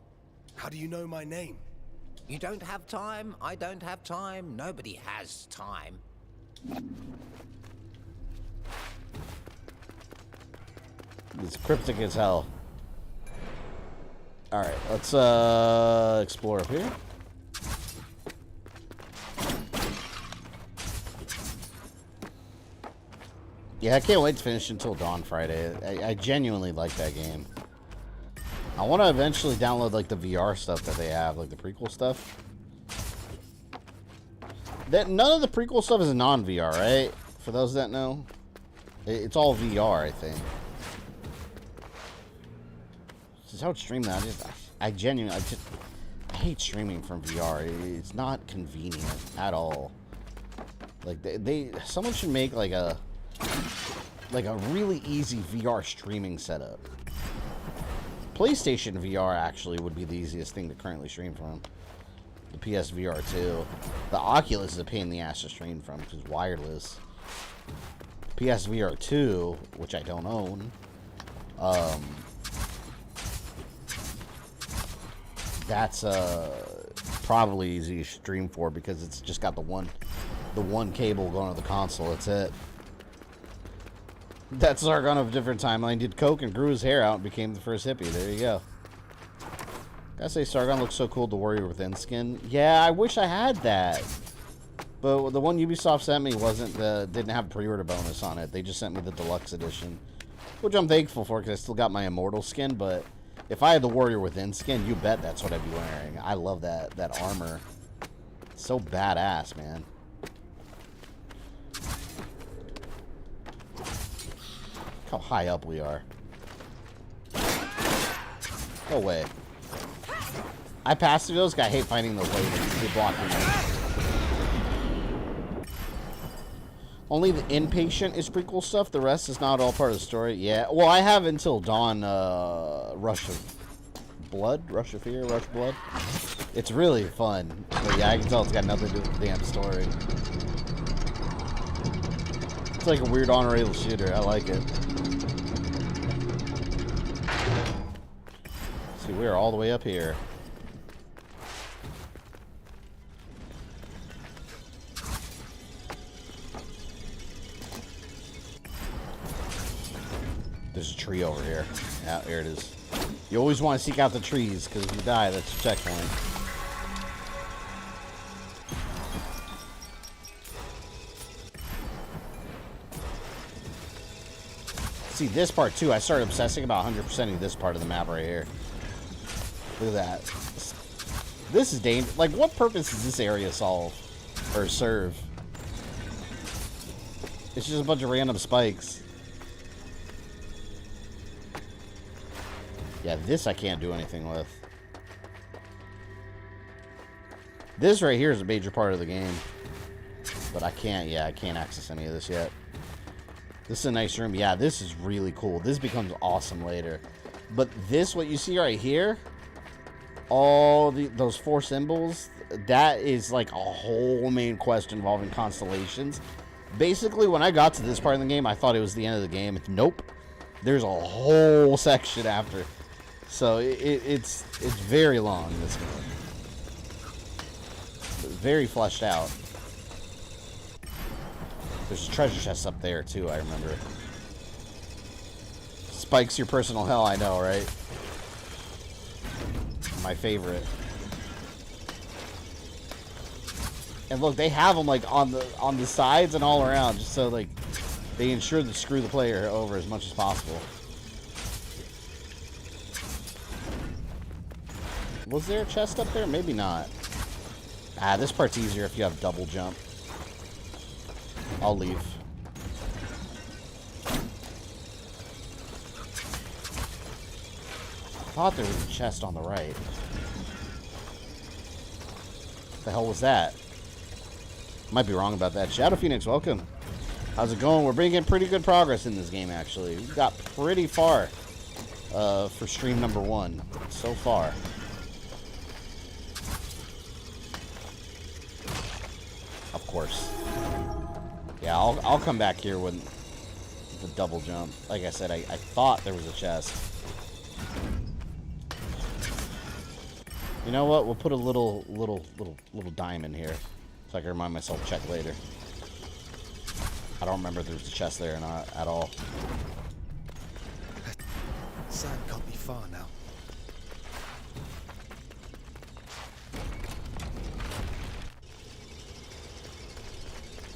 How do you know my name? You don't have time, I don't have time, nobody has time. It's cryptic as hell. Alright, let's explore up here. Yeah, I can't wait to finish Until Dawn Friday. I genuinely like that game. I want to eventually download like the VR stuff that they have, like the prequel stuff. None of the prequel stuff is non-VR, right? For those that know, it's all VR, I think. This is how it's streamed now. I genuinely, I hate streaming from VR. It's not convenient at all. Like someone should make like a really easy VR streaming setup. PlayStation VR actually would be the easiest thing to currently stream from. The PSVR 2. The Oculus is a pain in the ass to stream from because it's wireless. PSVR 2, which I don't own, that's probably easy to stream for because it's just got the one cable going to the console. That's it. That's Sargon of a different timeline. Did coke and grew his hair out and became the first hippie. There you go. Gotta say, Sargon looks so cool. The Warrior Within skin. Yeah, I wish I had that. But the one Ubisoft sent me didn't have a pre-order bonus on it. They just sent me the deluxe edition, which I'm thankful for because I still got my Immortal skin. But if I had the Warrior Within skin, you bet that's what I'd be wearing. I love that armor. It's so badass, man. How high up we are. No way. I passed through those guys. I hate fighting those ladies. They block me. Only the Inpatient is prequel stuff. The rest is not all part of the story. Yeah. Well, I have Until Dawn, Rush of Blood? Rush of Fear? Rush of Blood? It's really fun. But yeah, I can tell it's got nothing to do with the damn story. It's like a weird on-rail shooter. I like it. See, we're all the way up here. There's a tree over here. Yeah, there it is. You always want to seek out the trees, because if you die, that's your checkpoint. See, this part, too, I started obsessing about 100%ing this part of the map right here. Look at that. This is dangerous. Like, what purpose does this area solve? Or serve? It's just a bunch of random spikes. Yeah, this I can't do anything with. This right here is a major part of the game. But I can't, yeah, I can't access any of this yet. This is a nice room. Yeah, this is really cool. This becomes awesome later. But this, what you see right here, all those 4 symbols, that is like a whole main quest involving constellations. Basically, when I got to this part of the game, I thought it was the end of the game. Nope. There's a whole section after. So it's very long, this game. Very fleshed out. There's a treasure chest up there, too, I remember. Spikes your personal hell, I know, right? My favorite. And look, they have them, like, on the sides and all around, just so, like, they ensure to screw the player over as much as possible. Was there a chest up there? Maybe not. Ah, this part's easier if you have double jump. I'll leave. I thought there was a chest on the right. What the hell was that? Might be wrong about that. Shadow Phoenix, welcome. How's it going? We're bringing pretty good progress in this game, actually. We got pretty far for stream number 1 so far. Of course. Yeah, I'll come back here with the double jump. Like I said, I thought there was a chest. You know what? We'll put a little diamond here, so I can remind myself to check later. I don't remember if there's a chest there or not at all. Sand can't be far now.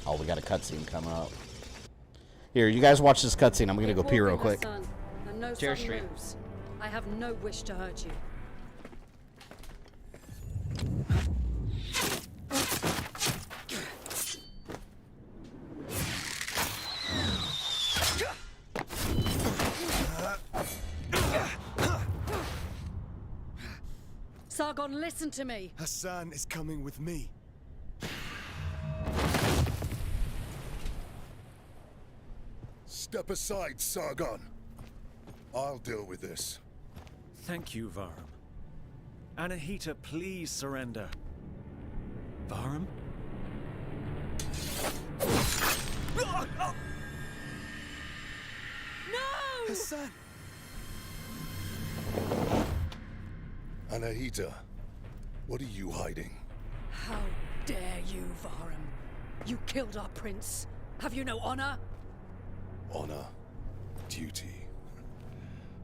Oh, we got a cutscene coming up. Here, you guys watch this cutscene. I'm gonna go pee real quick. Share stream. I have no wish to hurt you. Sargon, listen to me. Hassan is coming with me. Step aside, Sargon. I'll deal with this. Thank you, Vahram. Anahita, please surrender. Vahram? No! Hassan! Anahita, what are you hiding? How dare you, Vahram? You killed our prince. Have you no honor? Honor. Duty.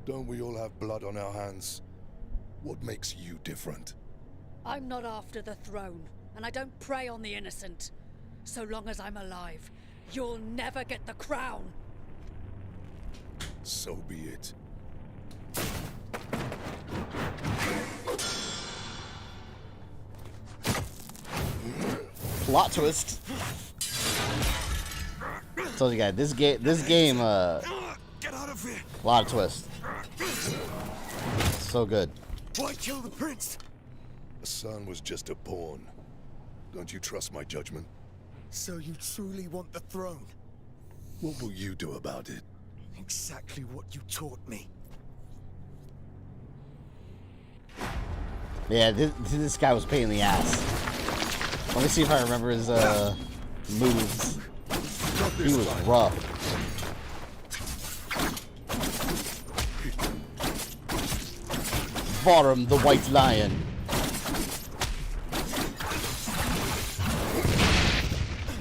Don't we all have blood on our hands? What makes you different? I'm not after the throne, and I don't prey on the innocent. So long as I'm alive, you'll never get the crown. So be it. Plot twist. Told you guys, this game, a lot of twists. So good. Why kill the prince? Hassan was just a pawn. Don't you trust my judgment? So you truly want the throne? What will you do about it? Exactly what you taught me. Yeah, this guy was a pain in the ass. Let me see if I remember his moves. He was rough. Vahram the White Lion.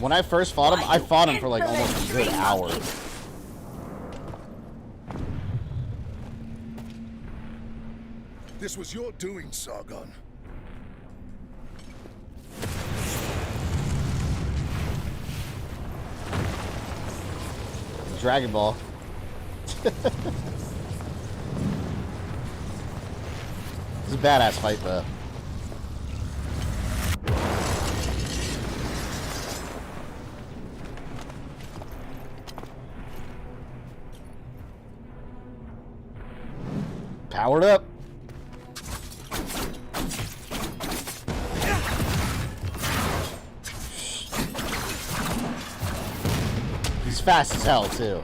When I first fought him, I fought him for like almost a good hour. This was your doing, Sargon. Dragon Ball. It's a badass fight, though. Powered up. He's fast as hell, too.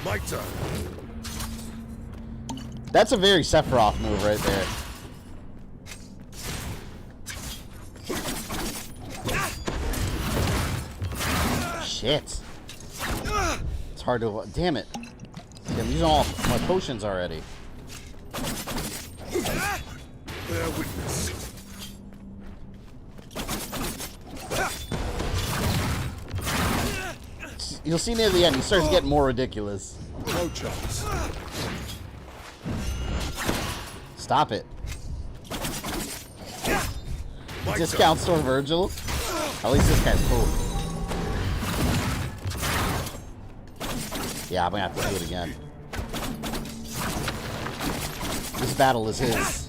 My turn. That's a very Sephiroth move right there. Shit. It's hard to... Damn it. See, I'm using all my potions already. Bear witness. You'll see near the end, he starts getting more ridiculous. No chance. Stop it. Discount store Virgil? At least this guy's cool. Yeah, I'm gonna have to do it again. This battle is his.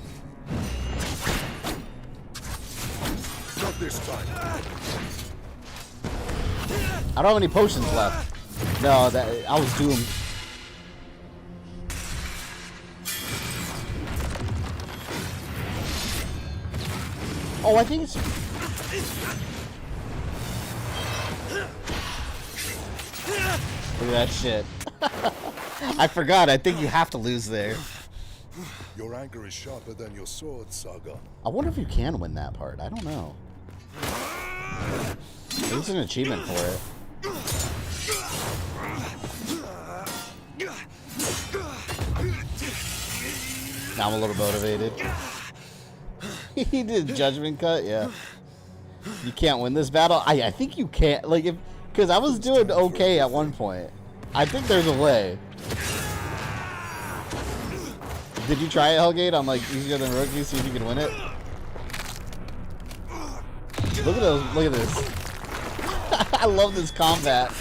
Not this time. I don't have any potions left. No, that I was doomed. Oh, I think it's... Look at that shit. I forgot. I think you have to lose there. Your anger is sharper than your sword, Sargon. I wonder if you can win that part. I don't know. There's an achievement for it. Now I'm a little motivated. He did judgment cut, yeah. You can't win this battle. I think you can't. Like, if because I was doing okay at one point. I think there's a way. Did you try it, Hellgate? On like easier than rookie, see if you can win it. Look at those. Look at this. I love this combat.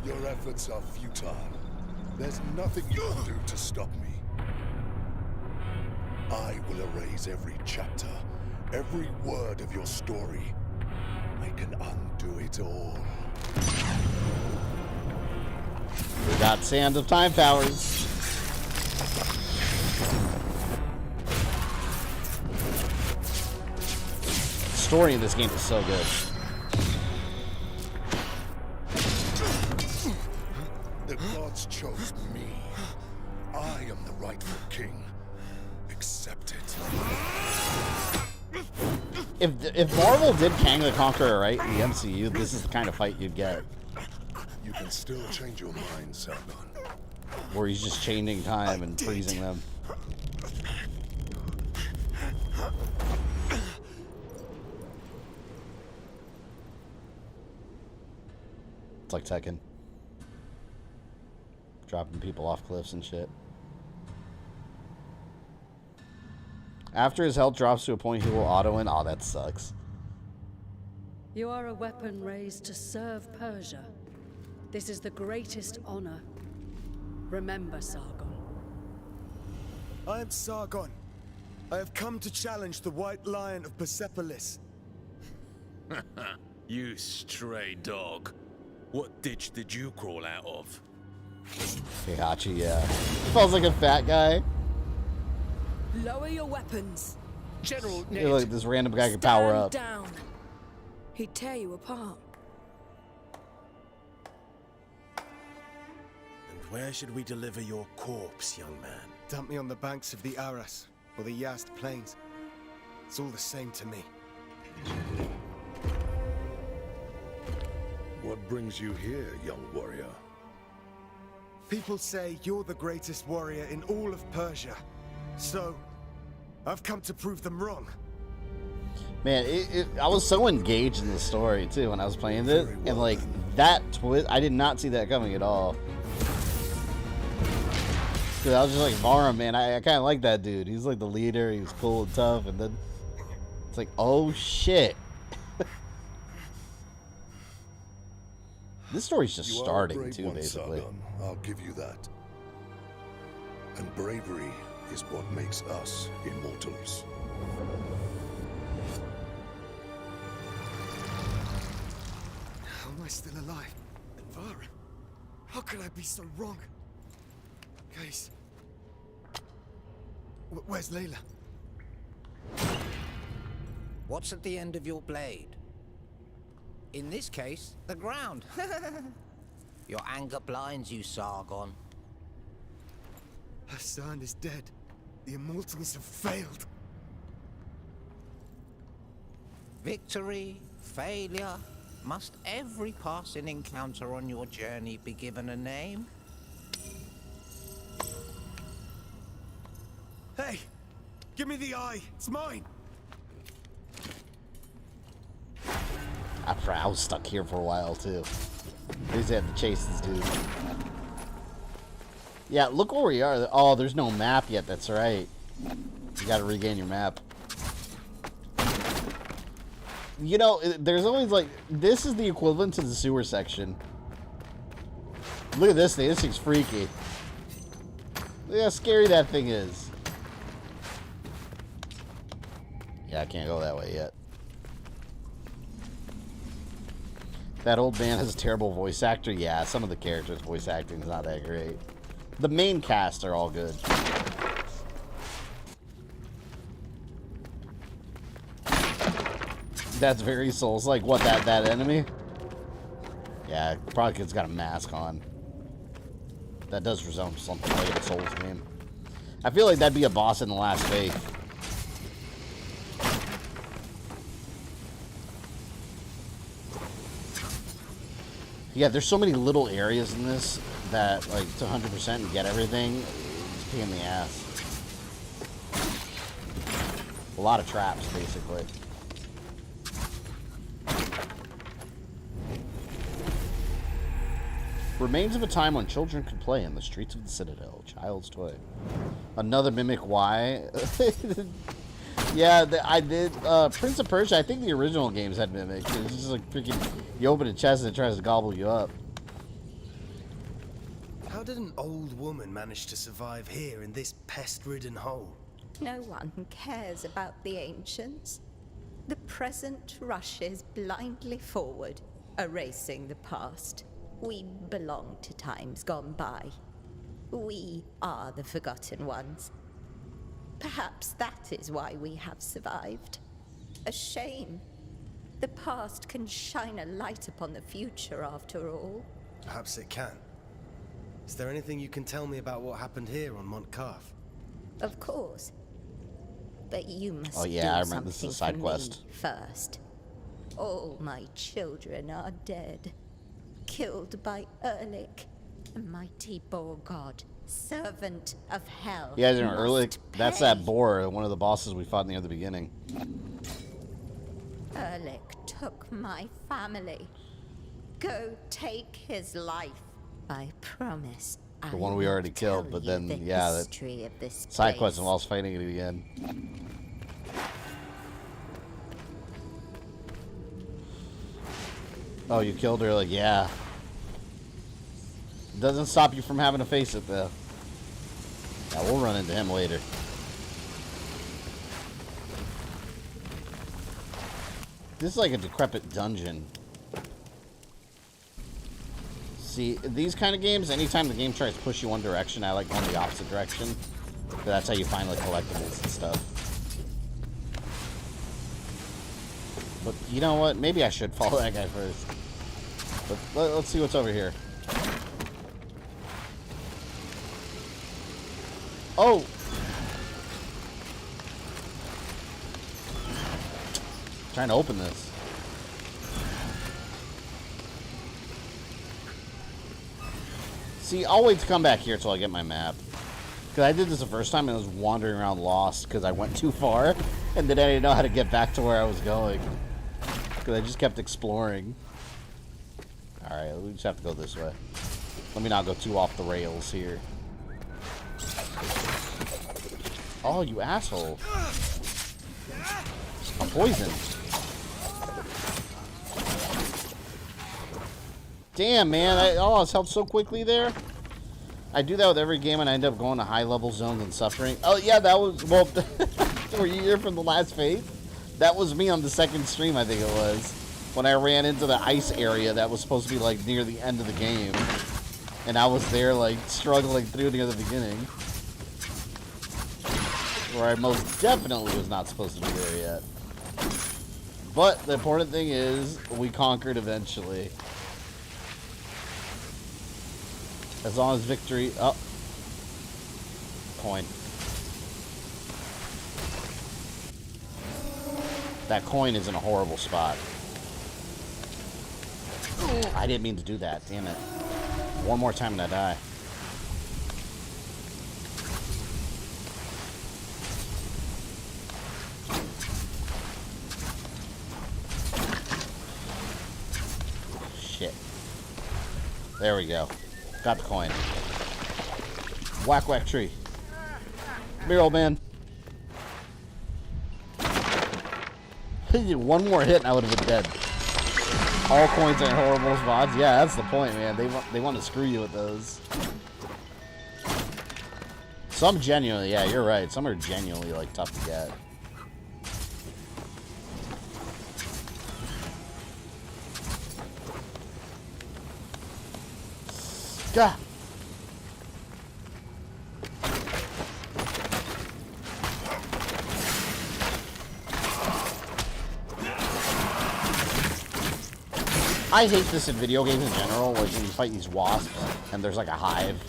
Your efforts are futile. There's nothing you can do to stop me. I will erase every chapter, every word of your story. I can undo it all. We got Sands of Time Powers. The story in this game is so good. The gods chose me. I am the rightful king. Accept it. If Marvel did Kang the Conqueror right in the MCU, this is the kind of fight you'd get. You can still change your mind, Sargon. Where he's just changing time and freezing them. It's like Tekken. Dropping people off cliffs and shit. After his health drops to a point, he will auto-win. Oh, that sucks. You are a weapon raised to serve Persia. This is the greatest honor. Remember, Sargon. I am Sargon. I have come to challenge the White Lion of Persepolis. You stray dog. What ditch did you crawl out of? Heihachi, yeah. Smells like a fat guy. Lower your weapons. General Ned. You're like this random guy can power up. Down. He'd tear you apart. And where should we deliver your corpse, young man? Dump me on the banks of the Aras or the Yast Plains. It's all the same to me. What brings you here, young warrior? People say you're the greatest warrior in all of Persia. So, I've come to prove them wrong. Man, I was so engaged in this story too when I was playing it, and like That twist, I did not see that coming at all. Cause I was just like, Vahram, man, I kind of like that dude. He's like the leader. He was cool and tough, and then it's like, oh shit. This story's just starting too, basically. Sargon. I'll give you that. And bravery is what makes us immortals. How am I still alive? Vahram, how could I be so wrong? Guys, where's Layla? What's at the end of your blade? In this case, the ground. Your anger blinds you, Sargon. Her son is dead. The Immortals have failed. Victory, failure. Must every passing encounter on your journey be given a name? Hey! Give me the eye! It's mine! I was stuck here for a while too. I just had to chase this dude. Yeah, look where we are. Oh, there's no map yet. That's right. You gotta regain your map. You know, there's always like, this is the equivalent to the sewer section. Look at this thing. This thing's freaky. Look how scary that thing is. Yeah, I can't go that way yet. That old man has a terrible voice actor. Yeah, some of the characters' voice acting is not that great. The main cast are all good. That's very Souls. Like what? That enemy? Yeah, probably 'cause it's got a mask on. That does resemble something like a Souls game. I feel like that'd be a boss in the Last Faith. Yeah, there's so many little areas in this that, like, to 100% and get everything, it's a pain in the ass. A lot of traps, basically. Remains of a time when children could play in the streets of the Citadel. Child's toy. Another Mimic Y. Yeah, I did. Prince of Persia, I think the original games had mimics. It's just like freaking, you open a chest and it tries to gobble you up. How did an old woman manage to survive here in this pest-ridden hole? No one cares about the ancients. The present rushes blindly forward, erasing the past. We belong to times gone by. We are the forgotten ones. Perhaps that is why we have survived. A shame. The past can shine a light upon the future after all. Perhaps it can. Is there anything you can tell me about what happened here on Mont Carf? Of course. But you must I remember this is a side quest. First. All my children are dead. Killed by Erlik, a mighty boar god. Servant of hell. Yeah, you know, Erlik, that's that boar, one of the bosses we fought near the beginning. Erlik took my family. Go take his life. I promise. The one we already killed, but then, yeah, that side quest involves fighting it again. Oh, you killed her? Like, yeah. Doesn't stop you from having to face it, though. Yeah, we'll run into him later. This is like a decrepit dungeon. See, these kind of games, anytime the game tries to push you one direction, I like going the opposite direction. But that's how you find like collectibles and stuff. But you know what? Maybe I should follow that guy first. But let's see what's over here. Oh! Trying to open this. See, I'll wait to come back here until I get my map. Because I did this the first time and I was wandering around lost because I went too far. And then I didn't know how to get back to where I was going. Because I just kept exploring. Alright, we just have to go this way. Let me not go too off the rails here. Oh, you asshole. I'm poisoned. Damn, man. Oh, it's helped so quickly there. I do that with every game and I end up going to high level zones and suffering. Oh, yeah, that was... Well, were you here from the last phase? That was me on the second stream, I think it was. When I ran into the ice area that was supposed to be, like, near the end of the game. And I was there, like, struggling through near the beginning. Where I most definitely was not supposed to be there yet. But the important thing is, we conquered eventually. As long as victory... Oh. Coin. That coin is in a horrible spot. I didn't mean to do that. Damn it. One more time and I die. Shit. There we go. Got the coin. Whack whack tree. Come here, old man. One more hit and I would have been dead. All coins are in horrible spots. Yeah, that's the point, man. They want to screw you with those. Some genuinely, yeah, you're right. Some are genuinely like tough to get. Gah! I hate this in video games in general, like when you fight these wasps and there's like a hive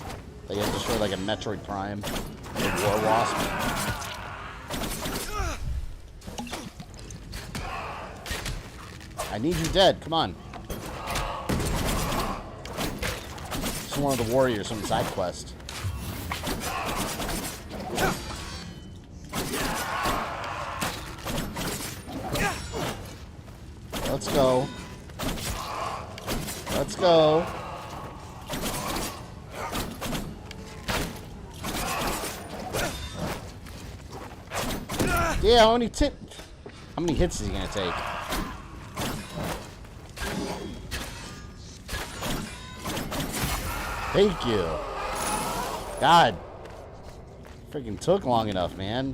that you have to destroy, like a Metroid Prime or War Wasp. I need you dead, come on. It's one of the warriors from the side quest. Let's go. Let's go. Yeah, how many hits is he gonna take? Thank you. God. Freaking took long enough, man.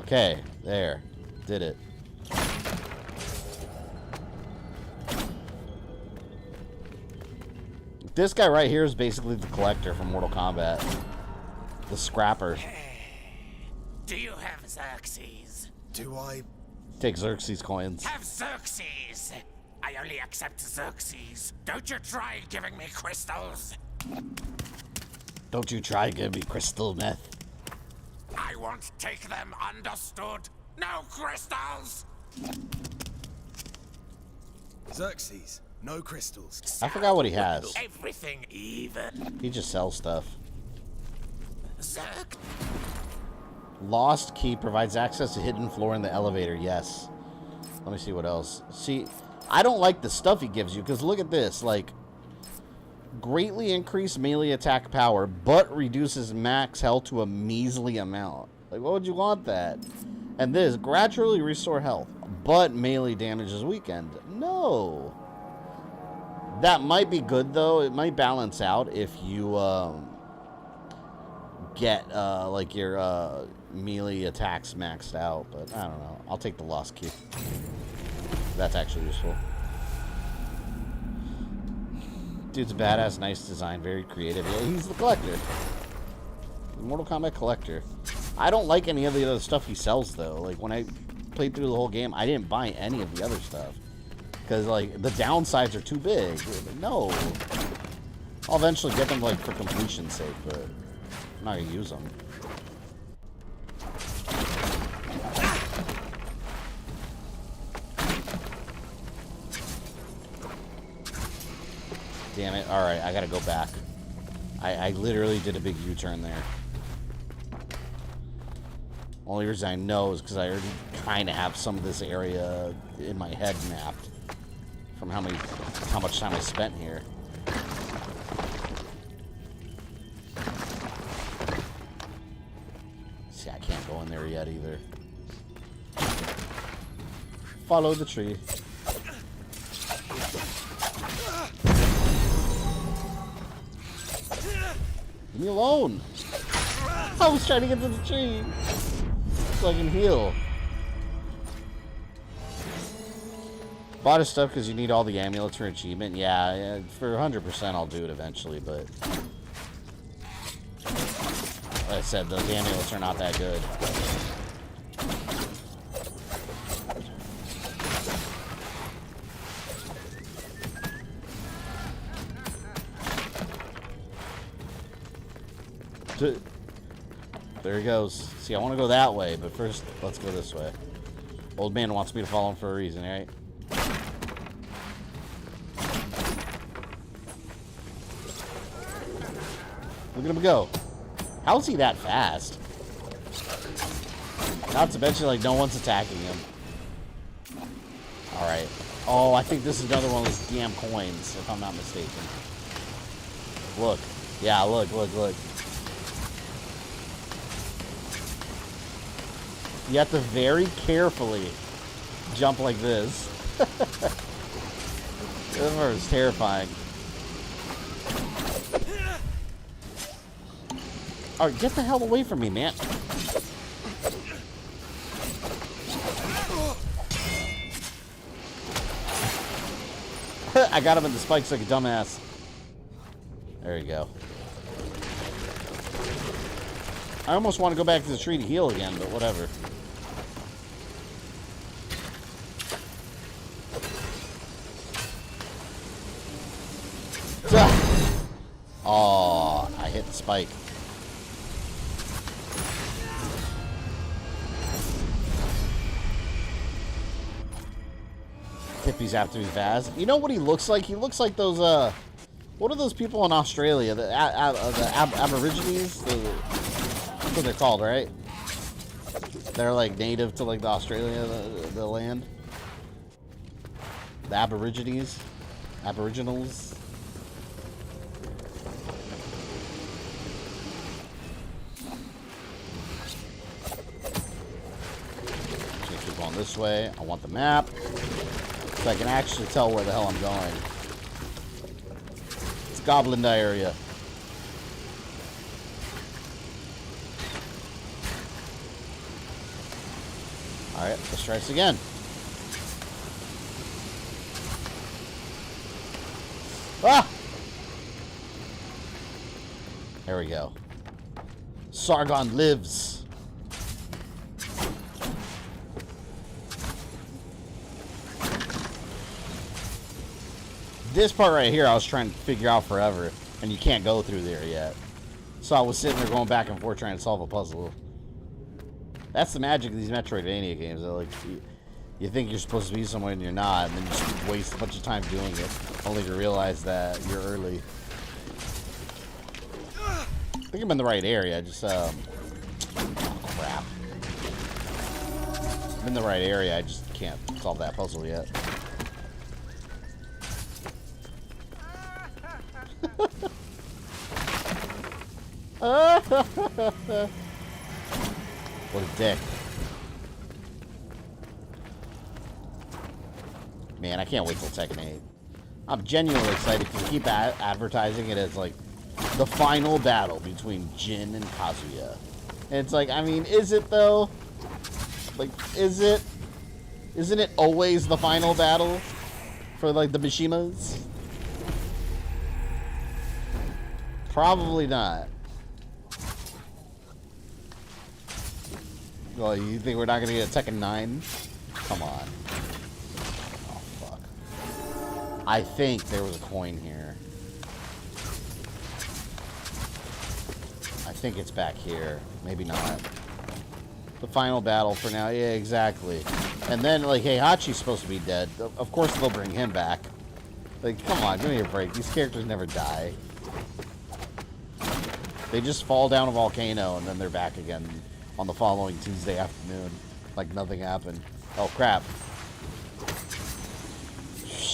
Okay, there. Did it. This guy right here is basically the collector from Mortal Kombat. The scrapper. Do you have Xerxes? Do I? Take Xerxes coins. Have Xerxes! I only accept Xerxes. Don't you try giving me crystals. Don't you try giving me crystal meth. I won't take them, understood? No crystals! Xerxes, no crystals. I forgot what he has. Everything even. He just sells stuff. Lost key provides access to hidden floor in the elevator. Yes. Let me see what else. See, I don't like the stuff he gives you because look at this. Like, greatly increased melee attack power, but reduces max health to a measly amount. Like, what would you want that? And this, gradually restore health, but melee damage is weakened. No. That might be good though. It might balance out if you get like your melee attacks maxed out, but I don't know. I'll take the lost key. That's actually useful. Dude's a badass, nice design, very creative. Yeah, he's the collector. The Mortal Kombat collector. I don't like any of the other stuff he sells though. Like when I played through the whole game, I didn't buy any of the other stuff. Because like the downsides are too big. No. I'll eventually get them like for completion's sake, but I'm not gonna use them. Damn it. Alright, I gotta go back. I literally did a big U-turn there. Only reason I know is because I already kind of have some of this area in my head mapped. from how much time I spent here. See, I can't go in there yet either. Follow the tree. Leave me alone. I was trying to get to the tree so I can heal. Bought his stuff because you need all the amulets for achievement. Yeah, for 100% I'll do it eventually, but like I said, those amulets are not that good. There he goes. See, I want to go that way, but first, let's go this way. Old man wants me to follow him for a reason, right? Look at him go. How is he that fast? Not to mention, like, no one's attacking him. Alright. Oh, I think this is another one of those damn coins, if I'm not mistaken. Look. Yeah, look. You have to very carefully jump like this. This part is terrifying. Alright, get the hell away from me, man. I got him in the spikes like a dumbass. There you go. I almost want to go back to the tree to heal again, but whatever. Oh, I hit the spike. Hippie's after me fast. You know what he looks like? He looks like those, what are those people in Australia? The Aborigines? That's what they're called, right? They're like native to like the Australia, the land. The Aborigines? Aboriginals? Keep going this way. I want the map so I can actually tell where the hell I'm going. It's Goblin area. Alright, let's try this again. Ah! There we go. Sargon lives. This part right here I was trying to figure out forever, and you can't go through there yet. So I was sitting there going back and forth trying to solve a puzzle. That's the magic of these Metroidvania games. Like, you think you're supposed to be somewhere and you're not, and then you just waste a bunch of time doing it, only to realize that you're early. I think I'm in the right area. I just, oh, crap. I'm in the right area. I just can't solve that puzzle yet. What a dick. Man, I can't wait till Tekken 8. I'm genuinely excited because keep advertising it as like the final battle between Jin and Kazuya. And it's like, I mean, is it though? Like, is it? Isn't it always the final battle for like the Mishimas? Probably not. Well, you think we're not gonna get a Tekken 9? Come on. Oh, fuck. I think there was a coin here. I think it's back here. Maybe not. The final battle for now. Yeah, exactly. And then, like, Heihachi's supposed to be dead. Of course they'll bring him back. Like, come on, give me a break. These characters never die. They just fall down a volcano and then they're back again on the following Tuesday afternoon. Like nothing happened. Oh, crap.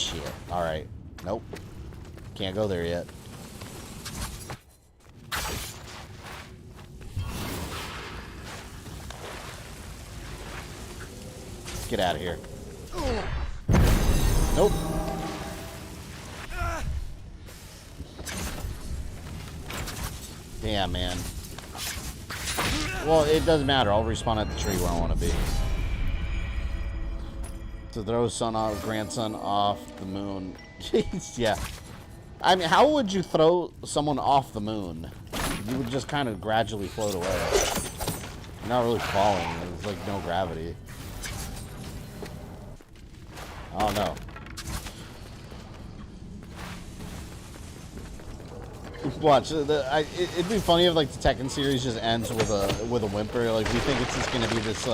Shit. Alright. Nope. Can't go there yet. Get out of here. Nope. Damn, man. Well, it doesn't matter. I'll respawn at the tree where I want to be. To throw grandson off the moon. Jeez, yeah. I mean, how would you throw someone off the moon? You would just kind of gradually float away. You're not really falling. There's like no gravity. I don't know. Watch. It'd be funny if like the Tekken series just ends with a whimper. Like we think it's just gonna be this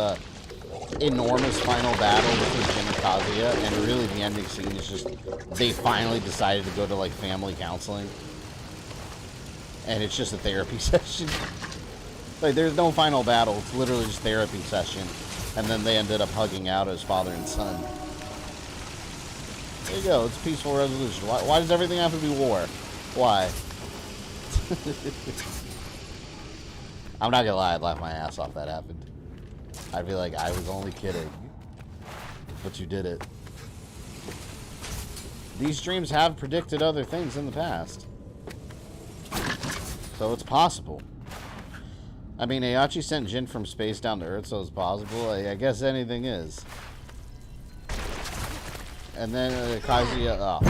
enormous final battle between Jin and Kazuya, and really the ending scene is just they finally decided to go to like family counseling, and it's just a therapy session. Like there's no final battle. It's literally just therapy session, and then they ended up hugging out as father and son. There you go. It's a peaceful resolution. Why does everything have to be war? Why? I'm not gonna lie, I'd laugh my ass off if that happened. I'd be like, I was only kidding. But you did it. These streams have predicted other things in the past. So it's possible. I mean, Heihachi sent Jin from space down to Earth, so it's possible. I guess anything is. And then Kazuya... Oh.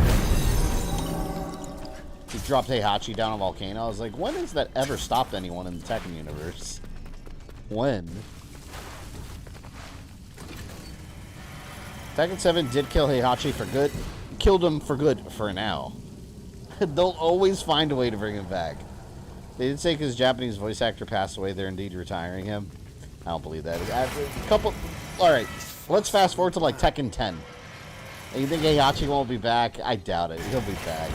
He dropped Heihachi down a volcano. I was like, when has that ever stopped anyone in the Tekken universe? When? Tekken 7 did kill Heihachi for good. Killed him for good for now. They'll always find a way to bring him back. They did say because Japanese voice actor passed away, they're indeed retiring him. I don't believe that. Alright, let's fast forward to like Tekken 10. And you think Heihachi won't be back? I doubt it. He'll be back.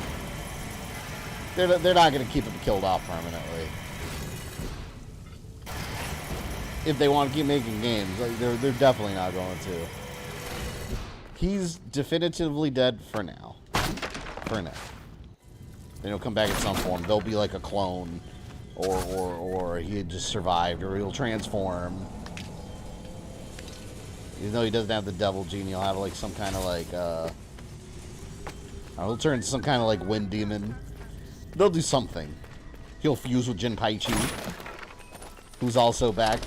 They're not going to keep him killed off permanently. If they want to keep making games, like, they're definitely not going to. He's definitively dead for now. For now. Then he'll come back in some form. They'll be like a clone, or he had just survived, or he'll transform. Even though he doesn't have the devil gene, he'll have like some kind of like he'll turn into some kind of like wind demon. They'll do something. He'll fuse with Jinpaichi, who's also back.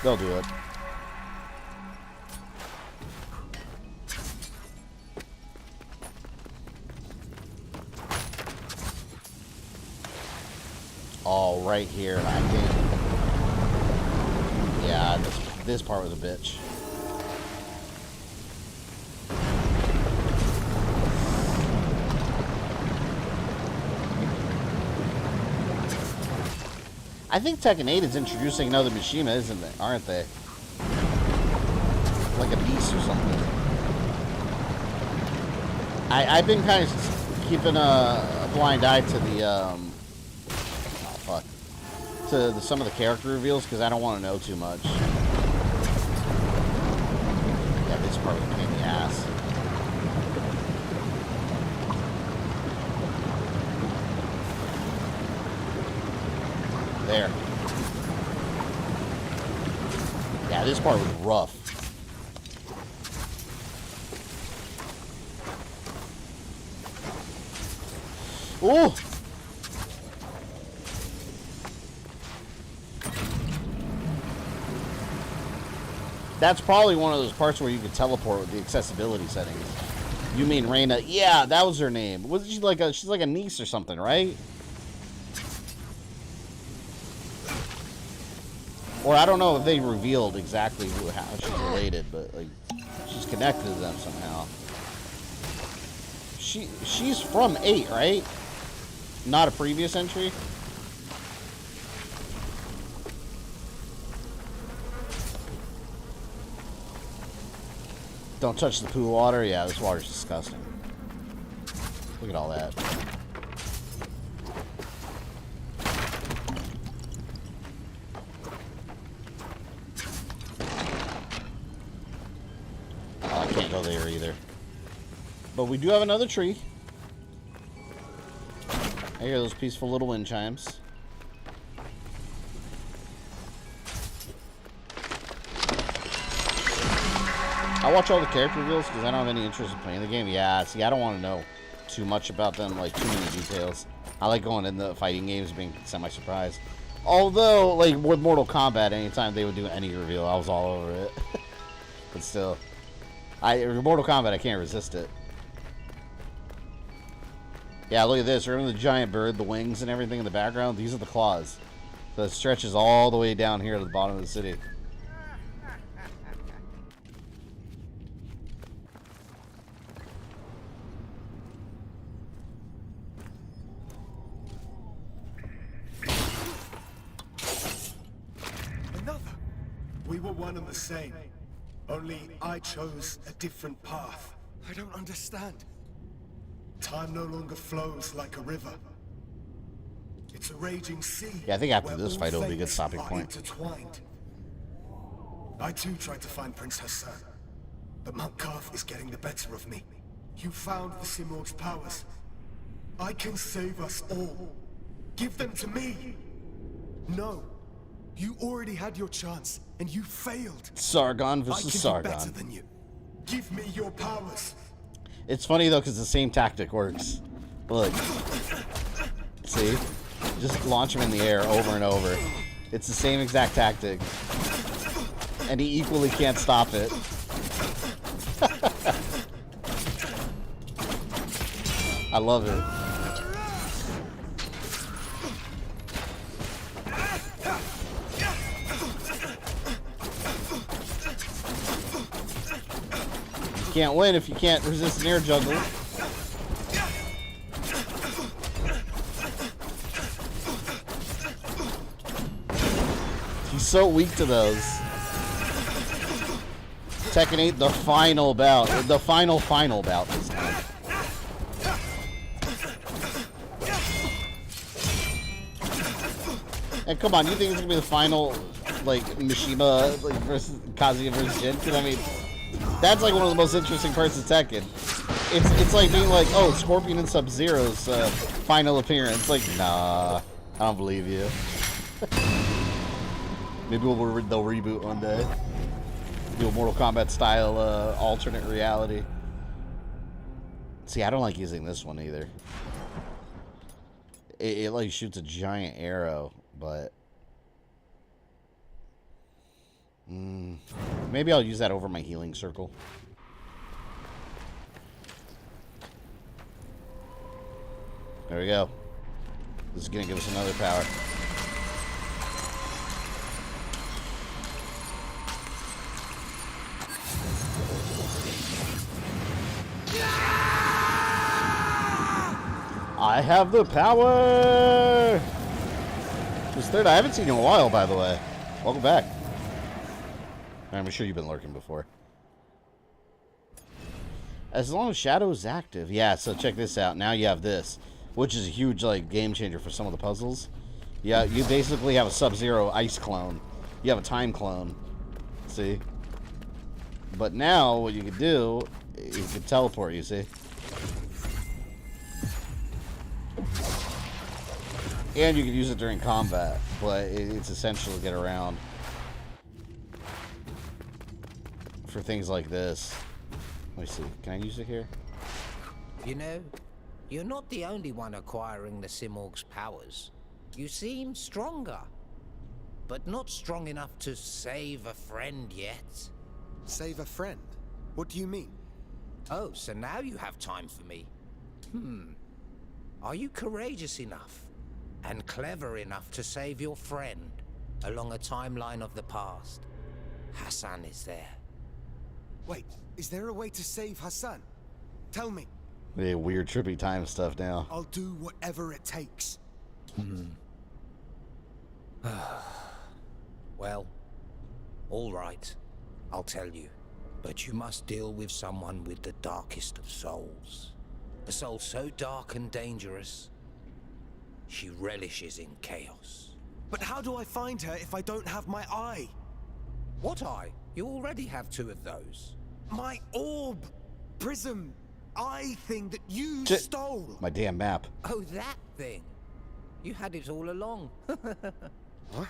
They'll do it. All right here, I think. Yeah, this part was a bitch. I think Tekken 8 is introducing another Mishima, isn't they? Aren't they? Like a beast or something. I've been kind of keeping a blind eye to the to some of the character reveals because I don't want to know too much. Yeah, this part was a pain in the ass. There. Yeah, this part was rough. Ooh! That's probably one of those parts where you could teleport with the accessibility settings. You mean Reina? Yeah, that was her name. Wasn't she like she's like a niece or something, right? Or I don't know if they revealed exactly how she's related, but like she's connected to them somehow. She's from 8, right? Not a previous entry? Don't touch the poo water. Yeah, this water's disgusting. Look at all that. Oh, I can't go there either. But we do have another tree. I hear those peaceful little wind chimes. I watch all the character reveals because I don't have any interest in playing the game. Yeah, see, I don't want to know too much about them, like too many details. I like going in the fighting games being semi-surprised. Although, like with Mortal Kombat, anytime they would do any reveal, I was all over it. But still, Mortal Kombat, I can't resist it. Yeah, look at this. Remember the giant bird, the wings and everything in the background? These are the claws. So it stretches all the way down here to the bottom of the city. Another. We were one and the same. Only I chose a different path. I don't understand. Time no longer flows like a river. It's a raging sea. Yeah, I think after this fight it'll be a good stopping point. Intertwined. I too tried to find Prince Hassan, but Mount Karth is getting the better of me. You found the Simurgh's powers. I can save us all. Give them to me. No, you already had your chance and you failed. Sargon versus Sargon. I can do better than you. Give me your powers. It's funny though because the same tactic works. Look, see, just launch him in the air over and over. It's the same exact tactic, and he equally can't stop it. I love it. You can't win if you can't resist an air juggle. He's so weak to those. Tekken 8, the final bout. The final bout this time. And come on, you think it's gonna be the final, like, Mishima versus Kazuya versus Jin? Because, I mean, that's like one of the most interesting parts of Tekken. It's like being like, oh, Scorpion and Sub-Zero's final appearance. Like, nah, I don't believe you. Maybe they'll reboot one day. Do a Mortal Kombat style alternate reality. See, I don't like using this one either. It like shoots a giant arrow, but maybe I'll use that over my healing circle. There we go. This is gonna give us another power. I have the power! Who's third? I haven't seen you in a while, by the way. Welcome back. I'm sure you've been lurking before. As long as Shadow is active. Yeah, so check this out. Now you have this, which is a huge like game changer for some of the puzzles. Yeah, you basically have a Sub-Zero ice clone. You have a time clone. See? But now what you can do is you can teleport, you see? And you can use it during combat, but it's essential to get around for things like this. Let me see. Can I use it here? You know, you're not the only one acquiring the Simurgh's powers. You seem stronger, but not strong enough to save a friend yet. Save a friend? What do you mean? Oh, so now you have time for me. Are you courageous enough and clever enough to save your friend along a timeline of the past? Hassan is there. Wait, is there a way to save Hassan? Tell me. Yeah, weird trippy time stuff now. I'll do whatever it takes. Well, all right, I'll tell you. But you must deal with someone with the darkest of souls. A soul so dark and dangerous, she relishes in chaos. But how do I find her if I don't have my eye? What eye? You already have two of those. My orb! Prism! eye thing that you Shit. stole. My damn map. Oh, that thing. You had it all along. What?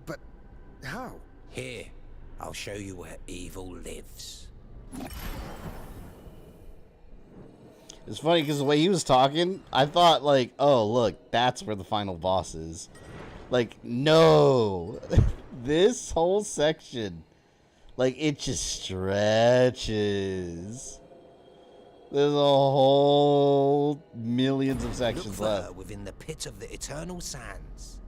But how? Here, I'll show you where evil lives. It's funny because the way he was talking, I thought like, oh look, that's where the final boss is. Like, no. This whole section, like, it just stretches. There's a whole millions of sections Look for her left. within the pit of the eternal sands.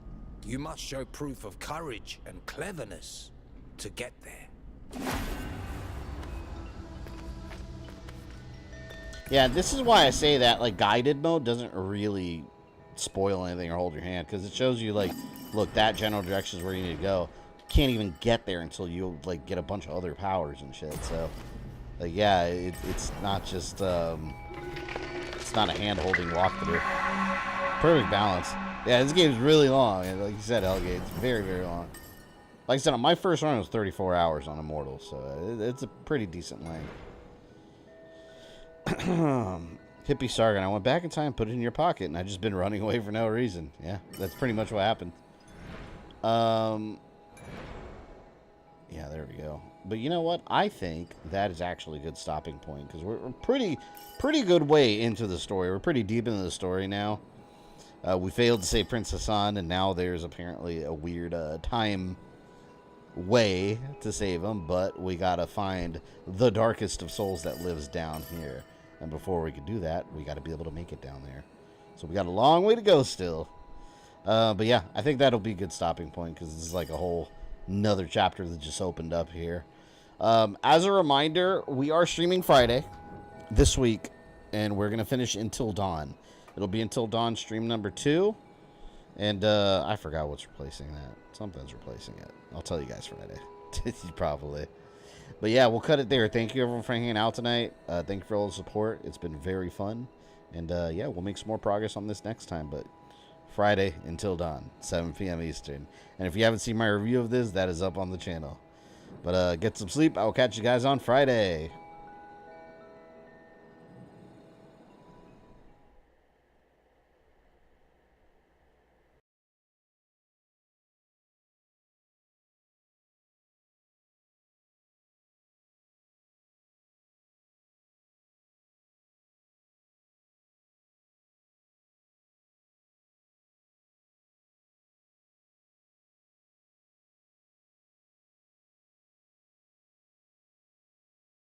You must show proof of courage and cleverness to get there. Yeah, this is why I say that, like, guided mode doesn't really spoil anything or hold your hand, because it shows you, like, look, that general direction is where you need to go. You can't even get there until you, like, get a bunch of other powers and shit, so, like, yeah, it's not just, it's not a hand-holding walkthrough. Perfect balance. Yeah, this game is really long, and like you said, Elgate, it's very, very long. Like I said, my first run was 34 hours on Immortal, so it's a pretty decent length. Hippie Sargon, I went back in time and put it in your pocket, and I've just been running away for no reason. Yeah, that's pretty much what happened. Yeah, there we go. But you know what? I think that is actually a good stopping point, because we're pretty good way into the story. We're pretty deep into the story now. We failed to save Prince Hassan, and now there's apparently a weird time way to save him, but we gotta find the darkest of souls that lives down here. And before we can do that, we gotta be able to make it down there. So we got a long way to go still. But yeah, I think that'll be a good stopping point, because this is like a whole another chapter that just opened up here. As a reminder, we are streaming Friday this week, and we're gonna finish Until Dawn. It'll be Until Dawn stream number 2. And I forgot what's replacing that. Something's replacing it. I'll tell you guys Friday. Probably. But yeah, we'll cut it there. Thank you everyone for hanging out tonight. Thank you for all the support. It's been very fun. And yeah, we'll make some more progress on this next time. But Friday Until Dawn, 7 p.m. Eastern. And if you haven't seen my review of this, that is up on the channel. But get some sleep. I will catch you guys on Friday.